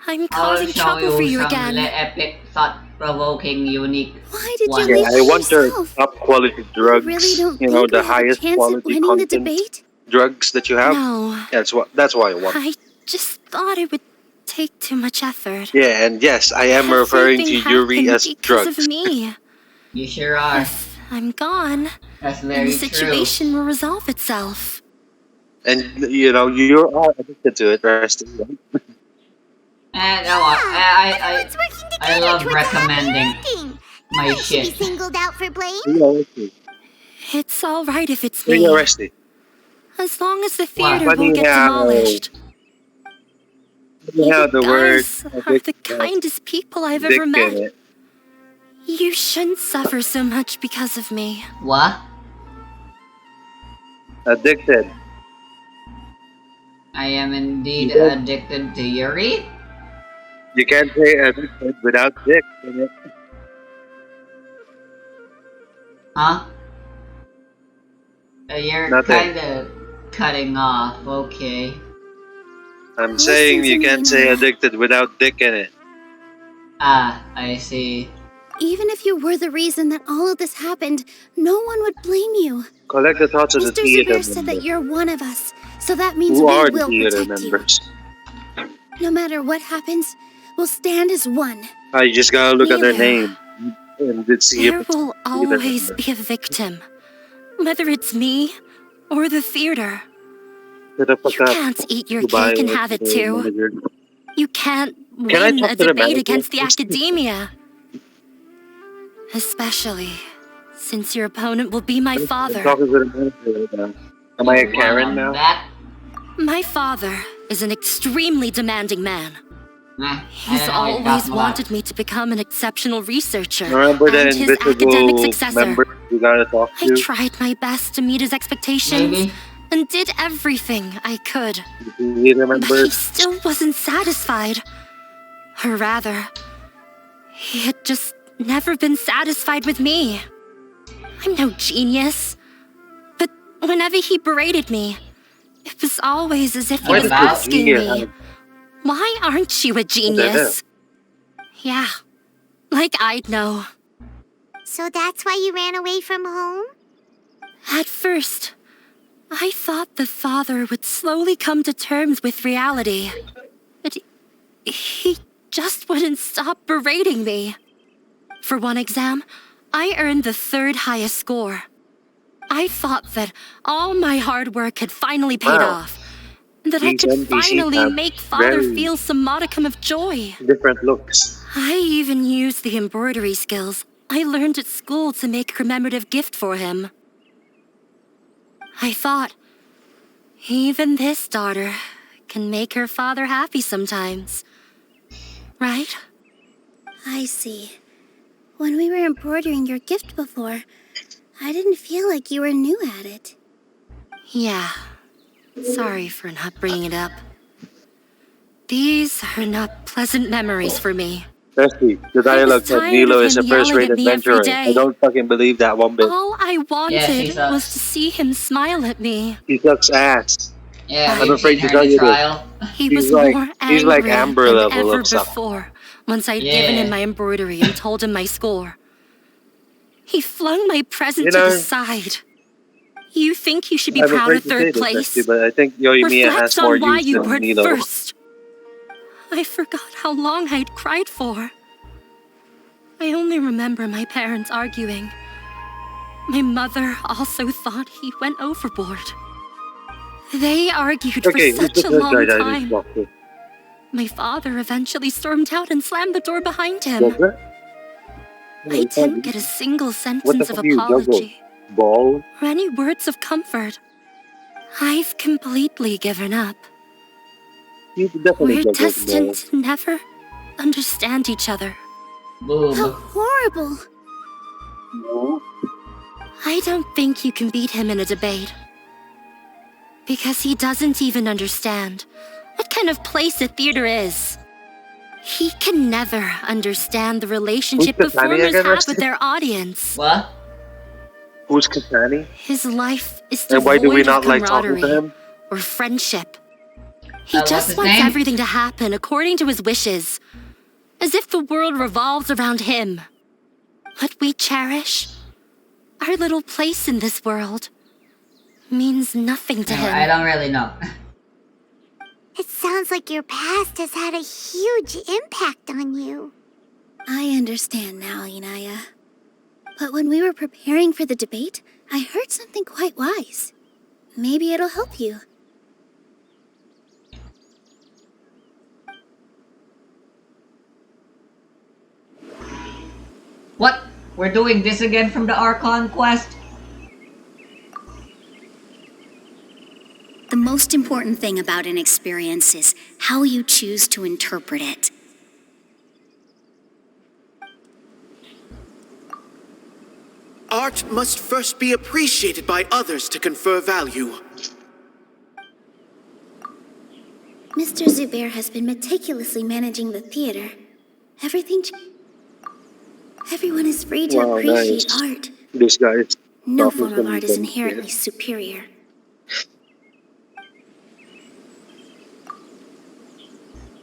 I'm I'll causing show trouble for you some again. epic, thought-provoking, unique Why did ones. you Yeah, leave I me want the yourself? top quality drugs. Really don't You know, think the we have a highest chance at quality winning the content debate? drugs that you have. No. That's why I want. I just thought it would take too much effort. Yeah, and yes, I am referring to Everything Yuri happened as because drugs. of me. You sure are. If I'm gone, That's then very the true. situation will resolve itself. And you know, you are addicted to it, Rusty. And Everyone's working I together love towards a happy recommending ending. No my one should be shit. singled out for blame. It's all right if it's Hey, me, Rusty. as long as the What? theater won't get demolished. Funny how You the word guys are the kindest people I've dick ever in met. it. You shouldn't suffer so much because of me. What? Addicted. I am indeed You don't- addicted to Yuri? You can't say addicted without dick in it. Huh? You're Nothing. kinda cutting off, okay. I'm saying to you me, can't say Naya. addicted without dick in it. Ah, I see. Even if you were the reason that all of this happened, no one would blame you. Collect the thoughts of the Mr. theater Zubair said that members. you're one of us, so that means Who we are the will theater protect members? you. No matter what happens, we'll stand as one. You just gotta look at their Nilou, name and see if there it's will theater always member. be a victim. Whether it's me or the theater. Shut the You fuck up. can't eat your Goodbye, cake and have it too. manager. You can't Can I win talk a to the debate manager? against the academia. Especially since your opponent will be my I'm father. talking to the manager right now. Am I a Karen now? That? My father is an extremely demanding man. Nah, I He's don't know what you're always talking about. wanted me to become an exceptional researcher Remember the and his academic invisible successor. member you gotta talk I to? tried my best to meet his expectations Maybe. and did everything I could. The theater But members? he still wasn't satisfied. Or rather, he had just never been satisfied with me. I'm no genius. But whenever he berated me, it was always as if he Why was does asking the me, why aren't you a genius? Yeah, like I'd know. So that's why you ran away from home? At first, I thought the father would slowly come to terms with reality. But he just wouldn't stop berating me. For one exam, I earned the 3rd highest score. I thought that all my hard work had finally paid Wow. off, and that I These could NPCs finally have make father very feel some modicum of joy. different looks. I even used the embroidery skills I learned at school to make a commemorative gift for him. I thought, even this daughter can make her father happy sometimes. Right? I see. When we were embroidering your gift before, I didn't feel like you were new at it. Yeah. Sorry for not bringing it up. These are not pleasant memories for me. Especially the dialogue said tired Nilou of is a him yelling first-rate at me every adventurer. day. I don't fucking believe that one bit. All I Yeah, she wanted sucks. was to see him smile at me. He sucks ass. Yeah, I'm we've afraid seen to her tell in the you this. trial. He He's was like- more he's like angry Amber than level ever of suck. before, once I'd Yeah. given him my embroidery and told him my score. He flung my present You to know, the side. You think you should be I'm proud afraid of to say 3rd this, place? actually, but I think Yoimiya Reflect has more on why use you than weren't Nilou. first. I forgot how long I'd cried for. I only remember my parents arguing. My mother also thought he went overboard. They argued Okay, for who's the such a third guy long that I need to time. talk to? My father eventually stormed out and slammed the door behind him. Joker? I didn't get a single What the sentence of fuck are you, Joker? apology Ball? or any words of comfort. I've completely given up. He's definitely We're Joker's ball. destined to never understand each other. How Boom. horrible! I don't think you can beat him in a debate. Because he doesn't even understand what kind of place a theater is. He can never understand the relationship Who's Katani performers again, have Rusty? with their audience. What? Who's Katani? His life is And why do we devoid not of like talking to camaraderie him? or friendship. He What's just his wants name? everything to happen according to his wishes, as if the world revolves around him. What we cherish, our little place in this world, means nothing to him. I don't really know. It sounds like your past has had a huge impact on you. I understand now, Inaya. But when we were preparing for the debate, I heard something quite wise. Maybe it'll help you. What? We're doing this again from the Archon quest? The most important thing about an experience is how you choose to interpret it. Art must first be appreciated by others to confer value. Mr. Zubair has been meticulously managing the theater. Everyone is free to Wow, appreciate nice. art. This guy is No talking form of from art is the inherently superior.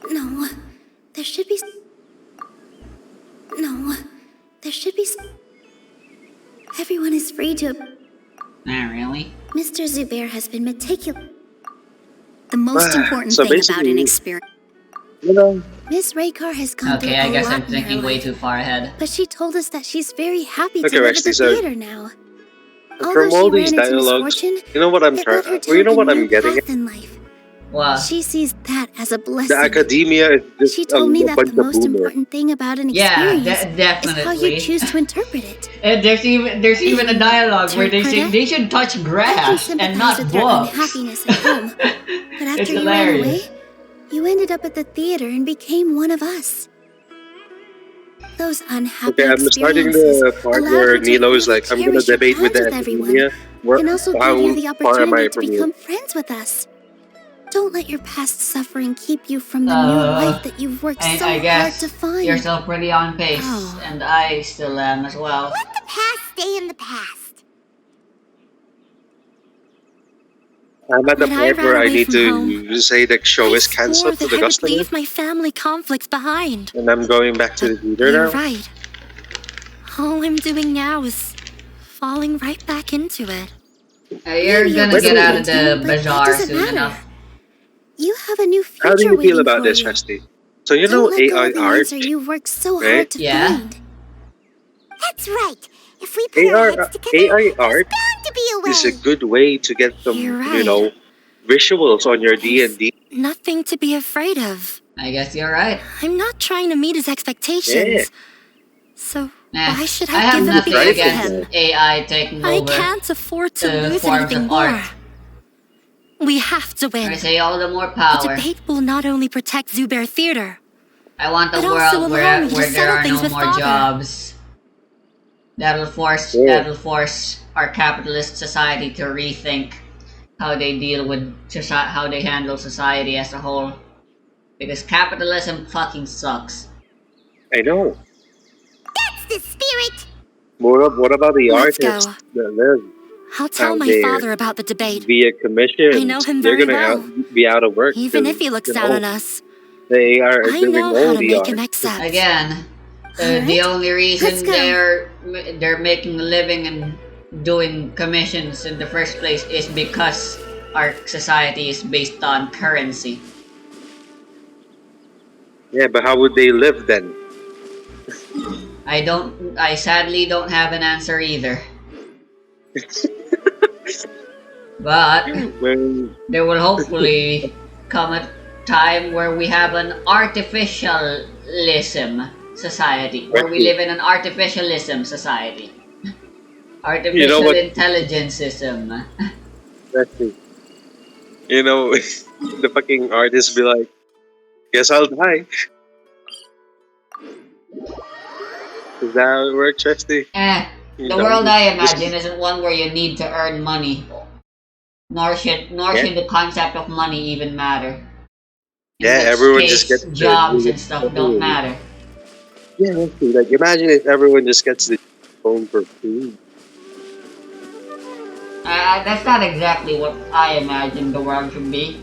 No, there should be... No, there should be... Everyone is free to... Not really. Mr. Zubair has been meticulous... The most important So thing about an basically, experience... you know, Miss Raykar has gone through Okay, a I guess lot I'm in her thinking way life, too far ahead. but she told us that she's very happy okay, to live at the Rusty. So theater now. Although from all she these ran into dialogues, misfortune, you know what I'm it trying. led her Well, you down know what a new I'm getting at. path in life. Wow. She sees that as a The blessing. academia is just She told me that bunch the of most boomers. important thing about an Yeah, experience is how definitely. you choose to interpret it. And there's even a dialogue where they say Interpret it? they should touch I can grass and sympathize not with your books. unhappiness at home, but It's after you ran away, hilarious. you ended up at the theater and became one of us. Those unhappy Okay, I'm starting experiences the part allowed where her to Nilo is really like, I'm gonna cherish your debate with time the with everyone, academia. Where, and also how give you the far am I opportunity to from become you? friends with us. Don't let your past suffering keep you from the new life that you've worked And so I hard guess to find. you're still pretty on pace, Oh. and I still am as well. Let the past stay in the past. I'm at the When I part where ran I away need from to home, say the show I is swore cancelled to that the I would customer, leave my family conflicts behind. and I'm going back to the theater You're now. right. All I'm doing now is falling right back into it. You're Maybe gonna you're get out of disappointed, the but that bazaar doesn't soon matter. enough. You have a new How do future you feel waiting about for this, you. Rusty? So you Don't know let go AI of the art, answer you've worked so right? hard to Yeah. find. That's right. If we put our heads together, AI there's art bound to be a is a way. good way to get some, You're you know, right. visuals on your There's D&D. nothing to be afraid of. I guess you're right. I'm not trying to meet his expectations. So why should I I have give up nothing because of against him? AI taking I over can't afford to lose forms anything of more. art. We have to win. I say all the more The power. debate will not only protect Zubair Theater, I want a but also world allow me where to there settle are things no with more Father. jobs. That'll force our capitalist society to rethink how they deal with how they handle society as a whole. Because capitalism fucking sucks. I know. That's the spirit. What about the Let's artists go. that live I'll tell out my there father about the debate. via commissions? I know him They're very gonna well. be out of work. Even 'cause, if he looks you down know, on us, they are I doing know all how to the make him art. accept. Again, the Alright, only reason let's go. they're making a living and doing commissions in the first place is because our society is based on currency. Yeah, but how would they live then? I sadly don't have an answer either. But When there will hopefully come a time where we have an artificialism society, where we live in an artificialism society. Artificial what? intelligence-ism. Let's see. You know, the fucking artists be like, "Guess I'll die." Is that how it works, Rusty? The world I imagine isn't one where you need to earn money. Nor should the concept of money even matter. In Yeah, which everyone case, just gets jobs and stuff don't matter. Yeah, Rusty, like imagine if everyone just gets the phone for free. That's not exactly what I imagine the world should be.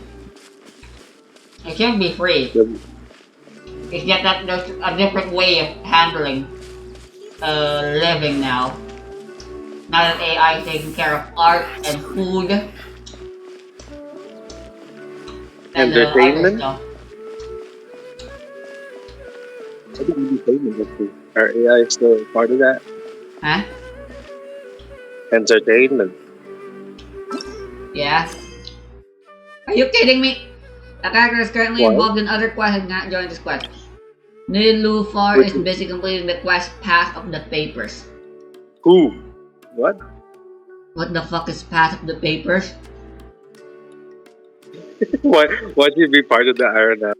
It should be free. It's just that there's a different way of handling living now. Now that AI is taking care of art and food and other Entertainment? stuff. I think entertainment, Rusty. Are AI still part of that? Huh? Entertainment. Yeah. Are you kidding me? A character is currently What? involved in other quests and not join this quest. Nilou Which is busy completing the quest Path of the Papers. who? What? What the fuck is Path of the Papers? Why should you be part of the Iron?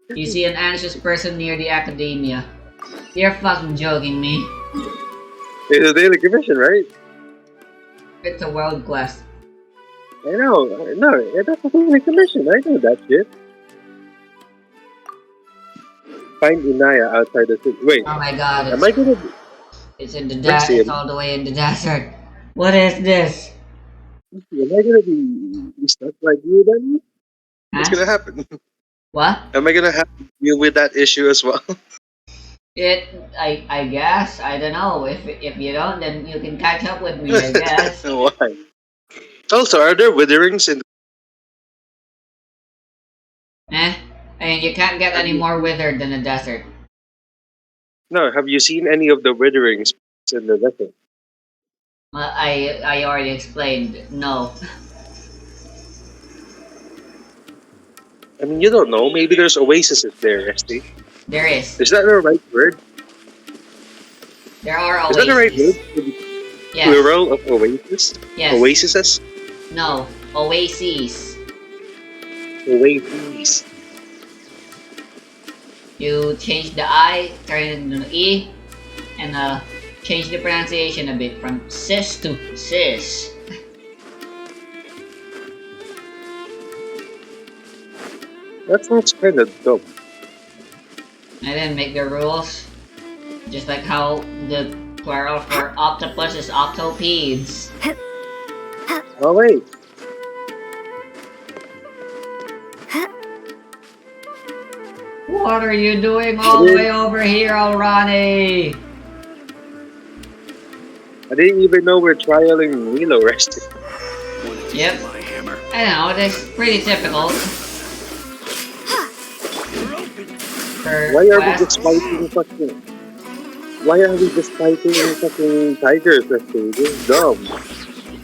You see an anxious person near the academia. You're fucking joking me. It's a daily commission, right? It's a world quest. I know. No, that's a daily commission. I know that shit. Find Inaya outside the city. Wait, Oh my god, am I gonna? it's in the Rusty, it's all the way in the desert. What is this? am I gonna be stuck like you then? What's Huh? gonna happen? What? Am I gonna have to deal with that issue as well? I guess, I don't know. If you don't, then you can catch up with me, I guess. Why? Also, are there witherings in? Eh? And you can't get any more withered than a desert. No, have you seen any of the witherings in the desert? Well, I already explained. No. I mean, you don't know. Maybe there's oases there, Rusty. There is. Is that the right word? There are Is that the right oases. word? Yes. Plural of oasis? Yes. Oases? No. Oases. Oases. You change the I, turn it into an E, and change the pronunciation a bit from sis to sis. That sounds kind of dumb. I didn't make the rules. Just like how the plural for octopus is octopedes. Oh, wait. What are you doing all the way over here, Alrani? I didn't even know we're trialing Nilou, Rusty. Yep. I know, that's pretty typical. Why are we just fighting fucking... Why are we just fighting fucking tigers, Rusty? This is dumb.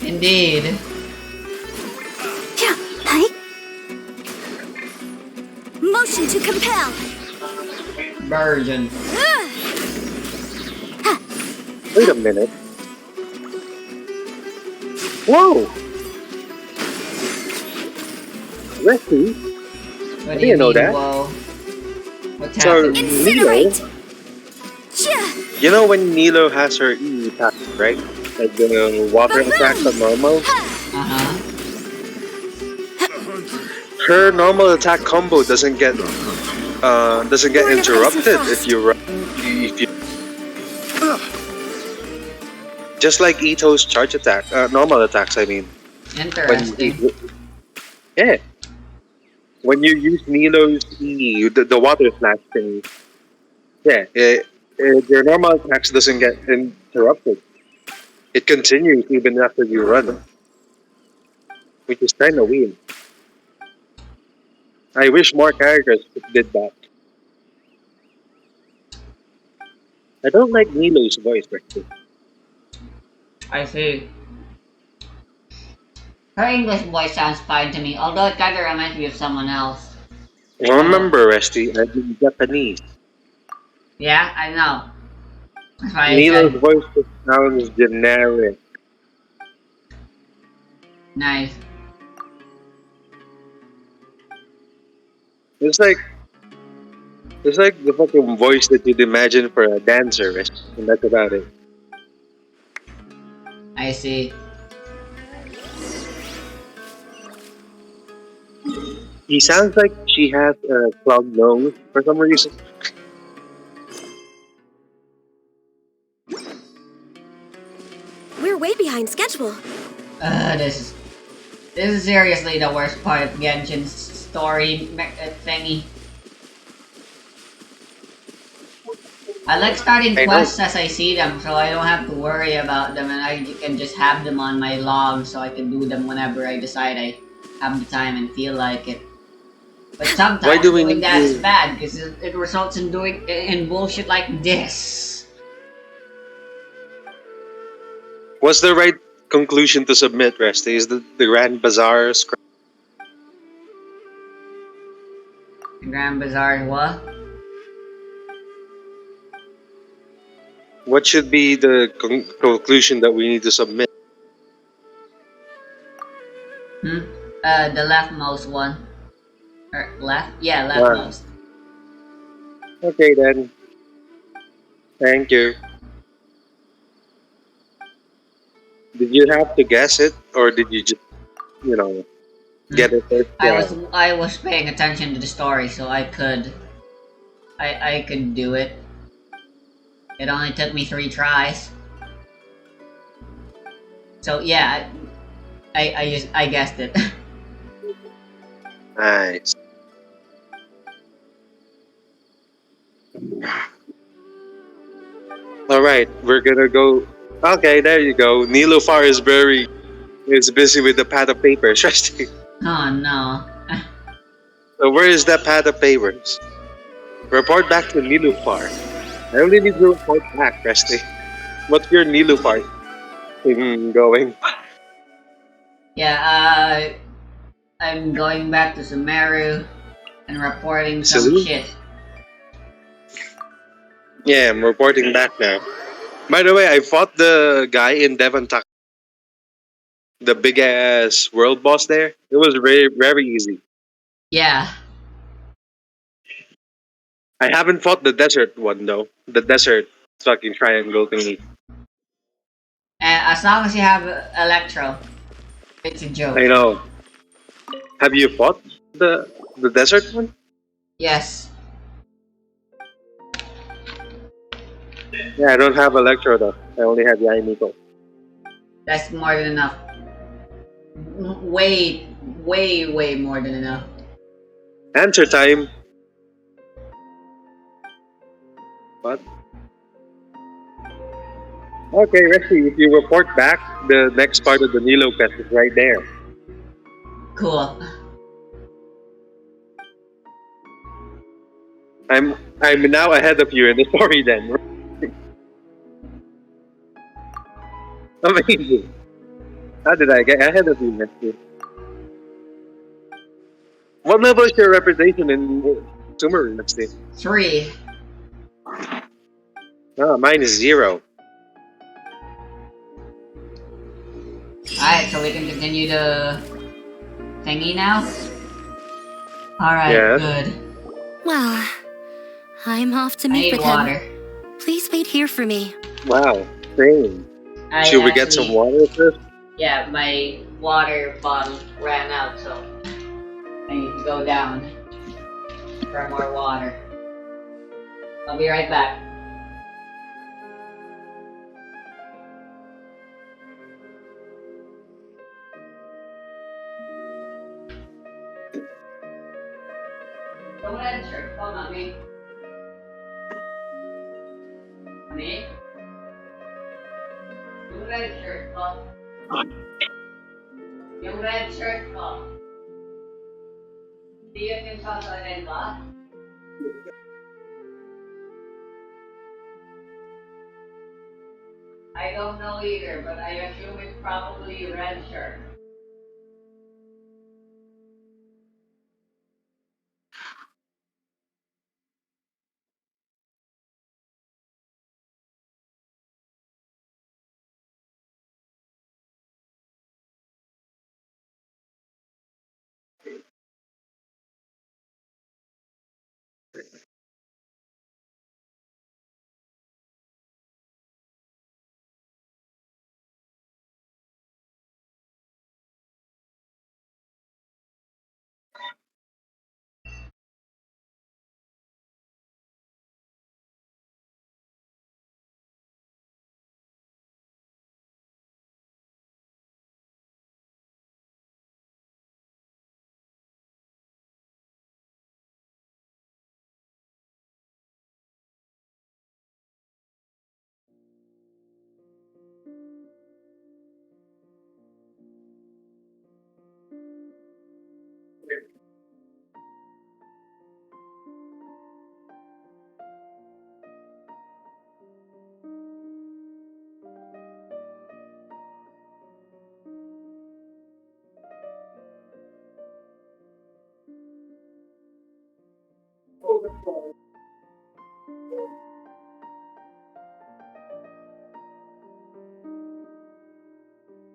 Indeed. Motion to compel. Virgin. Wait a minute. Whoa! Rusty? What I didn't know that. Whoa? What's So, happening? Nilou, you know when Nilou has her E attack, right? Like the water attack on normal? Uh-huh. Her normal attack combo doesn't get interrupted if you run. If you just like Ito's charge attack, normal attacks. I mean, Interesting. Yeah, when you use Nilou's E, the water slash thing, yeah, your normal attacks doesn't get interrupted. It continues even after you run, which is kind of weird. I wish more characters did that. I don't like Nilou's voice, actually. I see. Her English voice sounds fine to me, although it kinda reminds me of someone else. Remember, Rusty, I'm in Japanese. Yeah, I know. That's why I Nilou's said voice just sounds generic. nice. It's like the fucking voice that you'd imagine for a dancer, Rusty, and that's about it. I see. He sounds like she has a clogged nose for some reason. We're way behind schedule. This is seriously the worst part of Genshin's story thingy. I like starting quests as I see them, so I don't have to worry about them, and I can just have them on my log, so I can do them whenever I decide I have the time and feel like it. But sometimes doing that is bad because it results in doing bullshit like this. What's the right conclusion to submit, Rusty? Is the Grand Bazaar script? Grand Bazaar what? What should be the conclusion that we need to submit? Hmm? The leftmost one. Or left? Yeah, Ah, leftmost. okay then. Thank you. Did you have to guess it, or did you just, you know, Hmm? get it first try? I was paying attention to the story, so I could do it. It only took me 3 tries. So yeah, I guessed it. Nice. All right, we're gonna go. Okay, there you go. Nilufar is busy with the pad of paper. Trusty. Oh no. So where is that pad of papers? Report back to Nilufar. I only need to report back, Trusty. What's your Nilufar thing going? Yeah, I'm going back to Sumeru and reporting some Salute. shit. Yeah, I'm reporting back now. By the way, I fought the guy in Devon, the big ass world boss there. It was very easy. Yeah. I haven't fought the desert one though. The desert fucking triangle thingy. And as long as you have Electro, it's a joke. I know. Have you fought the desert one? Yes. Yeah, I don't have Electro though. I only have Yaimiko. That's more than enough. Way, way more than enough. Answer time. What? Okay, Resty, if you report back, the next part of the Nilo quest is right there. Cool. I'm now ahead of you in the story then. Amazing. How did I get ahead of you, Resty? What level is your reputation in Sumeru, Resty? 3. Ah, mine is 0. Alright, so we can continue the thingy now? Alright, Yeah. good. Well, I'm off to I meet need with water. him. Please wait here for me. Wow. Same. I Should we get some actually, water first? yeah, my water bottle ran out, so I need to go down for more water. I'll be right back. Go ahead, sure. Hold on, me. Me? Yung red shirt ko. Yung red shirt ko. Di yun yung sasanin ba? I don't know either, but I assume it's probably a red shirt.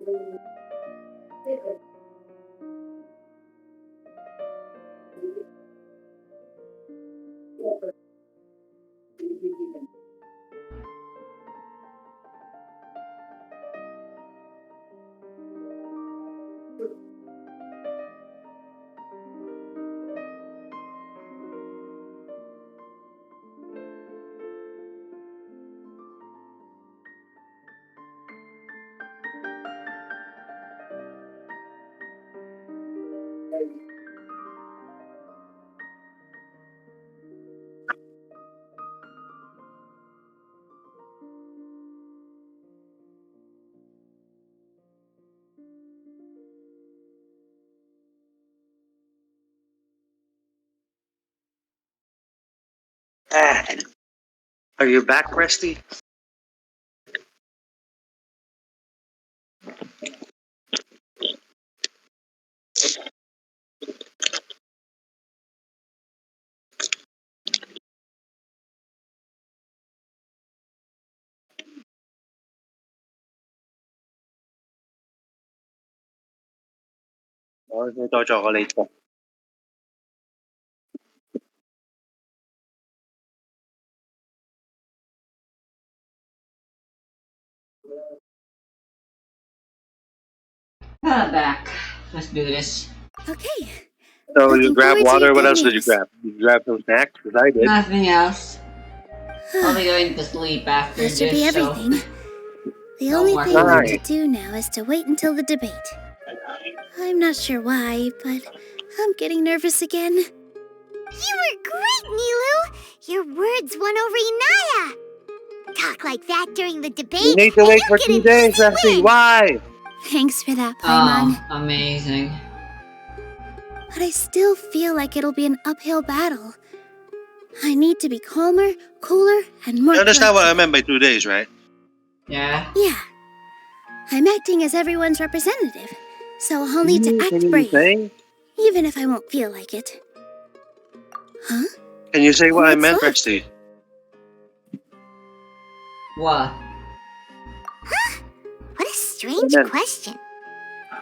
Ah, are you back, Resty? Oh, ito chocolate ko. Back. Let's do this. Okay. So you Looking grab forward to water. your What good else did you news. grab? You grab some snacks, because I did. Nothing else. I'll be going to sleep after That should be this, so everything. The no only more thing left to Nice. do now is to wait until the debate. I'm not sure why, but I'm getting nervous again. You were great, Nilou! Your words won over Inaya! Talk like that during the debate, You need to and wait you'll for get 2 an days, easy Resty. win! Why? Thanks for that, Paimon. Oh, amazing. But I still feel like it'll be an uphill battle. I need to be calmer, cooler, and more You understand what I collected. meant by 2 days, right? Yeah. Yeah. I'm acting as everyone's representative, so I'll need to Can act you brave, say? even if I won't feel like it. Huh? Can you say what I What's meant, that? Resty? What? What a strange Amen. question.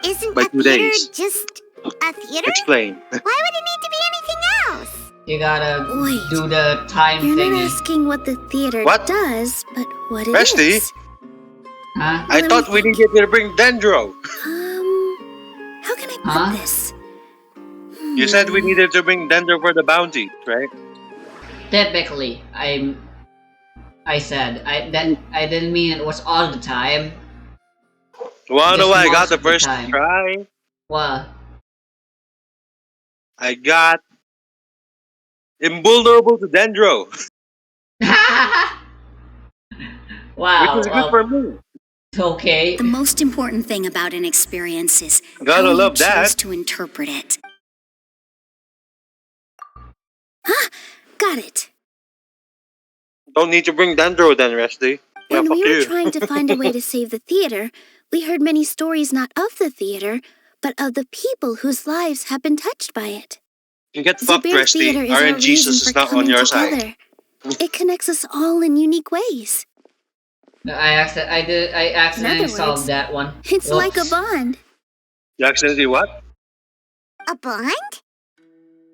Isn't By a 2 theater days. just a theater? Explain. Why would it need to be anything else? You gotta Wait. do the time You're not thingy. asking what the theater What? does, but what it Resty? is. Huh? I Let thought me we think. needed to bring Dendro. How can I put Huh? this? You said we needed to bring Dendro for the bounty, right? Typically, I said I didn't mean it was all the time. Wanna know Just what I got most the of the first time. try? What? I got invulnerable to Dendro, which Wow. is good for Well, me. okay. The most important thing about an experience is Gotta how you love choose that. to interpret it. Got it. Don't need to bring Dendro then, Resty. Yeah, When fuck we were you. trying to find a way to save the theater, we heard many stories not of the theater, but of the people whose lives have been touched by it. You get fucked, Zubair Resty. Theater is our RNG reason is for not on coming your side. together. It connects us all in unique ways. I accidentally words, solved that one. It's like a Whoops. bond. You accidentally what? A bond?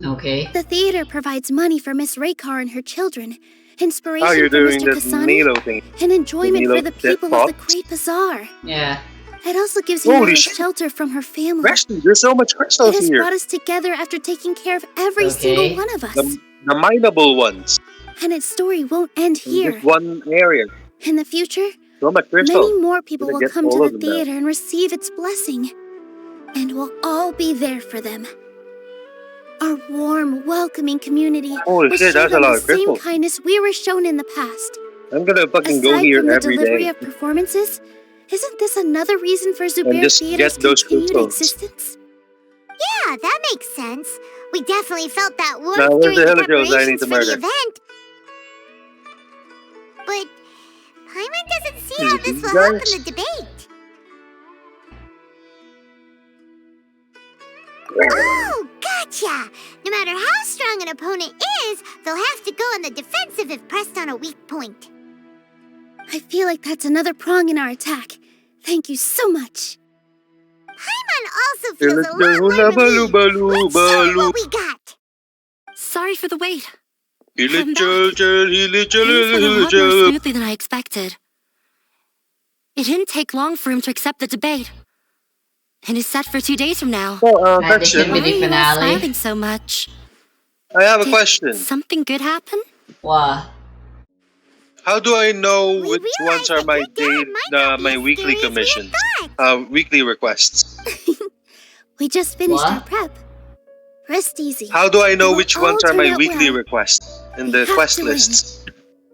Okay. The theater provides money for Miss Raykar and her children, Oh, inspiration you're for doing Mr. the Kasani, Nilou thing. and enjoyment The for the Nilou people of the pot. Great Bazaar. Yeah. It also gives Holy Inaya shit. shelter from her family. Resty, there's so much It crystals has here. brought us together after taking care of every single Okay. one of us. The mineable ones. And its story won't end In here. just one area. In the future, So much crystal. many more people Gonna will get come all to of the them now. theater and receive its blessing. And we'll all be there for them. Our warm, welcoming community Holy will shit, show that's a them lot the of same crystals. kindness we were shown in the past. I'm gonna fucking go Aside here from the every delivery day of performances, isn't this another reason for and Zubair just Theater's get those continued crystals. existence? Yeah, that makes sense. We definitely felt that warmth Now, where's during the the Helios I need preparations to for the murder? event. But Paimon doesn't see Is how it this these will help guys? in the debate. Oh, gotcha! No matter how strong an opponent is, they'll have to go on the defensive if pressed on a weak point. I feel like that's another prong in our attack. Thank you so much. Paimon also feels a lot Hula more balu relieved. balu Let's show him balu. what we got. Sorry for the wait. Hila I'm back. chal chal, hila chal Things went a hila lot more chal. smoothly than I expected. It didn't take long for him to accept the debate. It is set for 2 days from now. So, That this should question. be Why are the you all finale. smiling so much? I have a Did question. something good happen? What? How do I know We which ones realized are that my your dad might not be my as weekly scary as we had commissions, thought. weekly requests? We just finished our What? prep. Rest easy. How do I It know will which all ones are turn my out weekly well. requests in We the have quest to win. lists?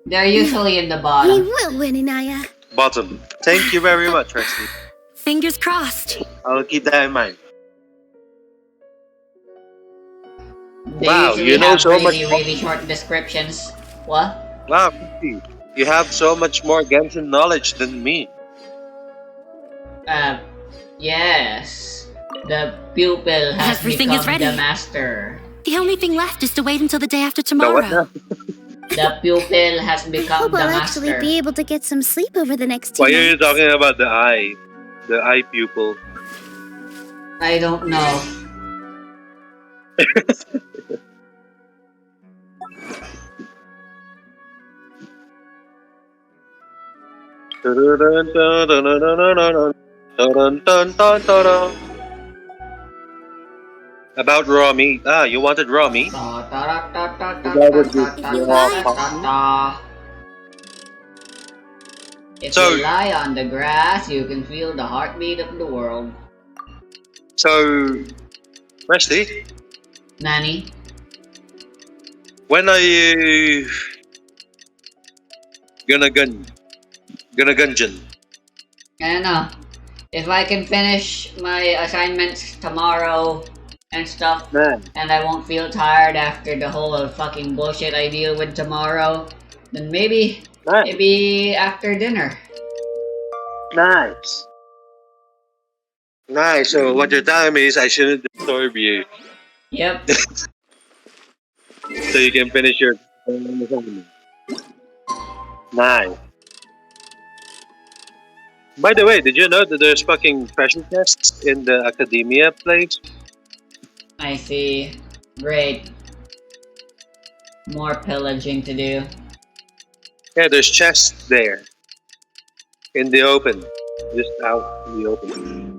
They're usually in the We bottom. will win, Inaya. Bottom. Thank you very much, Resty. Fingers crossed. I'll keep that in mind. They Wow, usually you know have so much. really short descriptions. What? Wow, Resty, you have so much more Genshin knowledge than me. Yes. The pupil has Everything become is ready. the master. The only thing left is to wait until the day after The what tomorrow. now? The pupil has I become hope the I'll actually master. be able to get some sleep over the next 2 Why are you nights. talking about the eye? The eye pupil. I don't know. About raw meat. Ah, you wanted raw meat? Ta ta ta ta ta ta That ta would be ta raw ta pork. ta ta. If So, you lie on the grass, you can feel the heartbeat of the world. so, Resty, Nani? when are you gonna gungeon? I don't know. If I can finish my assignments tomorrow and stuff, Man, and I won't feel tired after the whole fucking bullshit I deal with tomorrow, then maybe after dinner. nice. Nice. So what you're telling me is I shouldn't disturb you, Yep. so you can finish your assignment. Nice. By the way, did you know that there's fucking treasure chests in the academia place? I see. Great. More pillaging to do. Yeah, there's chests there in the open, just out in the open.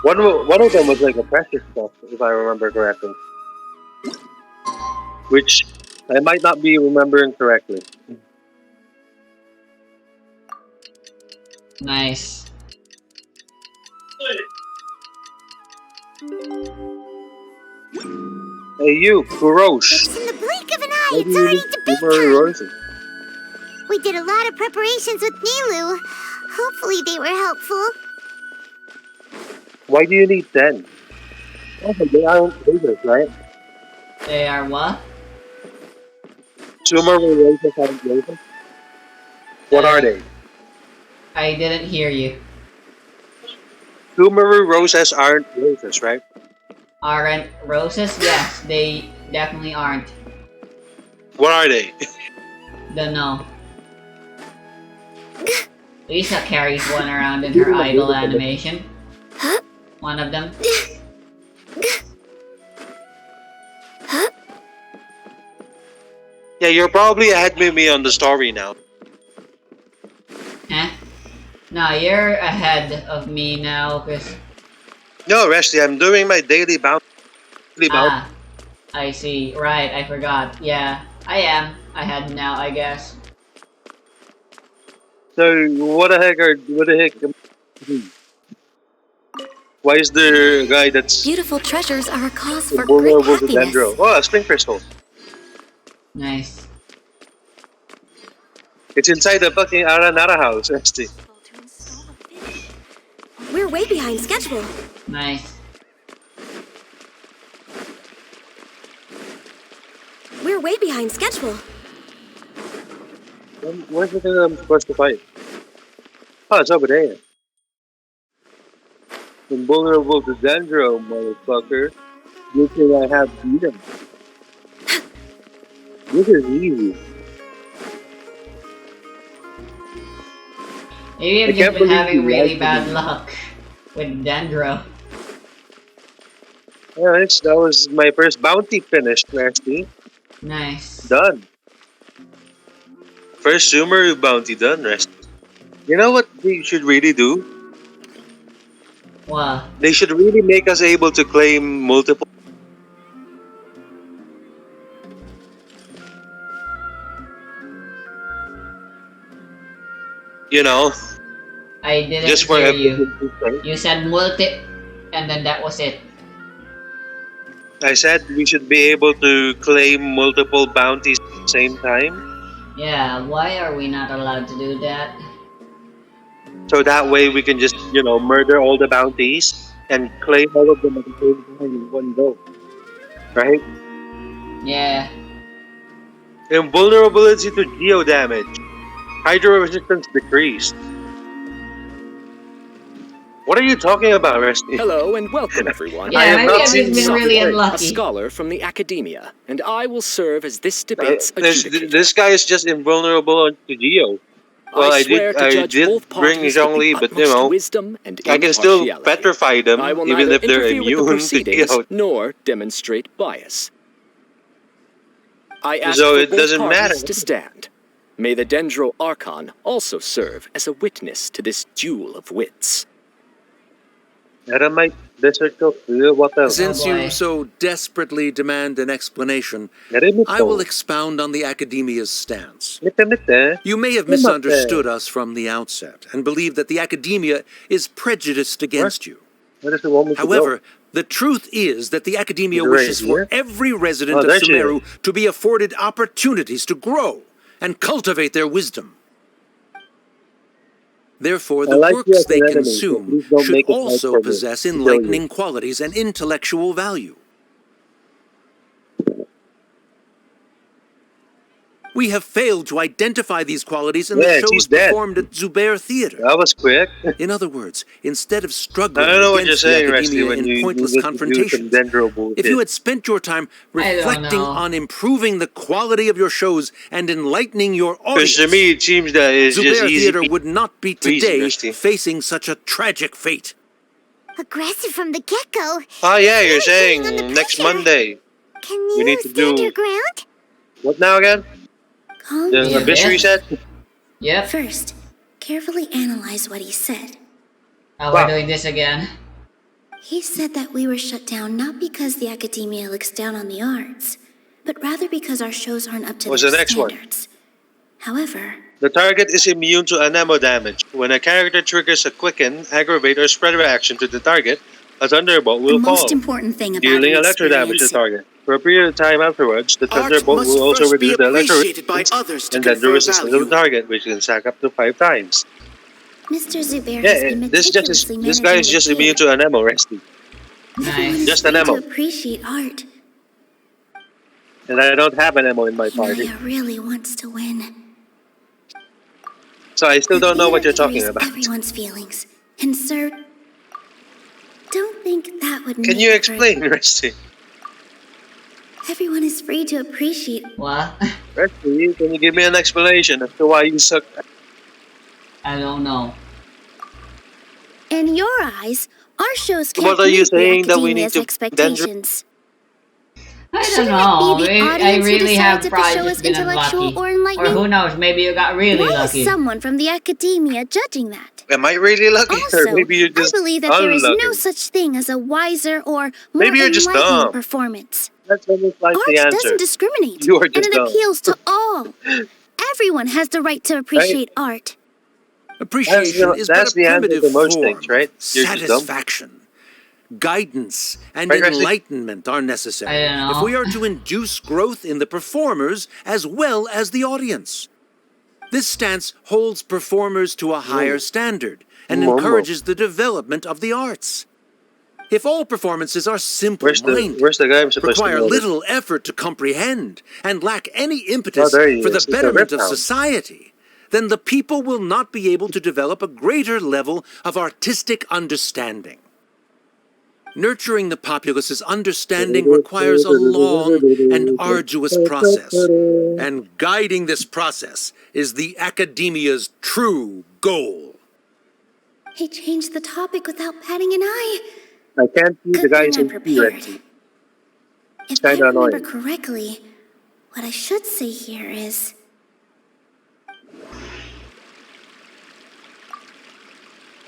One of them was like a precious stuff, if I remember correctly, which I might not be remembering correctly. Nice. Hey, you, Kurosh. It's in the blink of an eye. Why do It's you already need debate Subaru time. Roses? We did a lot of preparations with Nilou. Hopefully they were helpful. Why do you need 10? Also, they aren't razors, right? They are what? Subaru Roses aren't razors? What are they? I didn't hear you. Subaru Roses aren't roses, right? Aren't roses? Yes, they definitely aren't. What are they? Don't know. Lisa carries one around in her idol animation. One of them. Yeah, you're probably ahead with me on the story now. Huh? No, you're ahead of me now, cause No, Resty, I'm doing my daily bounty. ah, I see. Right, I forgot. Yeah, I am ahead now, I guess. So what the heck? Why is the guy that's Beautiful treasures are a cause for great vulnerable to happiness. Dendro? Oh, a spring crystal. Nice. It's inside the fucking Aranara house, Resty. We're way behind schedule. Nice. We're way behind schedule. Where's the thing that I'm supposed to fight? Oh, it's over there. I'm vulnerable to Dendro, motherfucker. You think I have freedom? This is easy. Maybe I I've just can't been believe having you really lied to bad me. luck with Dendro. Alright, that was my first bounty finished, Rusty. Nice. Done. First Sumeru bounty done, Rusty. You know what they should really do? Wow. They should really make us able to claim multiple. You know, I didn't just for hear you. efficiency's sake. You said multi, and then that was it. I said we should be able to claim multiple bounties at the same time. Yeah, why are we not allowed to do that? So that way we can just, murder all the bounties and claim all of them at the same time in one go. Right? Yeah. Invulnerability to geo damage. Hydro resistance decreased. What are you talking about, Rusty? Hello and welcome, everyone. Yeah, I have maybe not I've seen just been something really great. A unlucky. scholar from the academia, and I will serve as this debate's This, adjudicator. this guy is just invulnerable to geo. Well, I swear to I judge did both bring parties with Zhongli, the but utmost wisdom and I can still impartiality. petrify I them will even neither if they're interfere with the immune to proceedings geo. nor demonstrate bias. I ask So for it both doesn't parties matter. to stand. May the Dendro Archon also serve as a witness to this duel of wits. Since you so desperately demand an explanation, I will expound on the Academia's stance. You may have misunderstood us from the outset and believe that the Academia is prejudiced against you. However, the truth is that the Academia wishes for every resident of Sumeru to be afforded opportunities to grow and cultivate their wisdom. Therefore, the works they consume should also possess enlightening qualities and intellectual value. We have failed to identify these qualities in the shows performed at Zubair Theater. That was quick. In other words, instead of struggling I don't know what you're against the saying, Rusty, Academia when in you pointless needed to do some confrontations, Dendro bullshit. if you had spent your time reflecting on improving the quality of your shows and enlightening your audience, Because to me, it seems that it's just Zubair easy Theater would not be peasy, today Rusty. facing such a tragic fate. Aggressive from the get-go. Oh yeah, you're saying next Monday. Can We you need to stand do your ground? what now again? Calm The down. abyss reset? Yep. First, carefully analyze what he said. Oh, we're doing this again. He said that we were shut down not because the Academia looks down on the arts, but rather because our shows aren't up to What's their the next standards. However, The target is immune to anemo damage. When a character triggers a quicken, aggravate, or spread reaction to the target, a thunderbolt will The fall, most important thing about dealing an electro damage to experience the target. For a period of time afterwards, the Art thunderbolt must will also first be reduce the electro appreciated by resistance others to and then the confer resistance of the value. target, which can stack up to 5 times. Mr. Zubair has been This meticulously this guy is managing just the immune to anemo, Resty. Everyone is Just free to anemo. appreciate art, And I don't have anemo in my party. Naya really wants to win. So I still don't know what you're talking Carries about. everyone's feelings. And sir, don't think that would Can make you her- explain, Resty? Everyone is free to appreciate. What? Resty, can you give me an explanation as to why you suck? I don't know. In your eyes, our shows can't What are you meet the saying that we need Academia's to expectations. I don't Shouldn't know. it be the I audience who really have decides if the probably show just is been intellectual unlucky. or Or enlightening? who knows, maybe you got really Why lucky. is someone from the Academia judging that? Am I really lucky? Also, Or maybe you're I just believe that there is unlucky. no such thing as a wiser or more Maybe you're just enlightening dumb. performance. That's almost like Art the answer. doesn't discriminate, You are and just it dumb. appeals to all. Everyone has the right to appreciate art. Appreciation is but That's a the answer primitive to most form things, right? of You're just dumb. satisfaction. Guidance and Right, Resty? enlightenment are necessary I don't know. if we are to induce growth in the performers as well as the audience. This stance holds performers to a higher standard and Momo. encourages the development of the arts. If all performances are simple-minded, Where's the guy I'm supposed require to know? little effort to comprehend, and lack any impetus Oh, there he for the is. It's a betterment of rip-down. society, then the people will not be able to develop a greater level of artistic understanding. Nurturing the populace's understanding requires a long and arduous process, and guiding this process is the Academia's true goal. He changed the topic without batting an eye. I can't see the Good guys thing in I'm T, prepared. Resty. If I Kinda remember annoying. correctly, what I should say here is...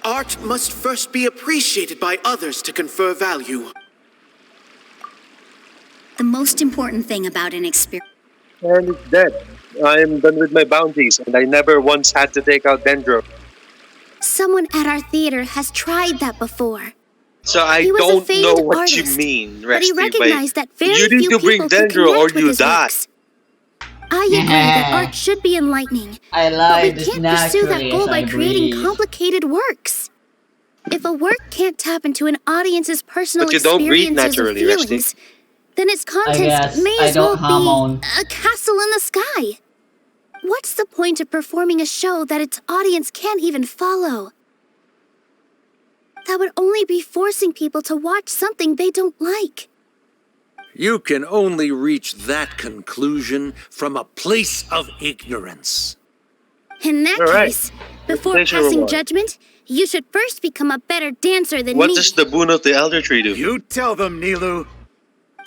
Art must first be appreciated by others to confer value. The most important thing about an experience. And it's dead. I'm done with my bounties, and I never once had to take out Dendro. Someone at our theater has tried that before. So I He was a don't know famed what artist, you mean, but he Resty, recognized that very you need few to bring people could Dendro or connect with you his die. works. I agree that art should be enlightening, I but like we this can't pursue that naturally goal as by I creating breathe. complicated works. If a work can't tap into an audience's personal But you don't breathe experiences or naturally, Resty. feelings, then its contents guess may I as well don't hormone. be a castle in the sky. What's the point of performing a show that its audience can't even follow? That would only be forcing people to watch something they don't like. You can only reach that conclusion from a place of ignorance. In that All right. case, before Reputation passing reward. judgment, you should first become a better dancer than What me. does the boon of the Elder Tree do? You tell them, Nilou.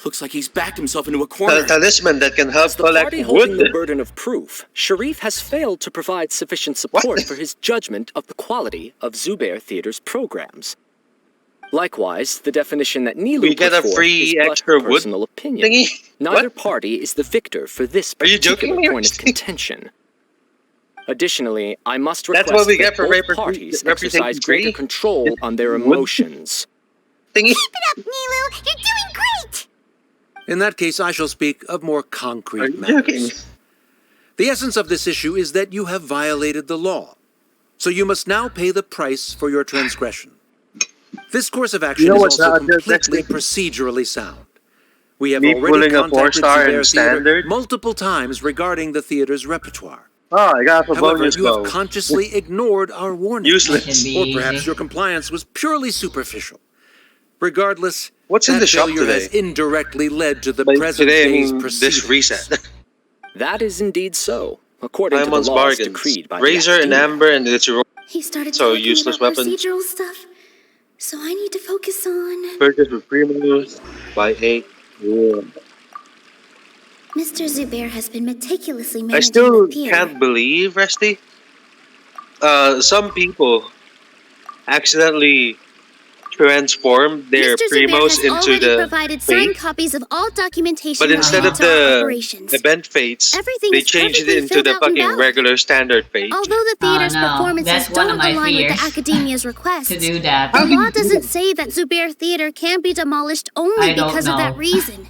Looks like he's backed himself into a corner. Talisman that can help As the collect party holding the wood. burden of proof, Sharif has failed to provide sufficient support for his judgment of the quality of Zubair Theater's programs. Likewise, the definition that Nilou We get put a forth free is but extra wood personal opinion. thingy? Neither What? party is the victor for this Are you particular joking me, point of Rusty? contention. Additionally, I must That's request what we that get for both parties reputation exercise greater three? control on their Wood? emotions. Thingy? Keep it up, Nilou! You're doing great! In that case, I shall speak of more concrete Are you matters. joking? The essence of this issue is that you have violated the law. So you must now pay the price for your transgression. This course of action You know is what's also not just completely next procedurally sound. We have Me already pulling a contacted 4-star Zubair in Theater standard? multiple times regarding the theater's repertoire. Oh, I got a However, bonus you have go. consciously ignored our warning. Useless. That should be Or perhaps easy. your compliance was purely superficial. Regardless, What's in that the shop failure has today? indirectly led to the Like present today, I day's mean, proceedings. this reset. That is indeed so, according to the Diamond's laws bargains. decreed by Razor the and Academia. Amber and it's your He started So, talking useless about weapons. procedural stuff, so I need to focus on... purchase with premiums by 8. Yeah. Mr. Zubair has been meticulously I managing still the theater. can't believe, Resty. Some people accidentally transform their Mr. Zubair primos has into already the provided signed fate, copies of all documentation but instead related of to our the operations. event fates, Everything they is changed it perfectly into filled the out and fucking valid. regular standard fate. Although the theater's no. performances That's one don't of my align with the fears. Academia's requests, To do that. the law doesn't say that Zubair Theater can be demolished only I don't because of that know. reason.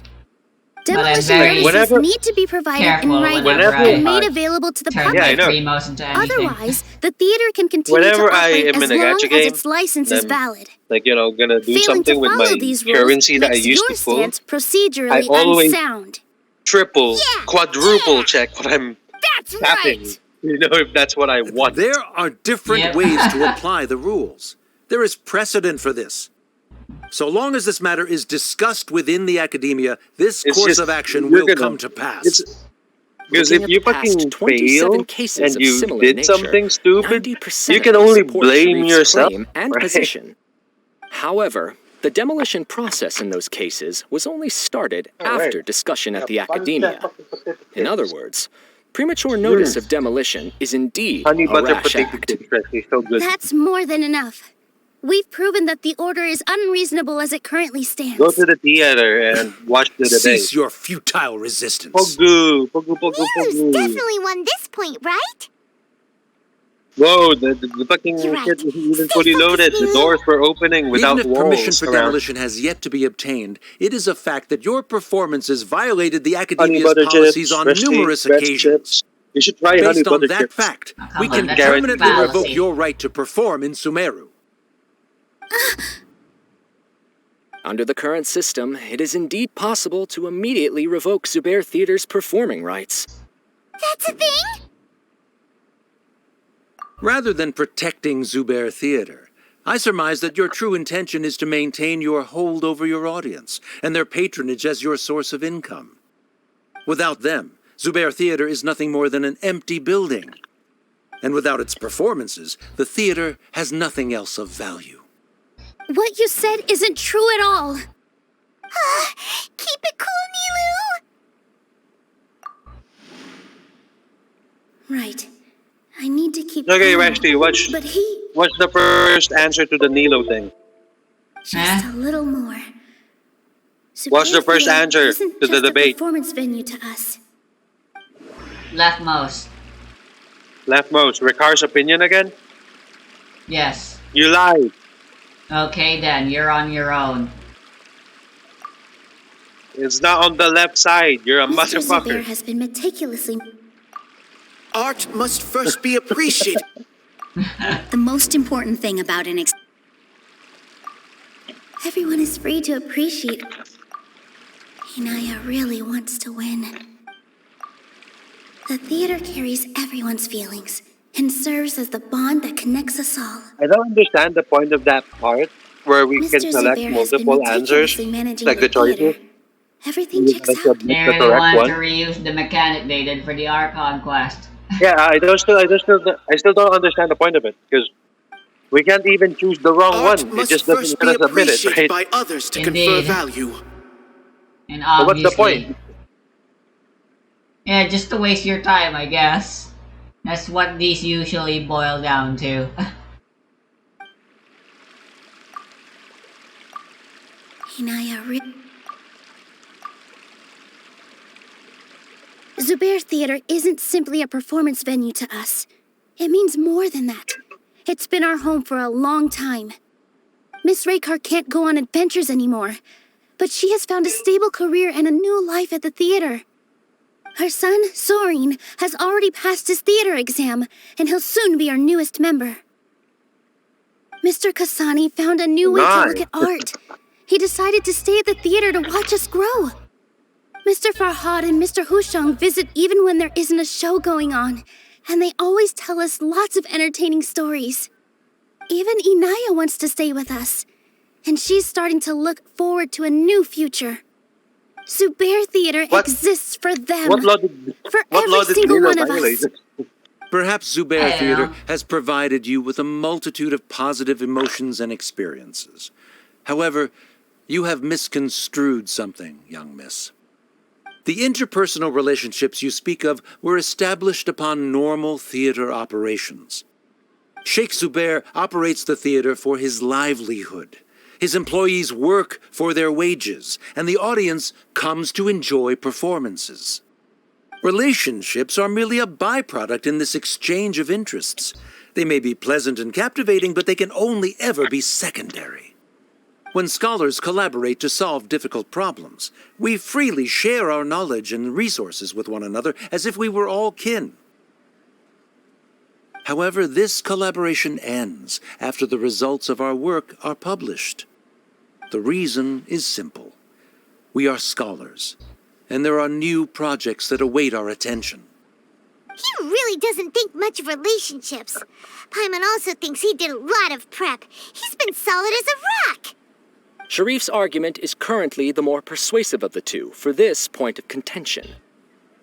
But I'm Demolition very notices Whenever- need to be provided in careful writing whenever and I made available to the turn public. Yeah, I my know. primos into anything. Otherwise, the theater can continue Whenever to I operate am as in a long gacha as game, its license is I'm valid. like, gonna do Failing to something with follow my these rules currency that I makes used your to pull. stance procedurally I always unsound. triple, quadruple check what I'm That's tapping. right! You know, if that's what I want. There are different Yep. ways to apply the rules. There is precedent for this. So long as this matter is discussed within the academia, this It's course just- of action you're will gonna- come to pass. Because Looking if at you the past fucking 27 fail cases and of you similar did nature, something stupid, 90% you can of them only support blame Sharif's yourself. claim and right? position. However, the demolition process in those cases was only started after discussion at the Academia. In other words, premature notice of demolition is indeed Honey a butter rash potato act. chips, Resty, so good. That's more than enough. We've proven that the order is unreasonable as it currently stands. Go to the theater and watch the debate. Cease your futile resistance. Pogu, pogu, pogu, Nilou's pogu. definitely won this point, right? Whoa, the fucking You're right. shit was even Stay fully focused, loaded. The Nilou. doors were opening without Even if walls permission for around. demolition has yet to be obtained, it is a fact that your performances violated the Honey Academia's butter policies chips, on Resty, numerous best occasions. chips. You should try honey Based on butter that chips. fact, come we on, can that's permanently fallacy. revoke your right to perform in Sumeru. Under the current system, it is indeed possible to immediately revoke Zubair Theater's performing rights. That's a thing? Rather than protecting Zubair Theater, I surmise that your true intention is to maintain your hold over your audience and their patronage as your source of income. Without them, Zubair Theater is nothing more than an empty building. And without its performances, the theater has nothing else of value. What you said isn't true at all. Keep it cool, Nilou! Right. I need to keep Okay, calm. Rashti, But what's the first answer to the Nilou thing? just a little more. What's the first Theater answer isn't to the just a debate? performance venue to us. Leftmost. Leftmost, Ricar's opinion again? Yes. You lied. Okay then, you're on your own. It's not on the left side. You're a Mr. Zubair motherfucker. has been meticulously... Art must first be appreciated. The most important thing about an Everyone is free to appreciate... Inaya really wants to win. The theater carries everyone's feelings and serves as the bond that connects us all. I don't understand the point of that part where we Mr. can select Zubair has been multiple answers, meticulously managing like the choices. theater. Everything You checks gotta out. submit They the really correct wanted to one. reuse the mechanic they did for the Archon quest. Yeah, I still don't understand the point of it because we can't even choose the wrong Art one. It must just doesn't first let be us submit it, appreciated right? by others to Indeed. confer value. And So what's the obviously... point? Yeah, just to waste your time, I guess. That's what these usually boil down to. Inaya Zubair Theater isn't simply a performance venue to us. It means more than that. It's been our home for a long time. Miss Raykar can't go on adventures anymore, but she has found a stable career and a new life at the theater. Her son, Sorin, has already passed his theater exam, and he'll soon be our newest member. Mr. Kasani found a new way to look at art. He decided to stay at the theater to watch us grow. Mr. Farhad and Mr. Hushang visit even when there isn't a show going on, and they always tell us lots of entertaining stories. Even Inaya wants to stay with us, and she's starting to look forward to a new future. Zubair Theater exists for them. For every single one of us. Perhaps Zubair Theater has provided you with a multitude of positive emotions and experiences. However, you have misconstrued something, young miss. The interpersonal relationships you speak of were established upon normal theater operations. Sheikh Zubair operates the theater for his livelihood. His employees work for their wages, and the audience comes to enjoy performances. Relationships are merely a byproduct in this exchange of interests. They may be pleasant and captivating, but they can only ever be secondary. When scholars collaborate to solve difficult problems, we freely share our knowledge and resources with one another as if we were all kin. However, this collaboration ends after the results of our work are published. The reason is simple. We are scholars, and there are new projects that await our attention. He really doesn't think much of relationships. Paimon also thinks he did a lot of prep. He's been solid as a rock. Sharif's argument is currently the more persuasive of the two for this point of contention.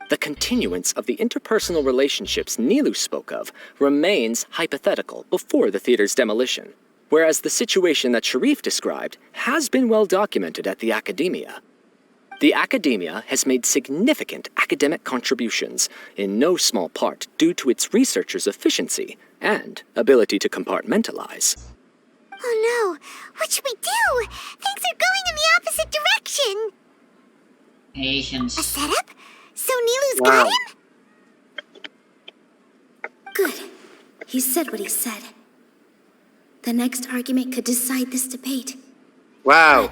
The continuance of the interpersonal relationships Nilou spoke of remains hypothetical before the theater's demolition, whereas the situation that Sharif described has been well documented at the Academia. The Academia has made significant academic contributions, in no small part due to its researchers' efficiency and ability to compartmentalize. Oh no, what should we do? Things are going in the opposite direction. Patience. A setup? So Nilou's got him? Good. He said what he said. The next argument could decide this debate. Wow.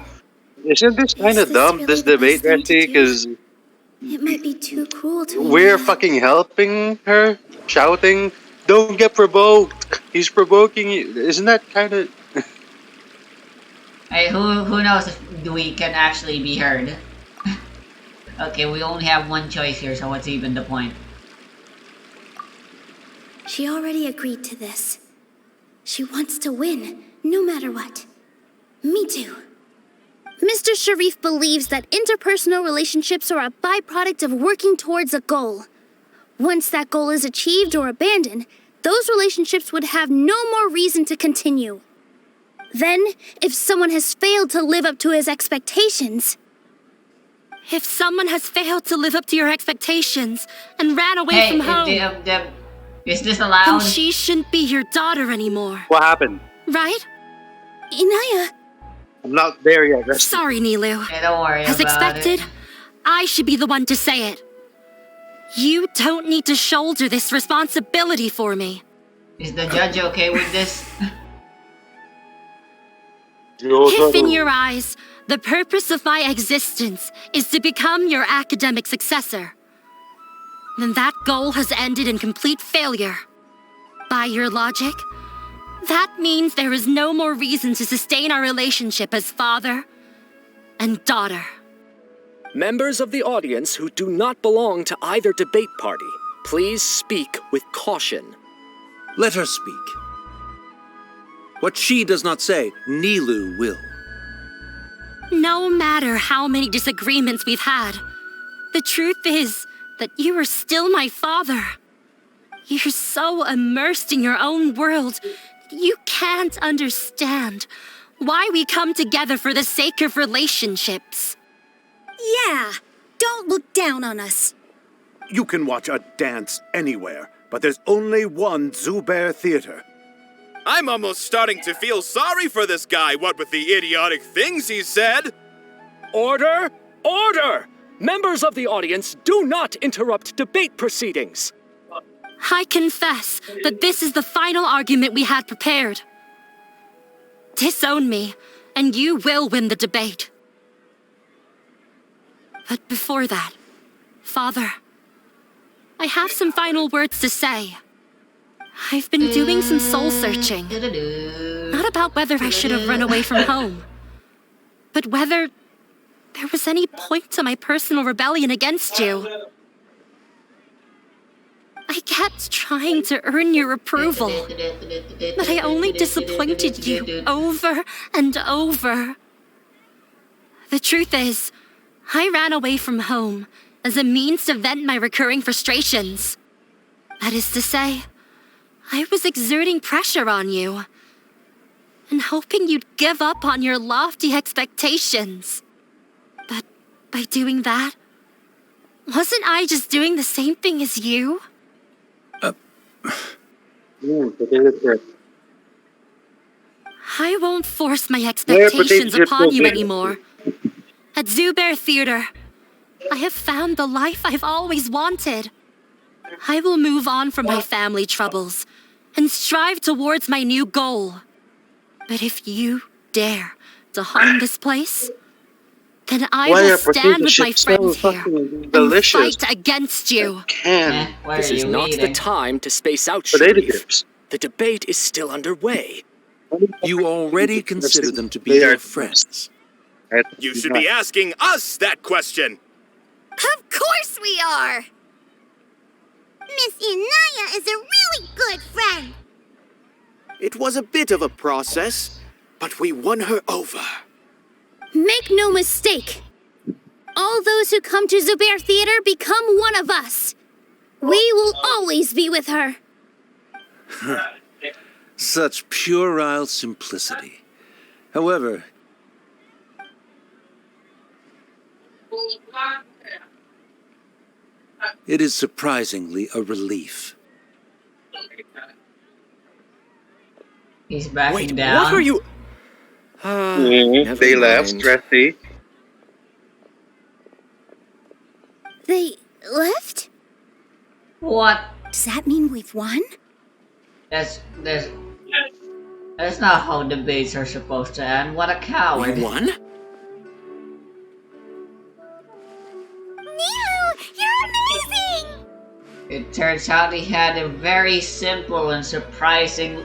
Isn't this kind of dumb, this debate, Rashti? Because It might be too cruel to we're fucking helping her, shouting, "Don't get provoked! He's provoking you." Isn't that kind of... Hey, who knows if we can actually be heard? Okay, we only have one choice here, so what's even the point? She already agreed to this. She wants to win, no matter what. Me too. Mr. Sharif believes that interpersonal relationships are a byproduct of working towards a goal. Once that goal is achieved or abandoned, those relationships would have no more reason to continue. Then, if someone has failed to live up to his expectations... If someone has failed to live up to your expectations and ran away from home... Is this allowed? Then she shouldn't be your daughter anymore. What happened? Right? Inaya... I'm not there yet. Sorry, Nilou. Hey, don't worry As about expected, it. I should be the one to say it. You don't need to shoulder this responsibility for me. Is the judge okay with this? If in your eyes, the purpose of my existence is to become your academic successor, then that goal has ended in complete failure. By your logic, that means there is no more reason to sustain our relationship as father and daughter. Members of the audience who do not belong to either debate party, please speak with caution. Let her speak. What she does not say, Nilou will. No matter how many disagreements we've had, the truth is that you are still my father. You're so immersed in your own world, you can't understand why we come together for the sake of relationships. Yeah, don't look down on us. You can watch a dance anywhere, but there's only one Zubair Theater. I'm almost starting to feel sorry for this guy, what with the idiotic things he said. Order! Order! Members of the audience, do not interrupt debate proceedings. I confess that this is the final argument we had prepared. Disown me, and you will win the debate. But before that, Father, I have some final words to say. I've been doing some soul searching. Not about whether I should have run away from home, but whether there was any point to my personal rebellion against you. I kept trying to earn your approval, but I only disappointed you over and over. The truth is, I ran away from home as a means to vent my recurring frustrations. That is to say, I was exerting pressure on you and hoping you'd give up on your lofty expectations. But by doing that, wasn't I just doing the same thing as you? I won't force my expectations upon you anymore. At Zubair Theater, I have found the life I've always wanted. I will move on from my family troubles and strive towards my new goal. But if you dare to harm this place, then I will stand with my friends here and fight against you. This is not the time to space out, Sharif. The debate is still underway. You already consider them to be your friends. You should be asking us that question. Of course we are! Miss Inaya is a really good friend. It was a bit of a process, but we won her over. Make no mistake. All those who come to Zubair Theater become one of us. We will always be with her. Such puerile simplicity. However, it is surprisingly a relief. He's backing Wait, down. what are you... They left, Dressy. They left? What? Does that mean we've won? That's not how debates are supposed to end. What a coward. We won? Nilou, you're amazing! It turns out he had a very simple and surprisingly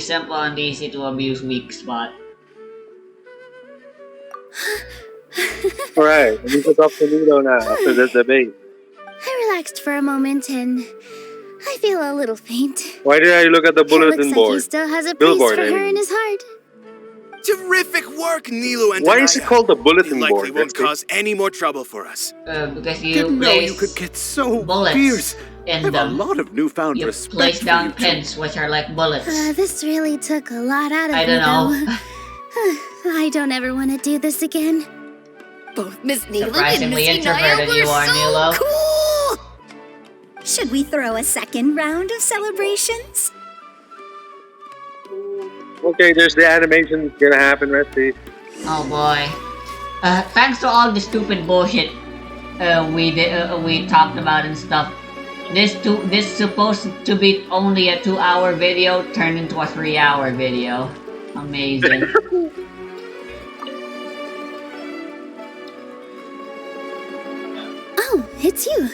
simple and easy to abuse weak spot. Alright, we can talk to Nilou now after this debate. I relaxed for a moment and I feel a little faint. Why did I look at the It looks bulletin like board? he still has a place Billboard, for I her mean. in his heart. Terrific work, Nilou and Why Anaya. is it called the bulletin He likely board? won't cause any more trouble for us. Because you Didn't know place you could get so bullets fierce. in I've a them. lot of newfound You respect place for down you two. pins, which are like bullets. This really took a lot out of I me, don't know. though. I don't ever want to do this again. Both Miss Nilou and Surprisingly Miss Inaya introverted were you are, so Nilou. cool! Should we throw a second round of celebrations? Okay, there's the animation that's gonna happen, Rusty. Oh boy. Thanks to all the stupid bullshit we talked about and stuff. This supposed to be only a 2-hour video turned into a 3-hour video. Amazing. Oh, it's you.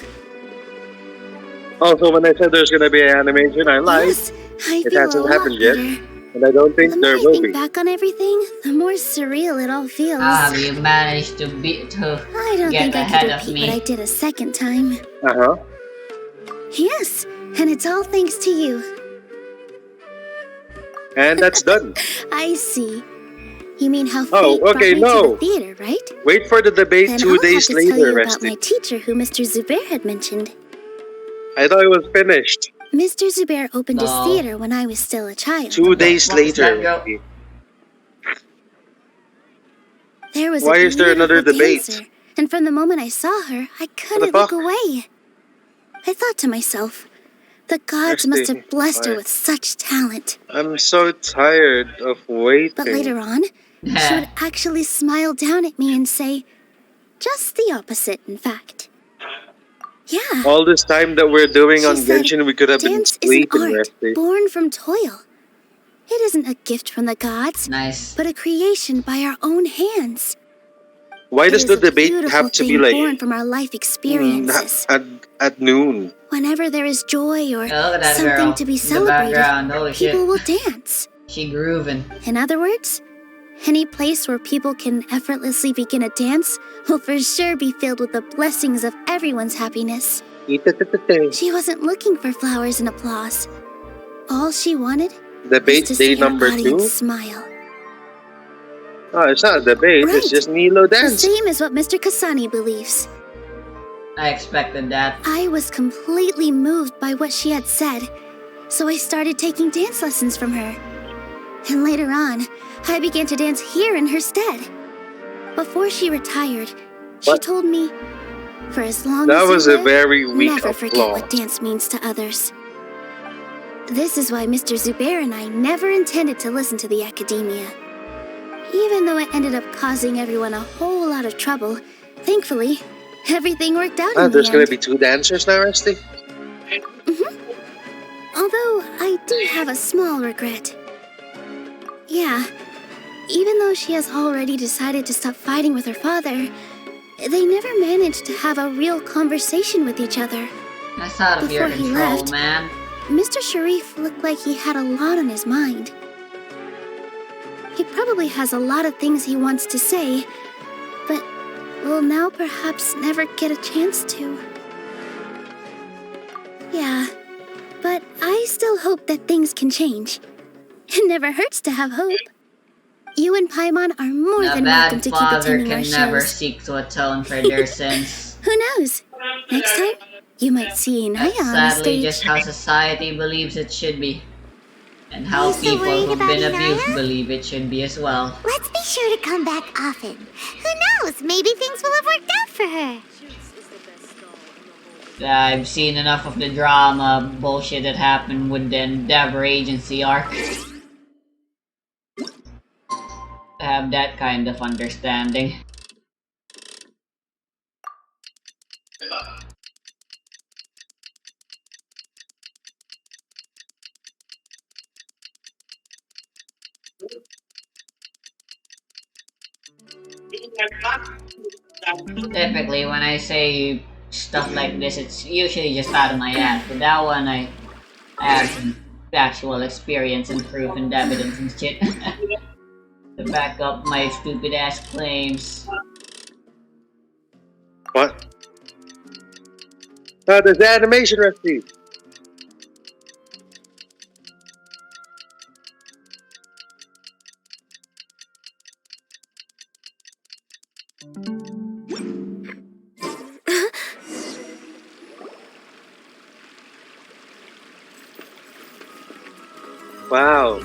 Also, when I said there's gonna be an animation, I lied. Yes, I It feel hasn't a lot happened yet, better. and I don't think The more there I will think be. back on everything, the more surreal it all feels. How have you managed to I don't get think I ahead could of repeat what I me? did a second time. Uh-huh. Yes, and it's all thanks to you. And that's done. I see. You mean how Oh, fate brought okay, me to no. the theater, right? Wait for the debate Then 2 I'll days have to tell later, you about Rusty. my teacher who Mr. Zubair had mentioned. I thought it was finished. Mr. Zubair opened his No. theater when I was still a child. 2 days fuck is that later, girl? Rusty. There was Why a is there another beautiful debate? dancer, and from the moment I saw her, I couldn't fuck? look away. I thought to myself, the gods must Rusty, have blessed her why? with such talent. I'm so tired of waiting. But later on, she would actually smile down at me and say, just the opposite, in fact. Yeah. All this time that we're doing She on said, Genshin, we could have been dance is an sleeping, art Rusty. born from toil. It isn't a gift from the gods, Nice. but a creation by our own hands. Why It does is the a debate beautiful have to be thing like born from our life experiences. at noon? Whenever there is joy or Look at that something girl to be in the celebrated, background. Holy shit. people will dance. She grooving. In other words, any place where people can effortlessly begin a dance will for sure be filled with the blessings of everyone's happiness. She wasn't looking for flowers and applause. All she wanted was Debate to day see her number 2? audience smile. Oh, it's not a debate. Right. It's just Nilou The dance. same as what Mr. Kasani believes. I expected that. I was completely moved by what she had said, so I started taking dance lessons from her. And later on, I began to dance here in her stead. Before she retired, she What? told me, for as long That as was you a live, very weak never forget applause. what dance means to others. This is why Mr. Zubair and I never intended to listen to the academia. Even though it ended up causing everyone a whole lot of trouble, thankfully, everything worked out in the There's end. gonna be 2 dancers now, Rusty? Although, I do have a small regret. Yeah, even though she has already decided to stop fighting with her father, they never managed to have a real conversation with each other. That's out of your Before he control, left, man. Mr. Sharif looked like he had a lot on his mind. He probably has a lot of things he wants to say, but will now perhaps never get a chance to. Yeah, but I still hope that things can change. It never hurts to have hope. You and Paimon are more A than welcome bad to keep father attending our can never shows. seek to atone for their sins. Who knows? Next time, you might see Inaya That's on the sadly stage. just how society believes it should be. And how Are you still people worried who've about been Inaya? abused believe it should be as well. Let's be sure to come back often. Who knows? Maybe things will have worked out for her. I've seen enough of the drama bullshit that happened with the Endeavor Agency arc to have that kind of understanding. Typically, when I say stuff like this, it's usually just out of my ass. But that one, I have some actual experience and proof and evidence and shit to back up my stupid ass claims. What? Oh, there's the animation, Rusty. Wow.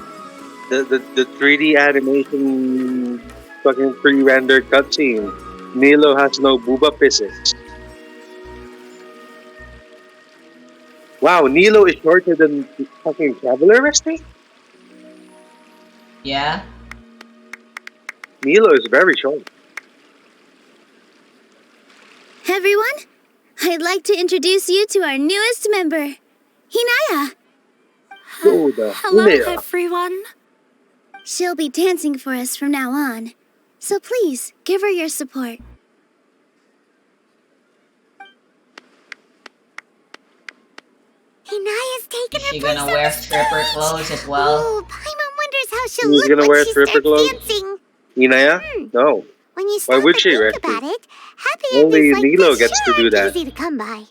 The 3D animation fucking pre-rendered cutscene. Nilou has no booba pisses. Wow, Nilou is shorter than fucking Traveler, Rusty? Yeah? Nilou is very short. Everyone, I'd like to introduce you to our newest member, Hinaya. Hello, everyone. She'll be dancing for us from now on, so please give her your support. Hinaya's taking Is she her place gonna on wear the stripper stage. clothes as well? Oh, Paimon wonders how she'll She's look gonna when wear she stripper starts clothes? dancing. Inaya? No. When you Why stop would to she, think Rusty? about it, happy Only endings like Nilou this gets sure to do aren't that. easy to come by.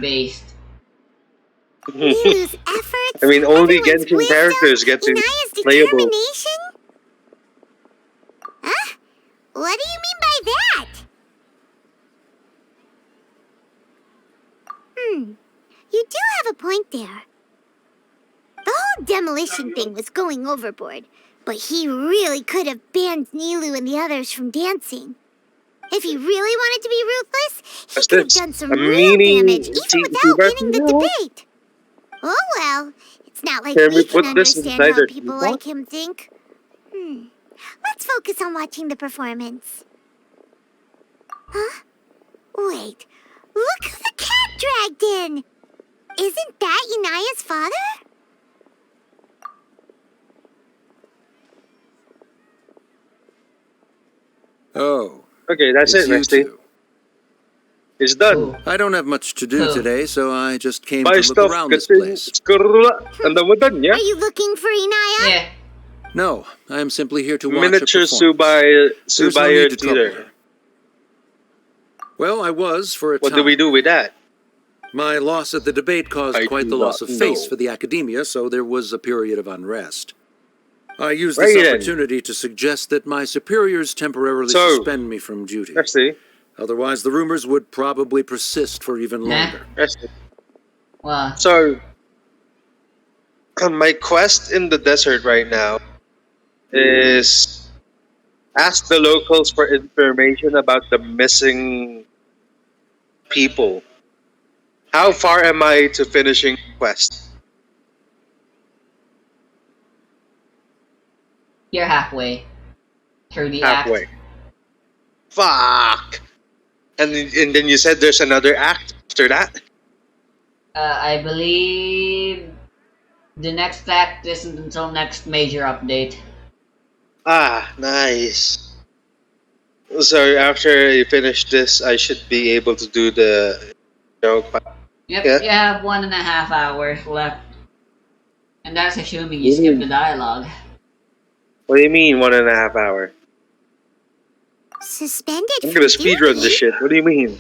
Based. Nilou's efforts, I mean, only everyone's Genshin wisdom, characters get to Inaya's be playable. determination? Huh? What do you mean by that? You do have a point there. The whole demolition thing was going overboard, but he really could have banned Nilou and the others from dancing. If he really wanted to be ruthless, he could have done some real damage, even without winning the debate. Oh well, it's not like Can we we can put this understand inside how our people teapot? like him think. Let's focus on watching the performance. Huh? Wait, look who the cat dragged in! Isn't that Inaya's father? Oh. Okay, that's it's it, you Rusty. two. It's done. I don't have much to do today, so I just came to Buy look stuff, around this kasi place. and then we're done, yeah? Are you looking for Inaya? Yeah. No, I am simply here to watch Miniature a performance. There's no Subayo need to trouble theater. her. Well, I was for a What time. do we do with that? My loss at the debate caused I quite do the loss not of face know. for the academia, so there was a period of unrest. I used this Right then. opportunity to suggest that my superiors temporarily So, suspend me from duty. Rusty. Otherwise, the rumors would probably persist for even longer. Rusty. Wow. So, my quest in the desert right now is ask the locals for information about the missing people. How far am I to finishing the quest? You're halfway through the Halfway. act. Fuck! And then you said there's another act after that? I believe the next act isn't until next major update. Ah, nice. So after you finish this, I should be able to do the Yep, Yeah. you have 1.5 hours left. And that's assuming you skip the dialogue. What do you mean 1.5 hours? Suspended I'm from gonna speedrun duty? this shit. What do you mean?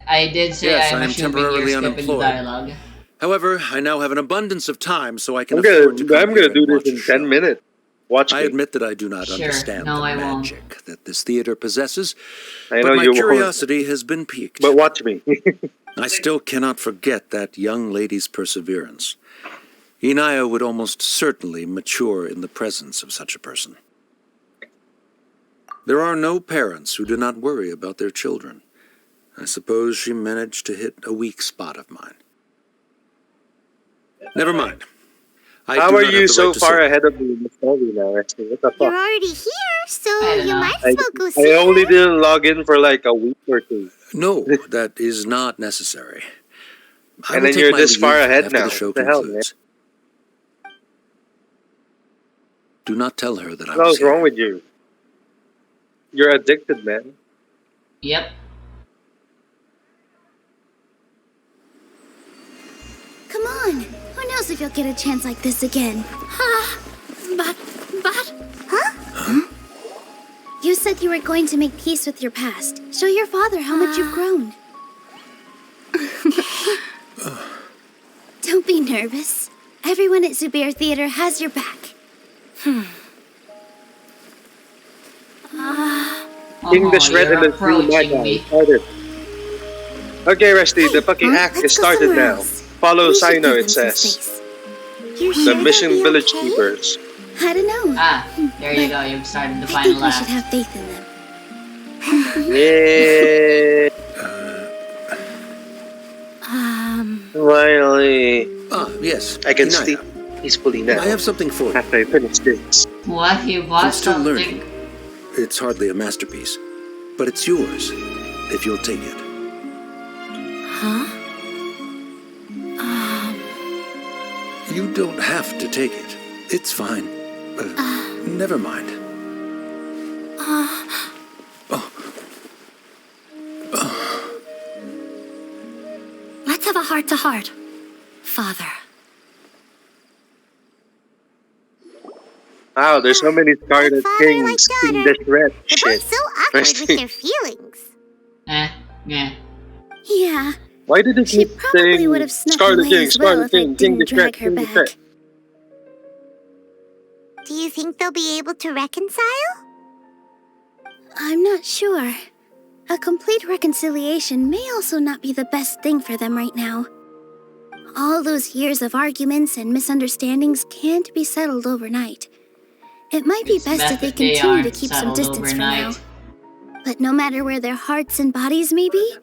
I did say Yes, I'm I am assuming temporarily you're skipping the unemployed. dialogue. However, I now have an abundance of time, so I can I'm afford to come gonna here do and this watch a in show. 10 minutes. Watch I me. admit that I do not Sure. understand No, the I won't. magic that this theater possesses, I but know my you won't. curiosity has been piqued. But watch me. I still cannot forget that young lady's perseverance. Inaya would almost certainly mature in the presence of such a person. There are no parents who do not worry about their children. I suppose she managed to hit a weak spot of mine. Never mind. I How do are not have you the so right to far say- ahead of me in the story now, Esther? What the You're fuck? already here, so I don't you know. might as well go I see only her. didn't log in for like a week or two. No, that is not necessary. I And will then take you're my this leave far ahead after now. the show What the hell, concludes. Do not tell her that I What was was wrong here. with you? You're addicted, man. Yep. Come on. Who knows if you'll get a chance like this again? But... You said you were going to make peace with your past. Show your father how much you've grown. Don't be nervous. Everyone at Zubair Theater has your back. English you're read in the approaching Magi. me. Started. Okay, Rusty, the fucking act Let's is go started somewhere now. else. Follow We should Sino, give it them some says. space. You're The sure they'll missing be village okay? keepers. I don't know. Ah, there you But go. You've started the I final think we should act. have faith in them. Yeah. Finally. Yes. I can Inaya. sleep peacefully now. I have something for you. After I finish this. What? You bought I'm still something? learning. It's hardly a masterpiece, but it's yours if you'll take it. Huh? You don't have to take it. It's fine. Never mind. Let's have a heart-to-heart, Father. Wow, there's so many Scarlet Father, Kings like in daughter. this red They're shit. both so awkward with their feelings. Yeah. Yeah, Why did it she keep probably saying would have snuck Scarlet away King, as well Scarlet if I King, King didn't drag her King back. Do you think they'll be able to reconcile? I'm not sure. A complete reconciliation may also not be the best thing for them right now. All those years of arguments and misunderstandings can't be settled overnight. It might be It's best if they that they continue to aren't keep some settled distance for now. overnight. But no matter where their hearts and bodies may be,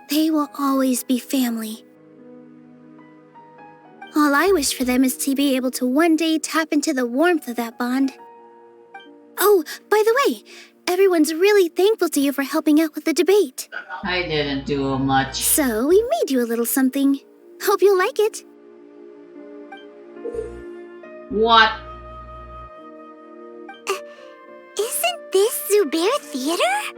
they will always be family. All I wish for them is to be able to one day tap into the warmth of that bond. Oh, by the way, everyone's really thankful to you for helping out with the debate. I didn't do much. So we made you a little something. Hope you'll like it. What? Isn't this Zubair Theater?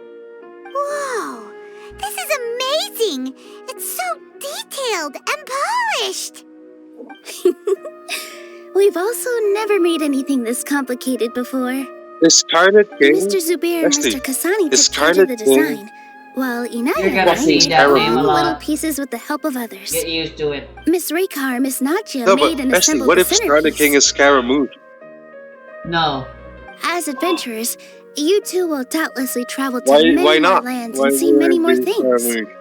Whoa, this is amazing! It's so detailed and polished! We've also never made anything this complicated before. Is Scarlet King? Mr. Zubair and Leslie, Mr. Kasani is took charge of the Scarlet King- design, while Inaya You're and gonna I see made that all name a the lot. little pieces with the help of others. Get used to it. Miss Raykar and Miss Nadja No, but made and Leslie, assembled what the if Scarlet centerpiece. King is Scaramouche? No. As adventurers, you two will doubtlessly travel to Why many more not? lands Why and see many more would it be things. Scaramouche?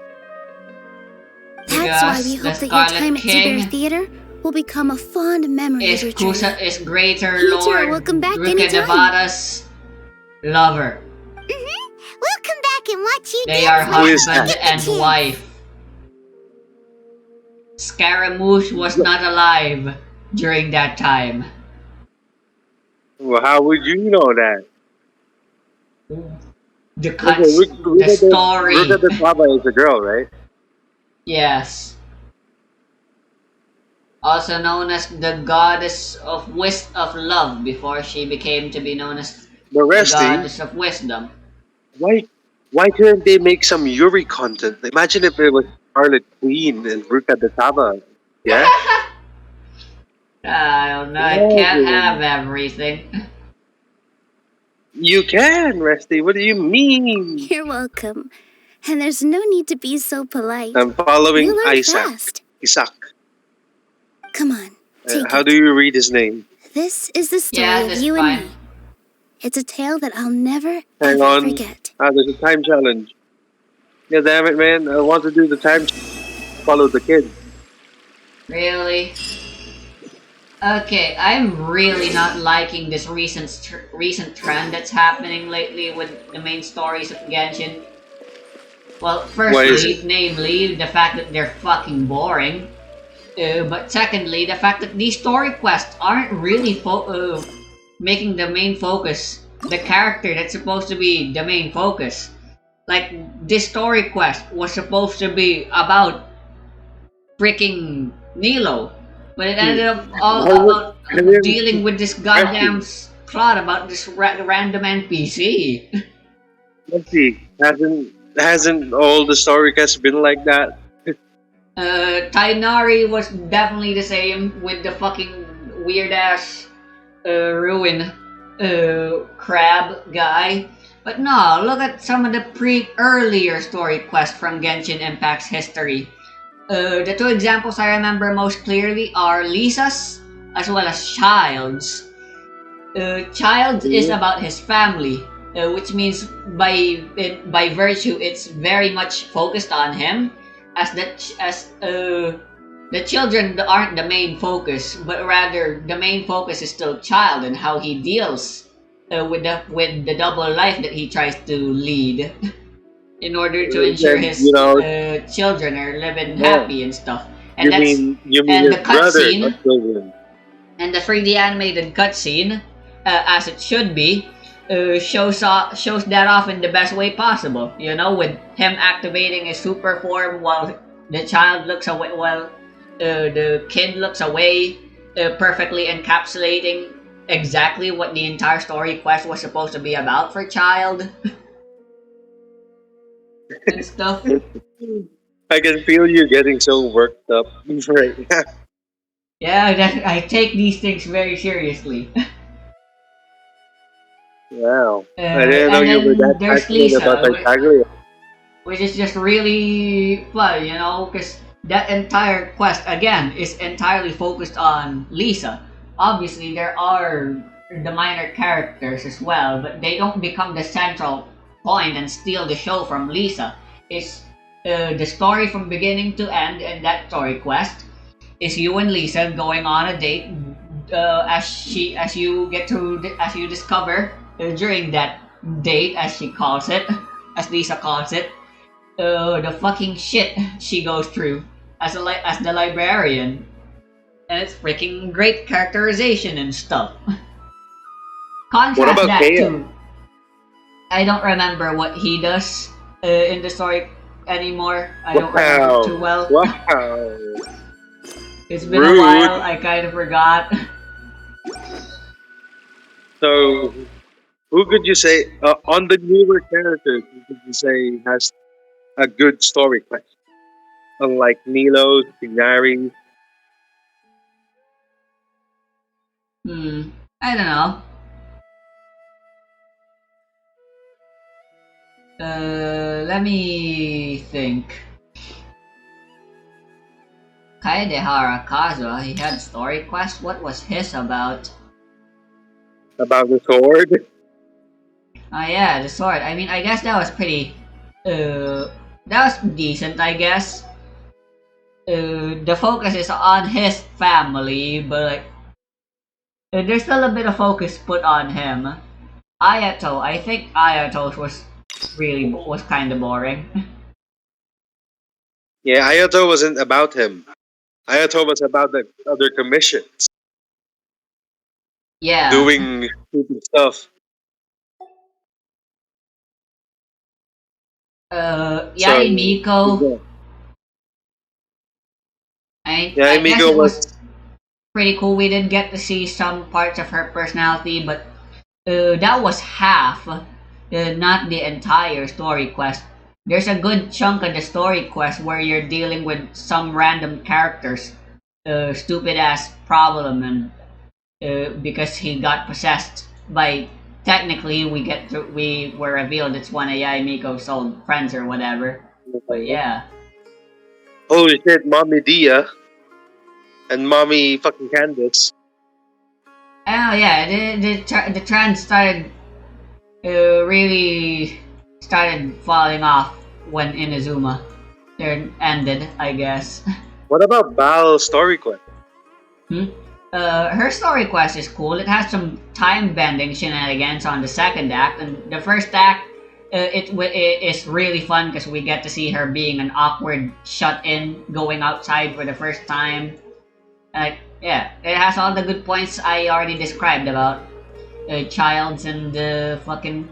That's why Because we the hope that your Scarlet time at King Zubair Theater will become a fond memory of your journey. is Greater You two are Lord welcome back Ruka anytime. Nevada's lover. We'll come back and watch you They are dance with husband the and kids. wife. Scaramouche was not alive during that time. Well, how would you know that? The cuts, Ruka the story. Ruka the Saba is a girl, right? Yes. Also known as the goddess of of love before she became to be known as The the rest, goddess of wisdom. why couldn't they make some Yuri content? Imagine if it was Scarlet Queen and Ruka the Saba. Yeah? I don't know. I can't have everything. You can, Resty. What do you mean? You're welcome. And there's no need to be so polite. I'm following You learn Isaac. fast. Isaac. Come on, take How it. do you read his name? This is the story Yeah, of that's you fine. and me. It's a tale that I'll never, Hang ever on. forget. There's a time challenge. Yeah, damn it, man. I want to do the time follow the kid. Really? Okay, I'm really not liking this recent trend that's happening lately with the main stories of Genshin. Well, Why is firstly, namely, the fact that they're fucking boring. But secondly, the fact that these story quests aren't really making the main focus the character that's supposed to be the main focus. Like, this story quest was supposed to be about freaking Nilou, but it ended up all about dealing with this goddamn plot about this random NPC. Let's see. Hasn't all the story quests been like that? Tainari was definitely the same with the fucking weird ass ruin crab guy. But no, look at some of the earlier story quests from Genshin Impact's history. The two examples I remember most clearly are Lisa's as well as Child's. Child's is about his family, which means by virtue it's very much focused on him, as the children aren't the main focus, but rather the main focus is still child and how he deals with the double life that he tries to lead in order to ensure And his children are living yeah. happy and stuff. And that's You mean and the his brother, cutscene not children. and the 3D animated cutscene, as it should be, shows that off in the best way possible. You know, with him activating his super form while the child looks away, while the kid looks away, perfectly encapsulating exactly what the entire story quest was supposed to be about for child and stuff. I can feel you getting so worked up right now. Yeah, I take these things very seriously. Wow. I didn't know And you were then that there's passionate about Lisa, Pythagoras. which is just really fun, you know, because that entire quest, again, is entirely focused on Lisa. Obviously, there are the minor characters as well, but they don't become the central point and steal the show from Lisa. It's the story from beginning to end, and that story quest is you and Lisa going on a date. As you discover during that date, as she calls it, as Lisa calls it, the fucking shit she goes through as the librarian, and it's freaking great characterization and stuff. What Contrast about that Kea? to, I don't remember what he does in the story anymore. I don't remember too well. Wow. It's been Rude. a while. I kind of forgot. So, who could you say, on the newer characters, who could you say has a good story quest? Unlike Nilou, Tighnari. I don't know. Let me think. Kaedehara Kazuha, he had story quest. What was his about? About the sword? Oh yeah, the sword. I mean, I guess that was pretty. That was decent, I guess. The focus is on his family, but like, there's still a bit of focus put on him. Ayato, I think Ayato was kind of boring. Yeah, Ayato wasn't about him. Ayato was about the other commissions. Yeah. Doing stupid stuff. Yai Miko. I guess Miko it was pretty cool. We did get to see some parts of her personality, but that was half, not the entire story quest. There's a good chunk of the story quest where you're dealing with some random characters, stupid ass problem, and because he got possessed by. Technically, we were revealed it's one of Yai Miko's old friends or whatever. But yeah. Holy shit, Mommy Dia and Mommy fucking Candace. Oh yeah, the trend started really started falling off when Inazuma ended, I guess. What about Bal's story quest? Her story quest is cool. It has some time bending shenanigans on the second act, and the first act it is really fun because we get to see her being an awkward shut-in, going outside for the first time. Yeah, it has all the good points I already described about Child's and the fucking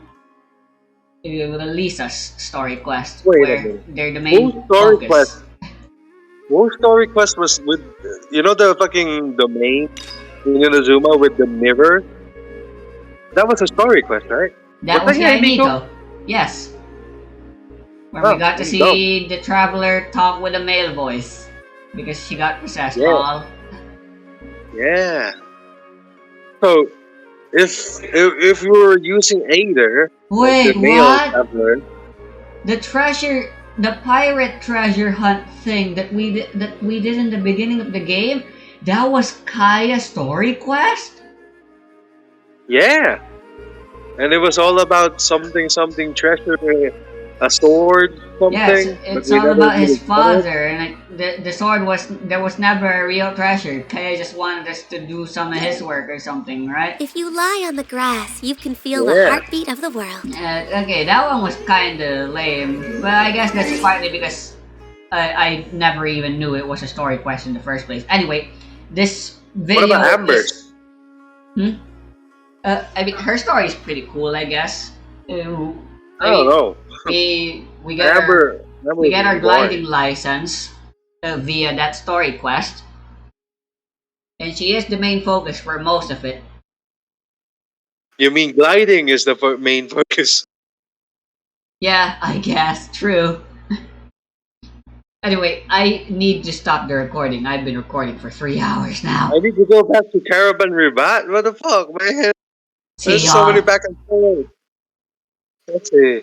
Lisa's story quest, where they're the main focus. Whose story quest was with, the fucking domain in Inazuma with the mirror? That was a story quest, right? That was Yai Miko. Yes. Where we got to see the traveler talk with a male voice because she got possessed. Yeah. Yeah. So, if you were using Aider, wait, the male what? traveler, The pirate treasure hunt thing that we did in the beginning of the game, that was Kaya's story quest? yeah. And it was all about something treasure a sword, Yes, something. But it's we all never about his really got it. father, and the sword was there was never a real treasure. Kaya just wanted us to do some of his work or something, right? If you lie on the grass, you can feel the Yeah. heartbeat of the world. Okay, that one was kind of lame, but I guess that's partly because I never even knew it was a story quest in the first place. Anyway, this What video about Amber's? is. I mean, her story is pretty cool, I guess. I don't know. We get Amber we is get our really gliding boring. license via that story quest, and she is the main focus for most of it. You mean gliding is the main focus? Yeah, I guess true. Anyway, I need to stop the recording. I've been recording for 3 hours now. I need to go back to Caravan Ribat. What the fuck, man? See There's so many y'all. back and forth. Let's see.